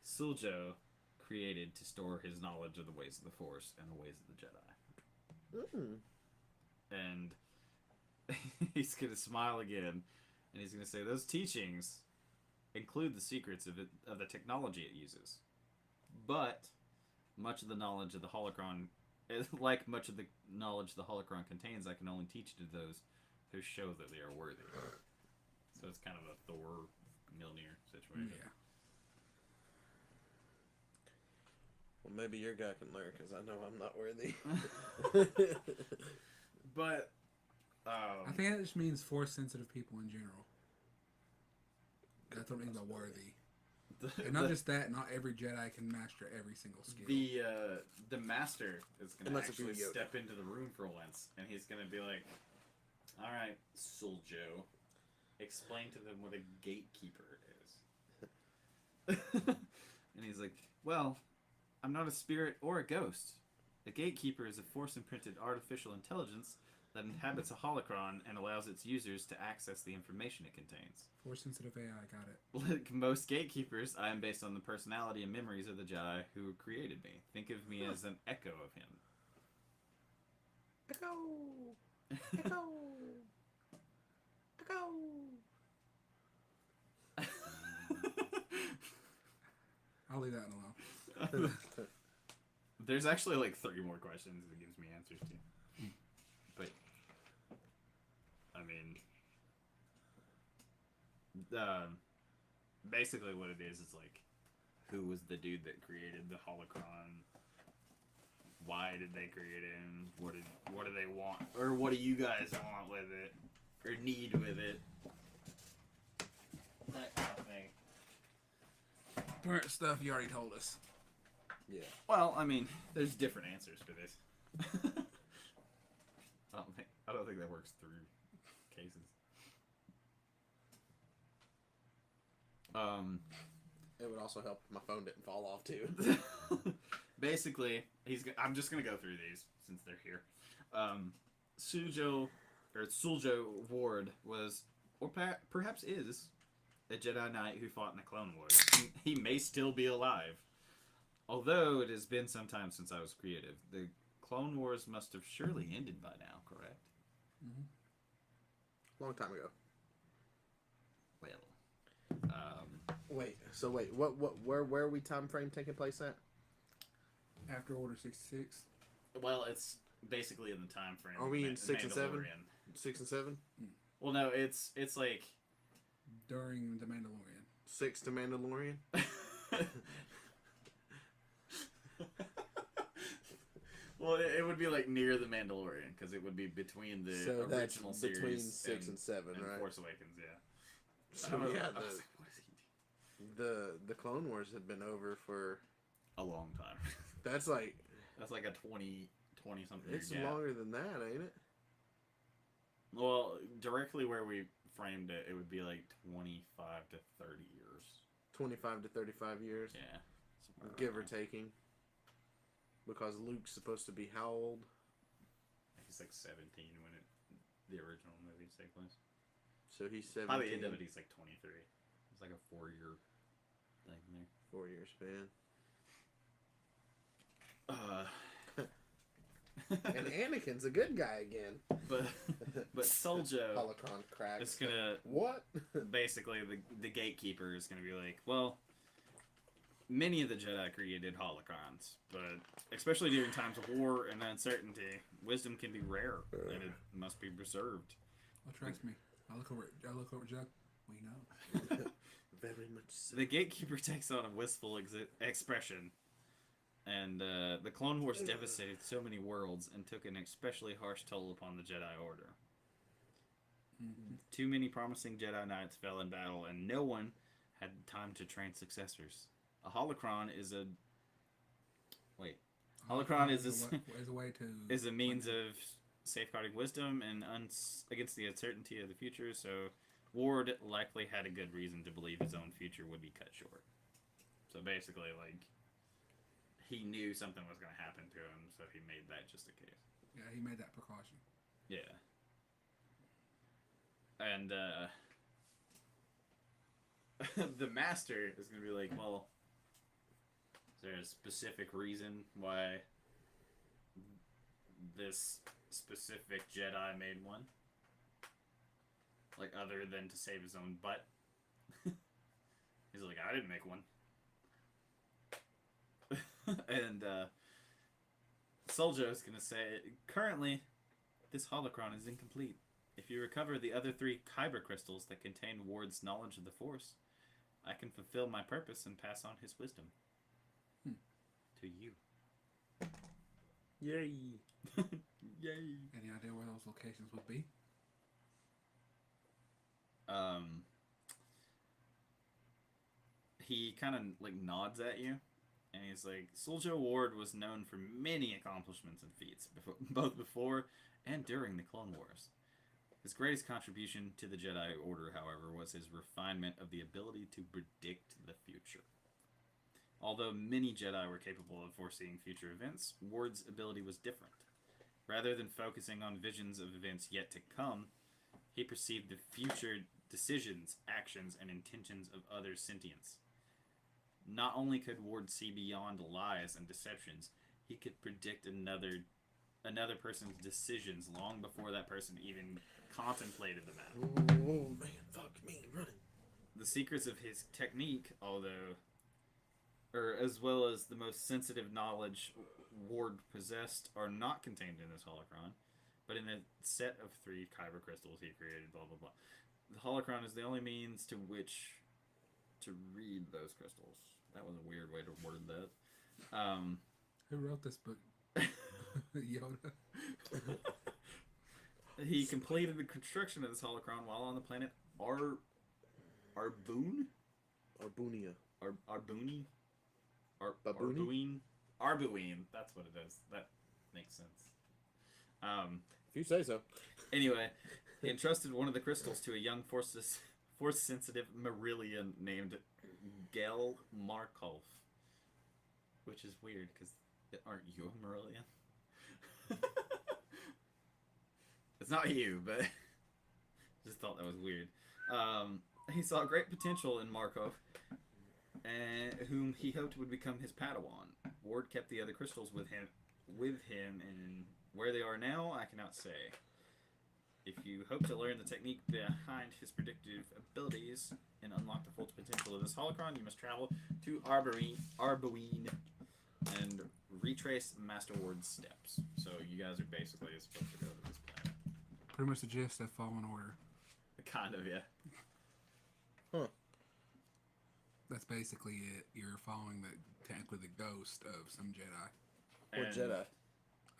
Speaker 1: Suljo created to store his knowledge of the ways of the Force and the ways of the Jedi." And he's going to smile again, and he's going to say, "Those teachings include the secrets of the technology it uses. But much of the knowledge of the holocron, like much of the knowledge the holocron contains, I can only teach to those who show that they are worthy." So it's kind of a Thor Mjolnir situation.
Speaker 2: Yeah.
Speaker 3: Well, maybe your guy can learn, because I know I'm not worthy.
Speaker 1: But
Speaker 2: I think that just means force-sensitive people in general. That's what it means by worthy. And not just that, not every Jedi can master every single skill.
Speaker 1: the master is going to
Speaker 3: Unless if
Speaker 1: actually
Speaker 3: you're Yoda.
Speaker 1: step into the room for once, and he's going to be like, "All right, Suljo, explain to them what a gatekeeper is." And he's like, "Well, I'm not a spirit or a ghost. A gatekeeper is a force-imprinted artificial intelligence that inhabits a holocron and allows its users to access the information it contains.
Speaker 2: Force-sensitive AI, got it.
Speaker 1: Like most gatekeepers, I am based on the personality and memories of the Jedi who created me. Think of me as an echo of him."
Speaker 3: Echo! Echo! Echo!
Speaker 2: I'll leave that alone.
Speaker 1: There's actually like 3 more questions it gives me answers to. But, I mean, basically what it is like, who was the dude that created the holocron? Why did they create him? What do they want? Or what do you guys want with it? Or need with it? That kind of thing.
Speaker 2: Current stuff you already told us.
Speaker 3: Yeah.
Speaker 1: Well, I mean, there's different answers for this. I don't think that works through cases.
Speaker 3: It would also help if my phone didn't fall off, too.
Speaker 1: Basically, I'm just gonna go through these since they're here. Suljo Ward was, or perhaps is, a Jedi Knight who fought in the Clone Wars. He may still be alive. Although it has been some time since I was creative, the Clone Wars must have surely ended by now, correct?
Speaker 2: Mm-hmm.
Speaker 3: Long time ago.
Speaker 1: Well,
Speaker 3: where are we time frame taking place at?
Speaker 2: After Order 66.
Speaker 1: well, it's basically in the time frame.
Speaker 3: Are we in
Speaker 1: of
Speaker 3: 6 and 7?
Speaker 1: Mandalorian.
Speaker 3: 6 and 7?
Speaker 1: Well, no, it's like
Speaker 2: During the Mandalorian.
Speaker 3: 6 to Mandalorian.
Speaker 1: well, it would be like near the Mandalorian because it would be between the
Speaker 3: So that's
Speaker 1: original
Speaker 3: between
Speaker 1: series
Speaker 3: 6 and 7,
Speaker 1: and
Speaker 3: right?
Speaker 1: Force Awakens. Yeah.
Speaker 3: So
Speaker 1: I was
Speaker 3: yeah,
Speaker 1: like, what is he doing?
Speaker 3: the Clone Wars had been over for
Speaker 1: A long time.
Speaker 3: that's like
Speaker 1: That's like a 20 something.
Speaker 3: it's
Speaker 1: year gap.
Speaker 3: longer than that, ain't it?
Speaker 1: Well, directly where we framed it, it would be like 25 to 30 years.
Speaker 3: 25 to 35 years,
Speaker 1: Yeah. somewhere
Speaker 3: give or
Speaker 1: around there.
Speaker 3: taking. Because Luke's supposed to be how old?
Speaker 1: He's like 17 when the original movies take place.
Speaker 3: So he's 17.
Speaker 1: By the end of it, he's like 23. It's like a 4-year thing there.
Speaker 3: 4-year span. And Anakin's a good guy again.
Speaker 1: but Soljo
Speaker 3: Holocron cracks.
Speaker 1: is gonna
Speaker 3: What?
Speaker 1: basically the gatekeeper is gonna be like, well, many of the Jedi created holocrons, but especially during times of war and uncertainty, wisdom can be rare and it must be preserved.
Speaker 2: Well, trust me. I look over Judd. We know.
Speaker 3: Very much so.
Speaker 1: The gatekeeper takes on a wistful expression, and the Clone Wars devastated so many worlds and took an especially harsh toll upon the Jedi Order.
Speaker 2: Mm-hmm.
Speaker 1: Too many promising Jedi Knights fell in battle, and no one had time to train successors. A holocron is a holocron is
Speaker 2: a way to
Speaker 1: is a means of safeguarding wisdom and against the uncertainty of the future. So Ward likely had a good reason to believe his own future would be cut short. So basically, like, he knew something was going to happen to him, so he made that just in case.
Speaker 2: Yeah, he made that precaution.
Speaker 1: Yeah. And the master is going to be like, well, is there a specific reason why this specific Jedi made one? Like, other than to save his own butt? He's like, I didn't make one. And Soljo is going to say, currently, this holocron is incomplete. If you recover the other 3 kyber crystals that contain Ward's knowledge of the Force, I can fulfill my purpose and pass on his wisdom. To you.
Speaker 3: Yay.
Speaker 1: Yay.
Speaker 2: Any idea where those locations would be?
Speaker 1: He kind of like nods at you, and he's like, Soljo Ward was known for many accomplishments and feats, both before and during the Clone Wars. His greatest contribution to the Jedi Order, however, was his refinement of the ability to predict the future. Although many Jedi were capable of foreseeing future events, Ward's ability was different. Rather than focusing on visions of events yet to come, he perceived the future decisions, actions, and intentions of other sentients. Not only could Ward see beyond lies and deceptions, he could predict another person's decisions long before that person even contemplated the matter.
Speaker 3: Oh man, fuck me, running.
Speaker 1: The secrets of his technique, as well as the most sensitive knowledge Ward possessed, are not contained in this holocron, but in a set of 3 kyber crystals he created, blah blah blah. The holocron is the only means to which to read those crystals. That was a weird way to word that.
Speaker 2: Who wrote this book? Yoda.
Speaker 1: He completed the construction of this holocron while on the planet Arboon?
Speaker 3: Arbunia.
Speaker 1: Arbooni?
Speaker 3: Babooni?
Speaker 1: Arbuine. That's what it is. That makes sense.
Speaker 3: If you say so.
Speaker 1: Anyway, he entrusted one of the crystals to a young force-sensitive Marillion named Gel Markov. Which is weird, because aren't you a Marillion? It's not you, but just thought that was weird. He saw great potential in Markov, whom he hoped would become his Padawan. Ward kept the other crystals with him, and where they are now, I cannot say. If you hope to learn the technique behind his predictive abilities and unlock the full potential of this holocron, you must travel to Arboine and retrace Master Ward's steps. So you guys are basically supposed to go to this planet.
Speaker 2: Pretty much the gist of Fallen Order.
Speaker 1: Kind of, yeah.
Speaker 2: That's basically it. You're following technically the ghost of some Jedi.
Speaker 3: Or
Speaker 1: And
Speaker 3: Jedi.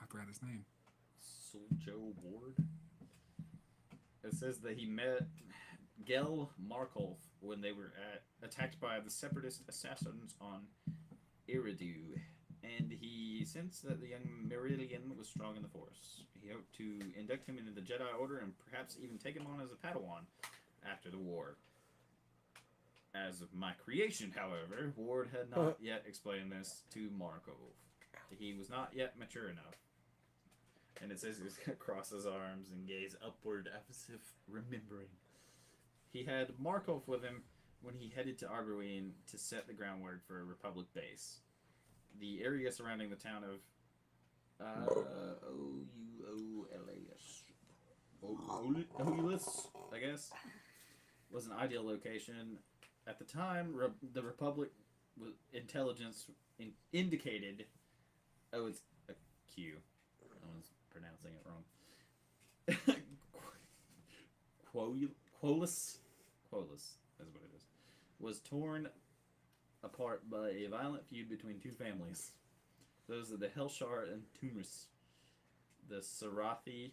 Speaker 2: I forgot his name.
Speaker 1: Joe Ward. It says that he met Gel Markov when they were attacked by the separatist assassins on Iridu, and he sensed that the young Meridian was strong in the Force. He hoped to induct him into the Jedi Order and perhaps even take him on as a Padawan after the war. As of my creation, however, Ward had not yet explained this to Markov. He was not yet mature enough. And it says he was going to cross his arms and gaze upward as if remembering. He had Markov with him when he headed to Arboreen to set the groundwork for a Republic base. The area surrounding the town of Oulas, I guess, was an ideal location. At the time, the Republic intelligence indicated... Oh, it's a Q. I was pronouncing it wrong. Quolus is what it is. Was torn apart by a violent feud between two families. Those of the Helshar and Tumris. The Sarathi,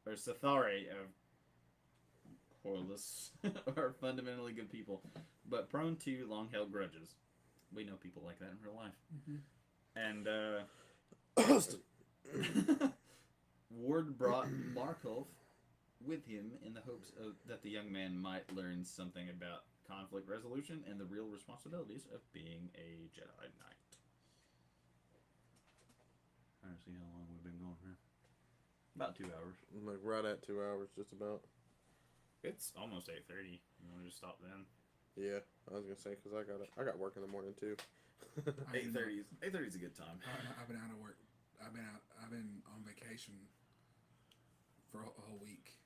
Speaker 1: or Sathari of Quolus are fundamentally good people, but prone to long-held grudges. We know people like that in real life.
Speaker 3: Mm-hmm.
Speaker 1: And, Ward brought Markov with him in the hopes that the young man might learn something about conflict resolution and the real responsibilities of being a Jedi Knight. Trying to see how long we've been going here. About 2 hours.
Speaker 3: Like right at 2 hours, just about.
Speaker 1: It's almost 8:30. You want to just stop then?
Speaker 3: Yeah, I was gonna say because I got work in the morning too.
Speaker 1: 8:30 is a good time.
Speaker 2: I've been out of work. I've been on vacation for a whole week.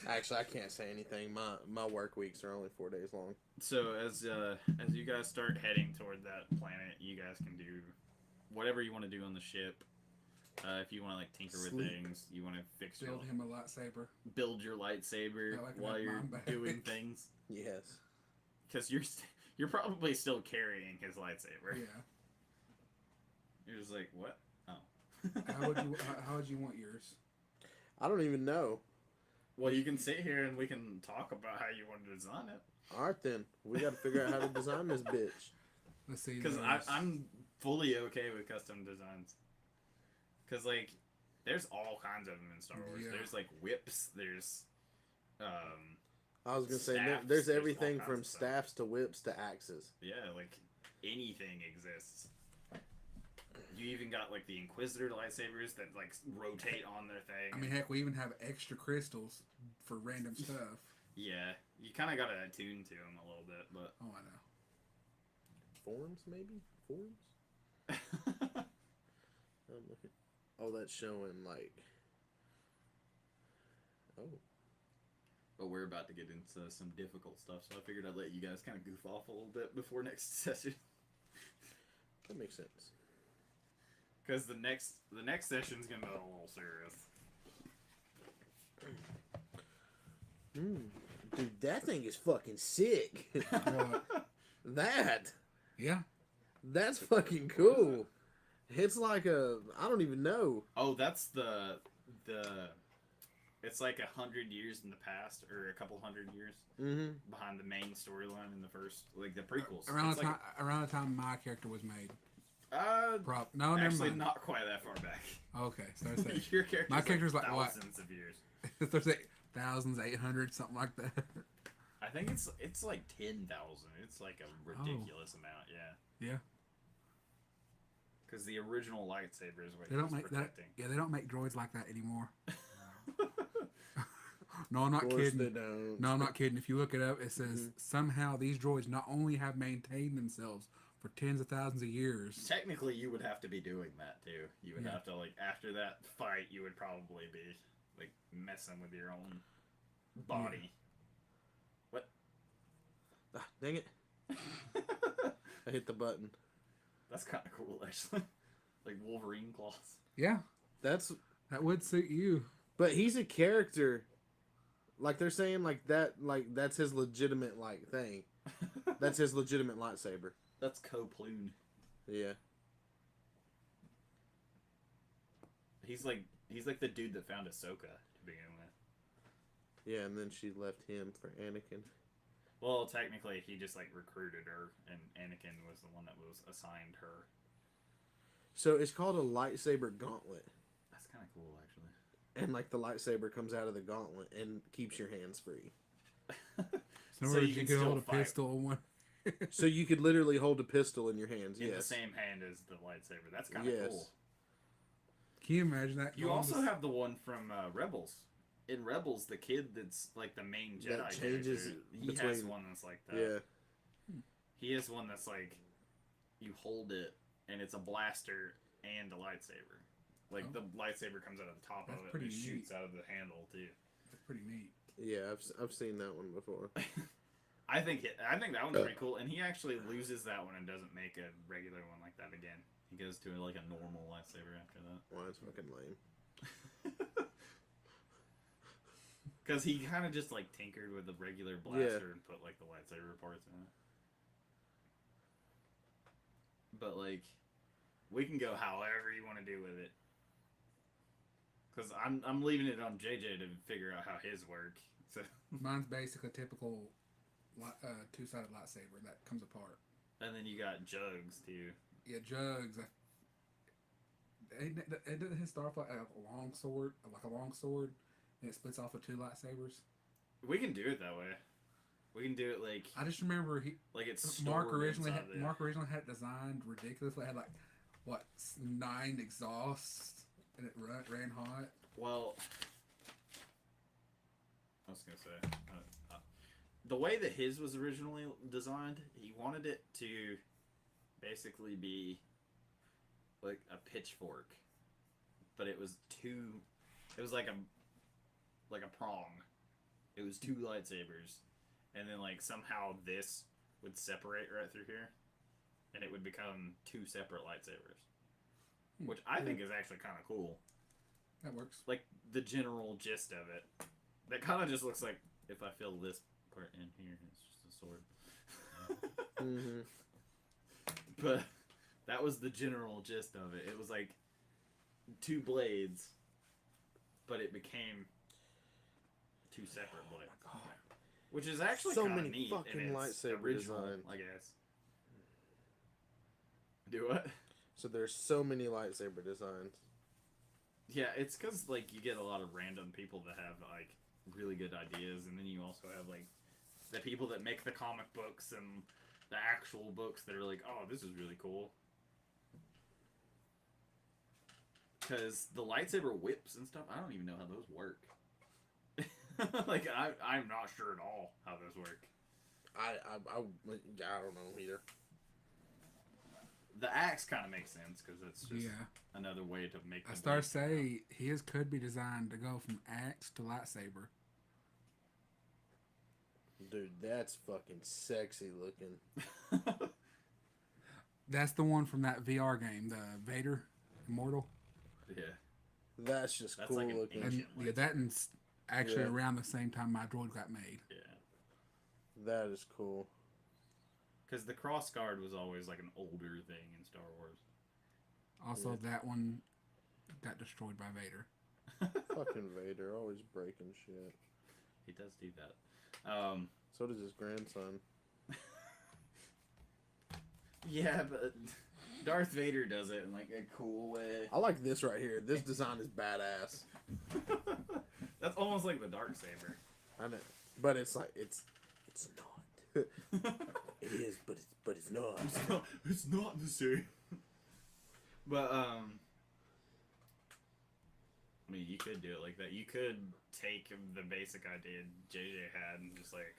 Speaker 3: Actually, I can't say anything. My work weeks are only 4 days long.
Speaker 1: So as you guys start heading toward that planet, you guys can do whatever you want to do on the ship. If you want to like tinker with things, you want to fix
Speaker 2: Build him a lightsaber.
Speaker 1: build your lightsaber
Speaker 2: like
Speaker 1: while
Speaker 2: my
Speaker 1: you're
Speaker 2: mom back.
Speaker 1: doing things.
Speaker 3: Yes.
Speaker 1: Because you're probably still carrying his lightsaber.
Speaker 2: Yeah.
Speaker 1: You're just like, what? Oh.
Speaker 2: How would you want yours?
Speaker 3: I don't even know.
Speaker 1: Well, you can sit here and we can talk about how you want to design it.
Speaker 3: All right then, we got to figure out how to design this bitch.
Speaker 2: Let's see.
Speaker 1: Because I'm fully okay with custom designs. Because, like, there's all kinds of them in Star Wars.
Speaker 2: Yeah.
Speaker 1: There's, like, whips. There's,
Speaker 3: I was gonna say
Speaker 1: staffs,
Speaker 3: there's
Speaker 1: all
Speaker 3: everything
Speaker 1: kinds
Speaker 3: from
Speaker 1: of stuff.
Speaker 3: staffs to whips to axes.
Speaker 1: Yeah, like, anything exists. You even got, like, the Inquisitor lightsabers that, like, rotate on their thing.
Speaker 2: I mean, heck, we even have extra crystals for random stuff.
Speaker 1: Yeah, you kind of got to attune to them a little bit, but...
Speaker 2: Oh, I know.
Speaker 3: Forms maybe forms. Looking. Oh, that's showing like. Oh.
Speaker 1: But we're about to get into some difficult stuff, so I figured I'd let you guys kind of goof off a little bit before next session.
Speaker 3: That makes sense.
Speaker 1: Because the next session's gonna be a little serious.
Speaker 3: Dude, that thing is fucking sick.
Speaker 2: Yeah.
Speaker 3: That's fucking cool. It's like I don't even know.
Speaker 1: Oh, that's the it's like 100 years in the past, or a couple hundred years behind the main storyline in the first, like the prequels.
Speaker 2: Around
Speaker 1: It's
Speaker 2: the time my character was made.
Speaker 1: no,
Speaker 2: never
Speaker 1: actually
Speaker 2: mind.
Speaker 1: not quite that far back.
Speaker 2: Okay, so I say
Speaker 1: Your character's
Speaker 2: my character's like what?
Speaker 1: thousands of years.
Speaker 2: There's like thousands, 800, something like that.
Speaker 1: I think it's like 10,000. It's like a ridiculous amount. Yeah.
Speaker 2: Yeah.
Speaker 1: Because the original lightsaber is what
Speaker 2: They
Speaker 1: he
Speaker 2: don't
Speaker 1: was
Speaker 2: make that.
Speaker 1: protecting.
Speaker 2: Yeah, they don't make droids like that anymore. No, I'm not
Speaker 3: Of course
Speaker 2: kidding.
Speaker 3: they don't.
Speaker 2: No, I'm not kidding. If you look it up, it says somehow these droids not only have maintained themselves for tens of thousands of years.
Speaker 1: Technically, you would have to be doing that too. You would
Speaker 2: Yeah.
Speaker 1: have to, like, after that fight, you would probably be like messing with your own body.
Speaker 2: Yeah.
Speaker 1: What?
Speaker 3: Ah, dang it! I hit the button.
Speaker 1: That's kind of cool, actually. Like Wolverine claws.
Speaker 2: Yeah,
Speaker 3: That's
Speaker 2: that would suit you.
Speaker 3: But he's a character. Like they're saying, like that's his legitimate like thing. That's his legitimate lightsaber.
Speaker 1: That's Ko-Plun.
Speaker 3: Yeah.
Speaker 1: He's like the dude that found Ahsoka to begin with.
Speaker 3: Yeah, and then she left him for Anakin.
Speaker 1: Well, technically, he just like recruited her, and Anakin was the one that was assigned her.
Speaker 3: So it's called a lightsaber gauntlet.
Speaker 1: That's kind of cool, actually.
Speaker 3: And like the lightsaber comes out of the gauntlet and keeps your hands free.
Speaker 2: So you can hold a pistol in one.
Speaker 3: So you could literally hold a pistol in your hands.
Speaker 1: In
Speaker 3: yes.
Speaker 1: the same hand as the lightsaber. That's kind of cool.
Speaker 2: Can you imagine that?
Speaker 1: You also have the one from Rebels. In Rebels, the kid that's like the main Jedi
Speaker 3: that changes
Speaker 1: character, he
Speaker 3: between,
Speaker 1: has one that's like that.
Speaker 3: Yeah.
Speaker 1: He has one that's like you hold it and it's a blaster and a lightsaber. Like the lightsaber comes out of the top of it and it shoots out of the handle too.
Speaker 2: That's pretty neat.
Speaker 3: Yeah, I've seen that one before.
Speaker 1: I think that one's pretty cool, and he actually loses that one and doesn't make a regular one like that again. He goes to like a normal lightsaber after that.
Speaker 3: Well, that's fucking lame.
Speaker 1: Because he kind of just like tinkered with the regular blaster and put like the lightsaber parts in it. But like, we can go however you want to do with it. Because I'm leaving it on JJ to figure out how his work. So
Speaker 2: mine's basically a typical two-sided lightsaber that comes apart.
Speaker 1: And then you got jugs too.
Speaker 2: Yeah, jugs. It doesn't start off like a long sword, and it splits off with two lightsabers.
Speaker 1: We can do it that way. We can do it like
Speaker 2: I just remember
Speaker 1: it's
Speaker 2: Mark originally had it designed ridiculously. It had like 9 exhausts, and it ran hot.
Speaker 1: Well, I was gonna say the way that his was originally designed, he wanted it to basically be like a pitchfork, but it was like a prong. It was 2 lightsabers, and then like somehow this would separate right through here, and it would become 2 separate lightsabers, which I think is actually kind of cool.
Speaker 2: That works.
Speaker 1: Like the general gist of it. That kind of just looks like if I fill this part in here, it's just a sword.
Speaker 3: Mm-hmm.
Speaker 1: But that was the general gist of it. It was like 2 blades, but it became 2 separate blades.
Speaker 3: Oh my God.
Speaker 1: Which is actually
Speaker 3: So
Speaker 1: kind of
Speaker 3: many
Speaker 1: neat
Speaker 3: fucking
Speaker 1: in its
Speaker 3: lightsaber
Speaker 1: original,
Speaker 3: designs.
Speaker 1: I guess. Do what?
Speaker 3: So there's so many lightsaber designs.
Speaker 1: Yeah, it's because like you get a lot of random people that have like really good ideas, and then you also have like the people that make the comic books and the actual books that are like, oh, this is really cool. Because the lightsaber whips and stuff, I don't even know how those work. Like I'm not sure at all how those work.
Speaker 3: I don't know either.
Speaker 1: The axe kind of makes sense because it's just another way to make.
Speaker 2: I started to say his could be designed to go from axe to lightsaber.
Speaker 3: Dude, that's fucking sexy looking.
Speaker 2: That's the one from that VR game, the Vader Immortal.
Speaker 1: Yeah,
Speaker 3: that's just
Speaker 1: that's
Speaker 3: cool
Speaker 1: like
Speaker 3: looking.
Speaker 2: And yeah, that's actually around the same time my droid got made.
Speaker 1: Yeah,
Speaker 3: that is cool.
Speaker 1: Because the cross guard was always like an older thing in Star Wars.
Speaker 2: Also, that one got destroyed by Vader.
Speaker 3: Fucking Vader, always breaking shit.
Speaker 1: He does do that.
Speaker 3: So does his grandson.
Speaker 1: Yeah, but Darth Vader does it in like a cool way.
Speaker 3: I like this right here. This design is badass.
Speaker 1: That's almost like the Darksaber.
Speaker 3: I know, but it's like it's not. It is, but it's not.
Speaker 1: It's not the same. But I mean, you could do it like that. You could take the basic idea JJ had and just like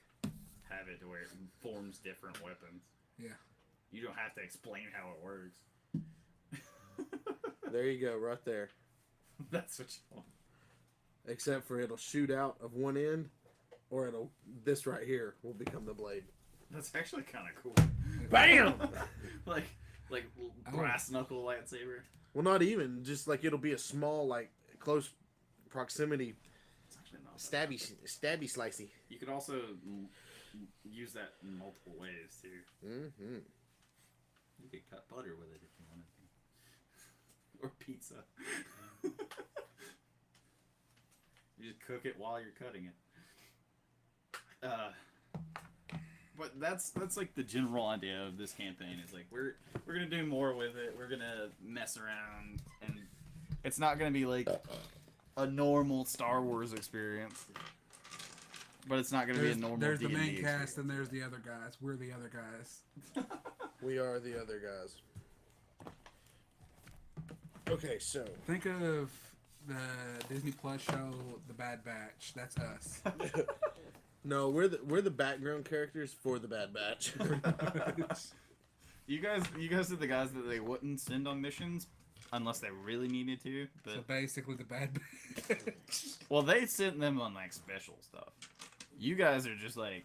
Speaker 1: have it to where it forms different weapons.
Speaker 2: Yeah.
Speaker 1: You don't have to explain how it works.
Speaker 3: There you go, right there.
Speaker 1: That's what you want.
Speaker 3: Except for it'll shoot out of one end, or this right here will become the blade.
Speaker 1: That's actually kind of cool.
Speaker 3: Bam!
Speaker 1: like brass knuckle lightsaber.
Speaker 3: Well, not even. Just like it'll be a small, like close proximity
Speaker 1: It's actually not that
Speaker 3: stabby slicey.
Speaker 1: You could also use that in multiple ways too.
Speaker 3: Mm-hmm.
Speaker 1: You could cut butter with it if you wanted to, or pizza. You just cook it while you're cutting it. But that's like the general idea of this campaign. Is like we're gonna do more with it. We're gonna mess around, and it's not gonna be like a normal Star Wars experience. But it's not gonna be a normal.
Speaker 2: There's the
Speaker 1: D&D
Speaker 2: main
Speaker 1: experience.
Speaker 2: cast, and there's the other guys. We're the other guys.
Speaker 3: We are the other guys. Okay, so
Speaker 2: Think of the Disney Plus show, The Bad Batch. That's us.
Speaker 3: no, we're the background characters for the Bad Batch.
Speaker 1: You guys are the guys that they wouldn't send on missions unless they really needed to. But
Speaker 2: So basically, the Bad Batch.
Speaker 1: well, they sent them on like special stuff. You guys are just like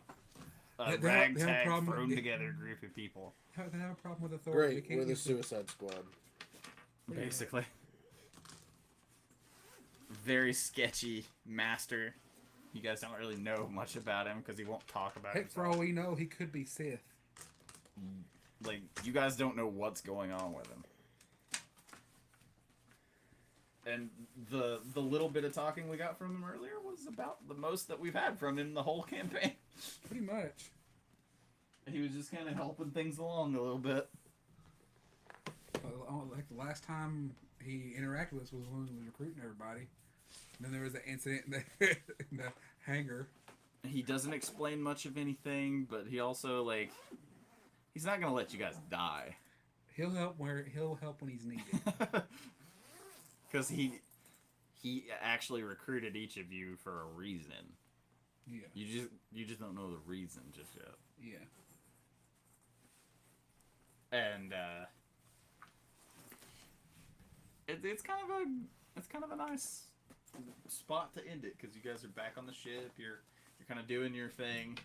Speaker 1: a
Speaker 2: They have a
Speaker 1: ragtag
Speaker 2: problem
Speaker 1: thrown
Speaker 2: with-
Speaker 1: together group of people,
Speaker 2: They have a problem with authority.
Speaker 3: Great,
Speaker 2: They can't
Speaker 3: we're the
Speaker 2: use
Speaker 3: Suicide Squad.
Speaker 1: basically. Very sketchy master. You guys don't really know much about him because he won't talk about
Speaker 2: Heck, for
Speaker 1: himself.
Speaker 2: all we know, he could be Sith.
Speaker 1: Like you guys don't know what's going on with him. And the little bit of talking we got from him earlier was about the most that we've had from him the whole campaign.
Speaker 2: Pretty much.
Speaker 1: He was just kind of helping things along a little bit.
Speaker 2: Like the last time he interacted with us was when he was recruiting everybody. And then there was the incident in the hangar.
Speaker 1: He doesn't explain much of anything, but he also like he's not gonna let you guys die.
Speaker 2: He'll help when he's needed.
Speaker 1: Because he actually recruited each of you for a reason.
Speaker 2: Yeah.
Speaker 1: You just don't know the reason just yet.
Speaker 2: Yeah.
Speaker 1: And it's kind of a nice spot to end it because you guys are back on the ship. You're kind of doing your thing,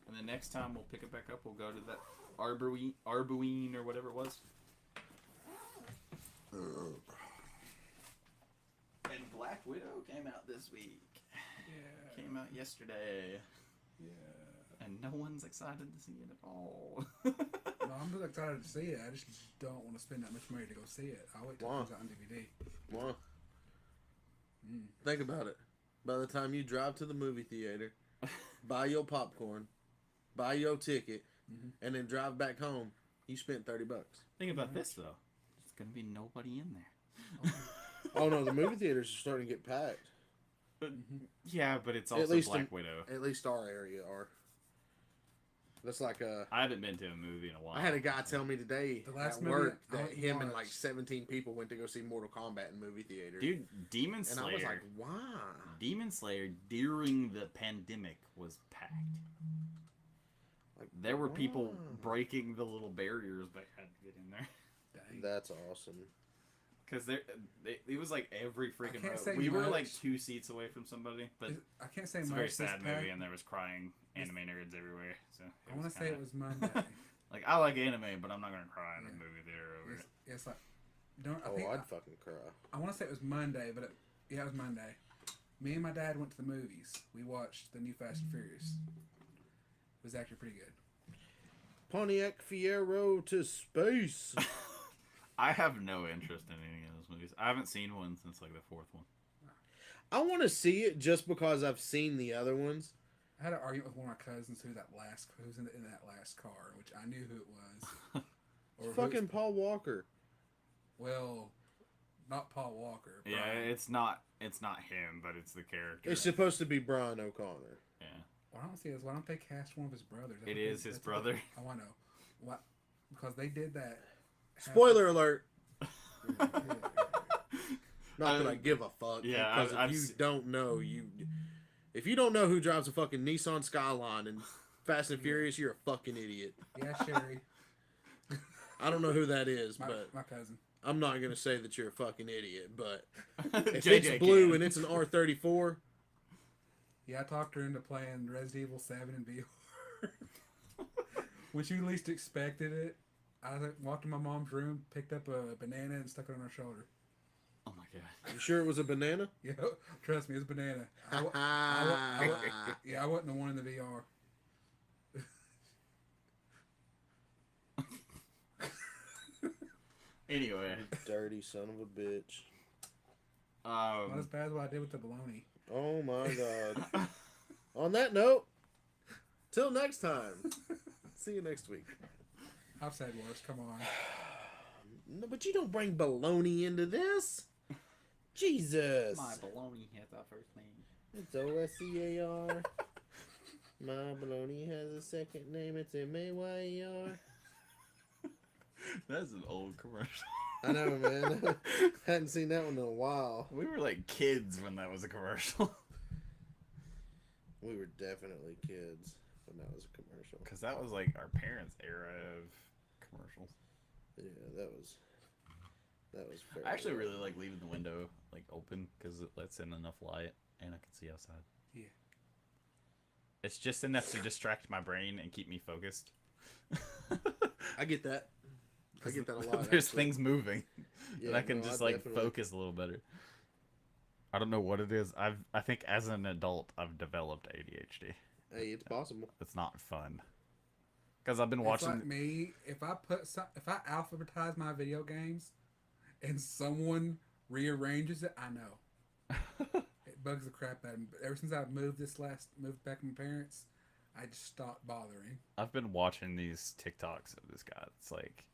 Speaker 1: and then next time we'll pick it back up. We'll go to that Arbuine or whatever it was. And Black Widow came out this week.
Speaker 2: Yeah.
Speaker 1: Came out yesterday.
Speaker 2: Yeah.
Speaker 1: And no one's excited to see it at all.
Speaker 2: No, I'm just excited to see it. I just don't want to spend that much money to go see it. I'll wait till it comes out on DVD.
Speaker 3: Well,
Speaker 2: Mm.
Speaker 3: think about it. By the time you drive to the movie theater, buy your popcorn, buy your ticket, and then drive back home, you spent $30.
Speaker 1: Think about this though. There's gonna be nobody in there.
Speaker 3: Oh no, the movie theaters are starting to get packed.
Speaker 1: Yeah, but it's also
Speaker 3: At least
Speaker 1: Black Widow.
Speaker 3: At least our area are. That's like a.
Speaker 1: I haven't been to a movie in a while.
Speaker 3: I had a guy tell me today
Speaker 2: The last
Speaker 3: at
Speaker 2: movie
Speaker 3: work
Speaker 2: I
Speaker 3: that him and
Speaker 2: watched-
Speaker 3: like 17 people went to go see Mortal Kombat in movie theaters.
Speaker 1: Dude, Demon
Speaker 3: and
Speaker 1: Slayer.
Speaker 3: I was like, why?
Speaker 1: Demon Slayer during the pandemic was packed.
Speaker 3: Like,
Speaker 1: There were people
Speaker 3: wow.
Speaker 1: breaking the little barriers they had to get in there.
Speaker 2: Dang.
Speaker 3: That's awesome.
Speaker 1: Because it was like every freaking
Speaker 2: can't
Speaker 1: row.
Speaker 2: say
Speaker 1: We were
Speaker 2: much.
Speaker 1: like 2 seats away from somebody, but
Speaker 2: I can't say
Speaker 1: it's a
Speaker 2: much.
Speaker 1: very
Speaker 2: this
Speaker 1: sad
Speaker 2: pack-
Speaker 1: movie, and there was crying anime nerds everywhere. So
Speaker 2: I want to say it was Monday.
Speaker 1: like I like anime, but I'm not gonna cry in a
Speaker 2: Yeah.
Speaker 1: movie theater over it.
Speaker 2: It's like, don't I
Speaker 3: Oh,
Speaker 2: think
Speaker 3: I'd fucking cry.
Speaker 2: I want to say it was Monday, but it was Monday. Me and my dad went to the movies. We watched the new Fast and Furious. It was actually pretty good.
Speaker 3: Pontiac Fiero to space.
Speaker 1: I have no interest in any of those movies. I haven't seen one since like the 4th one.
Speaker 3: I want to see it just because I've seen the other ones.
Speaker 2: I had an argument with one of my cousins who was in that last car, which I knew who it was. Or who
Speaker 3: Fucking Paul Walker.
Speaker 2: well, not Paul Walker.
Speaker 1: Yeah,
Speaker 2: Brian.
Speaker 1: it's not him, but it's the character.
Speaker 3: It's supposed to be Brian O'Connor.
Speaker 1: Yeah.
Speaker 2: Why don't see this? Why don't they cast one of his brothers?
Speaker 1: It is his brother.
Speaker 2: Oh, I know. What? Because they did that.
Speaker 3: Spoiler alert.
Speaker 2: Yeah.
Speaker 3: Not that I give a fuck.
Speaker 1: Yeah,
Speaker 3: because
Speaker 1: I've
Speaker 3: if you
Speaker 1: se-
Speaker 3: don't know, if you don't know who drives a fucking Nissan Skyline and Fast and Furious, you're a fucking idiot.
Speaker 2: Yeah, Sherry,
Speaker 3: I don't know who that is,
Speaker 2: my
Speaker 3: but
Speaker 2: cousin.
Speaker 3: I'm not gonna say that you're a fucking idiot. But if
Speaker 1: JJ
Speaker 3: it's blue
Speaker 1: can.
Speaker 3: and it's an R34,
Speaker 2: Yeah, I talked her into playing Resident Evil 7 in VR. When she least expected it, I walked in my mom's room, picked up a banana, and stuck it on her shoulder.
Speaker 1: Oh my god.
Speaker 3: You sure it was a banana?
Speaker 2: Yeah, trust me, it's banana. Yeah, I wasn't the one in the VR.
Speaker 1: Anyway,
Speaker 3: Dirty son of a bitch.
Speaker 2: Not as bad as what I did with the baloney.
Speaker 3: Oh my god. On that note, till next time. See you next week.
Speaker 2: I've said worse. Come on.
Speaker 3: No, but you don't bring baloney into this. Jesus.
Speaker 1: my baloney has our first name.
Speaker 3: It's O-S-C-A-R. My baloney has a second name. It's M-A-Y-E-R.
Speaker 1: That's an old commercial.
Speaker 3: I know, man. Hadn't seen that one in a while.
Speaker 1: We were like kids when that was a commercial.
Speaker 3: We were definitely kids when that was a commercial.
Speaker 1: Because that was like our parents' era of commercials.
Speaker 3: Yeah, that was very
Speaker 1: I actually really like leaving the window like open because it lets in enough light and I can see outside.
Speaker 2: Yeah.
Speaker 1: It's just enough to distract my brain and keep me focused.
Speaker 3: I get that. I get that a lot.
Speaker 1: There's
Speaker 3: actually.
Speaker 1: things moving,
Speaker 3: Yeah,
Speaker 1: and I can
Speaker 3: no,
Speaker 1: just
Speaker 3: I
Speaker 1: like
Speaker 3: definitely-
Speaker 1: focus a little better. I don't know what it is. I think as an adult I've developed ADHD.
Speaker 3: Hey, it's possible.
Speaker 1: It's not fun because I've been
Speaker 2: It's
Speaker 1: watching.
Speaker 2: like me. If I alphabetize my video games, and someone rearranges it, I know. It bugs the crap out of me. But ever since I've moved back with my parents, I just stopped bothering.
Speaker 1: I've been watching these TikToks of this guy. It's like,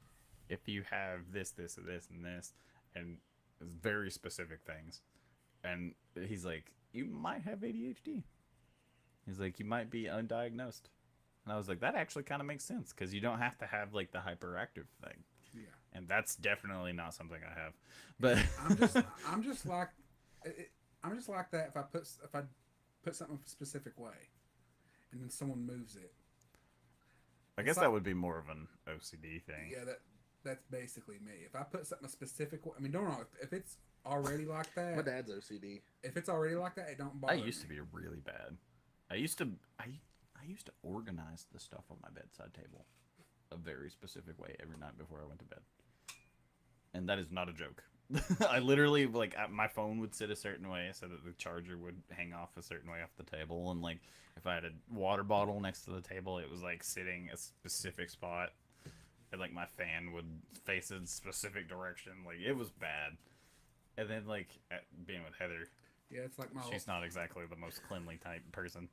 Speaker 1: if you have this, this, and this, and this, and it's very specific things, and he's like, you might have ADHD. He's like, you might be undiagnosed. And I was like, that actually kind of makes sense because you don't have to have like the hyperactive thing.
Speaker 2: Yeah.
Speaker 1: And that's definitely not something I have. But
Speaker 2: I'm just like that. If I put something a specific way, and then someone moves it.
Speaker 1: I guess that would be more of an OCD thing.
Speaker 2: Yeah, that's basically me. If I put something a specific way, I mean, don't know if it's already like that.
Speaker 3: My dad's OCD.
Speaker 2: If it's already like that, it don't bother.
Speaker 1: I used to be really bad. I used to organize the stuff on my bedside table a very specific way every night before I went to bed. And that is not a joke. I literally, like, my phone would sit a certain way so that the charger would hang off a certain way off the table. And, like, if I had a water bottle next to the table, it was, like, sitting a specific spot. And, like, my fan would face a specific direction. Like, it was bad. And then, like, being with Heather,
Speaker 2: Yeah, it's like
Speaker 1: she's not exactly the most cleanly type person.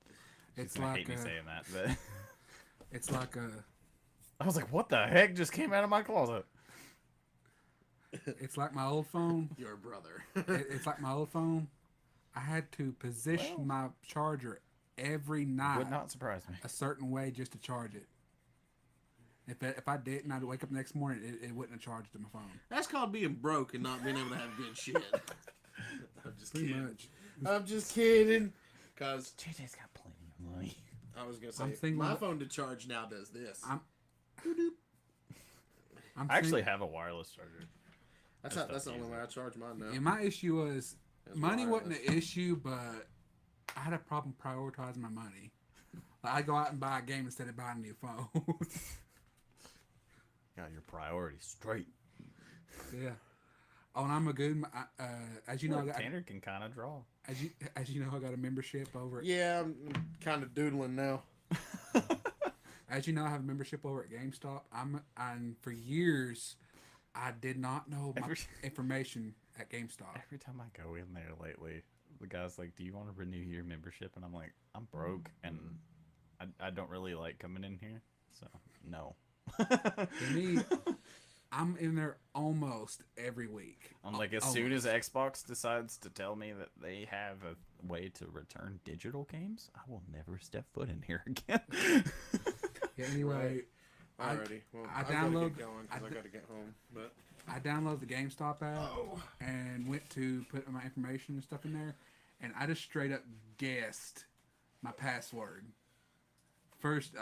Speaker 1: She's
Speaker 2: It's
Speaker 1: gonna
Speaker 2: like
Speaker 1: hate me saying that, but
Speaker 2: it's like a.
Speaker 1: I was like, what the heck just came out of my closet?
Speaker 2: It's like my old phone.
Speaker 3: Your brother.
Speaker 2: It's like my old phone. I had to position
Speaker 1: Well,
Speaker 2: my charger every night
Speaker 1: Would not surprise me.
Speaker 2: a certain way just to charge it. If I didn't, I'd wake up the next morning, it wouldn't have charged to my phone.
Speaker 3: That's called being broke and not being able to have good shit. I'm just
Speaker 2: Pretty
Speaker 3: kidding.
Speaker 2: much.
Speaker 3: I'm just kidding. Cause
Speaker 1: JJ's got plenty of money.
Speaker 3: I was gonna
Speaker 2: I'm
Speaker 3: say
Speaker 2: thinking
Speaker 3: my
Speaker 2: about-
Speaker 3: phone to charge now does this.
Speaker 2: I'm
Speaker 1: I actually have a wireless charger.
Speaker 3: That's
Speaker 1: I
Speaker 3: how,
Speaker 1: stopped
Speaker 3: that's the only
Speaker 1: using
Speaker 3: way
Speaker 1: it.
Speaker 3: I charge mine now.
Speaker 2: And my issue was
Speaker 3: It's
Speaker 2: money wasn't
Speaker 3: wireless.
Speaker 2: an issue, but I had a problem prioritizing my money. Like, I go out and buy a game instead of buying a new phone.
Speaker 1: Got your priorities straight.
Speaker 2: Yeah. Oh, and I'm a good. As you know,
Speaker 1: Look,
Speaker 2: I got,
Speaker 1: Tanner can kind of draw.
Speaker 2: as you know, I got a membership over.
Speaker 3: Yeah, I'm kind of doodling now.
Speaker 2: As you know, I have a membership over at GameStop. And for years, I did not know my information at GameStop.
Speaker 1: Every time I go in there lately, the guy's like, "Do you want to renew your membership?" And I'm like, "I'm broke, and I don't really like coming in here, so no."
Speaker 2: For me, I'm in there almost every week.
Speaker 1: I'm like, as soon as Xbox decides to tell me that they have a way to return digital games, I will never step foot in here again.
Speaker 2: Yeah, anyway,
Speaker 3: Alrighty. Well,
Speaker 2: I
Speaker 3: gotta
Speaker 2: download-
Speaker 3: get going because I got to get home. But
Speaker 2: I downloaded the GameStop app and went to put my information and stuff in there, and I just straight up guessed my password. First,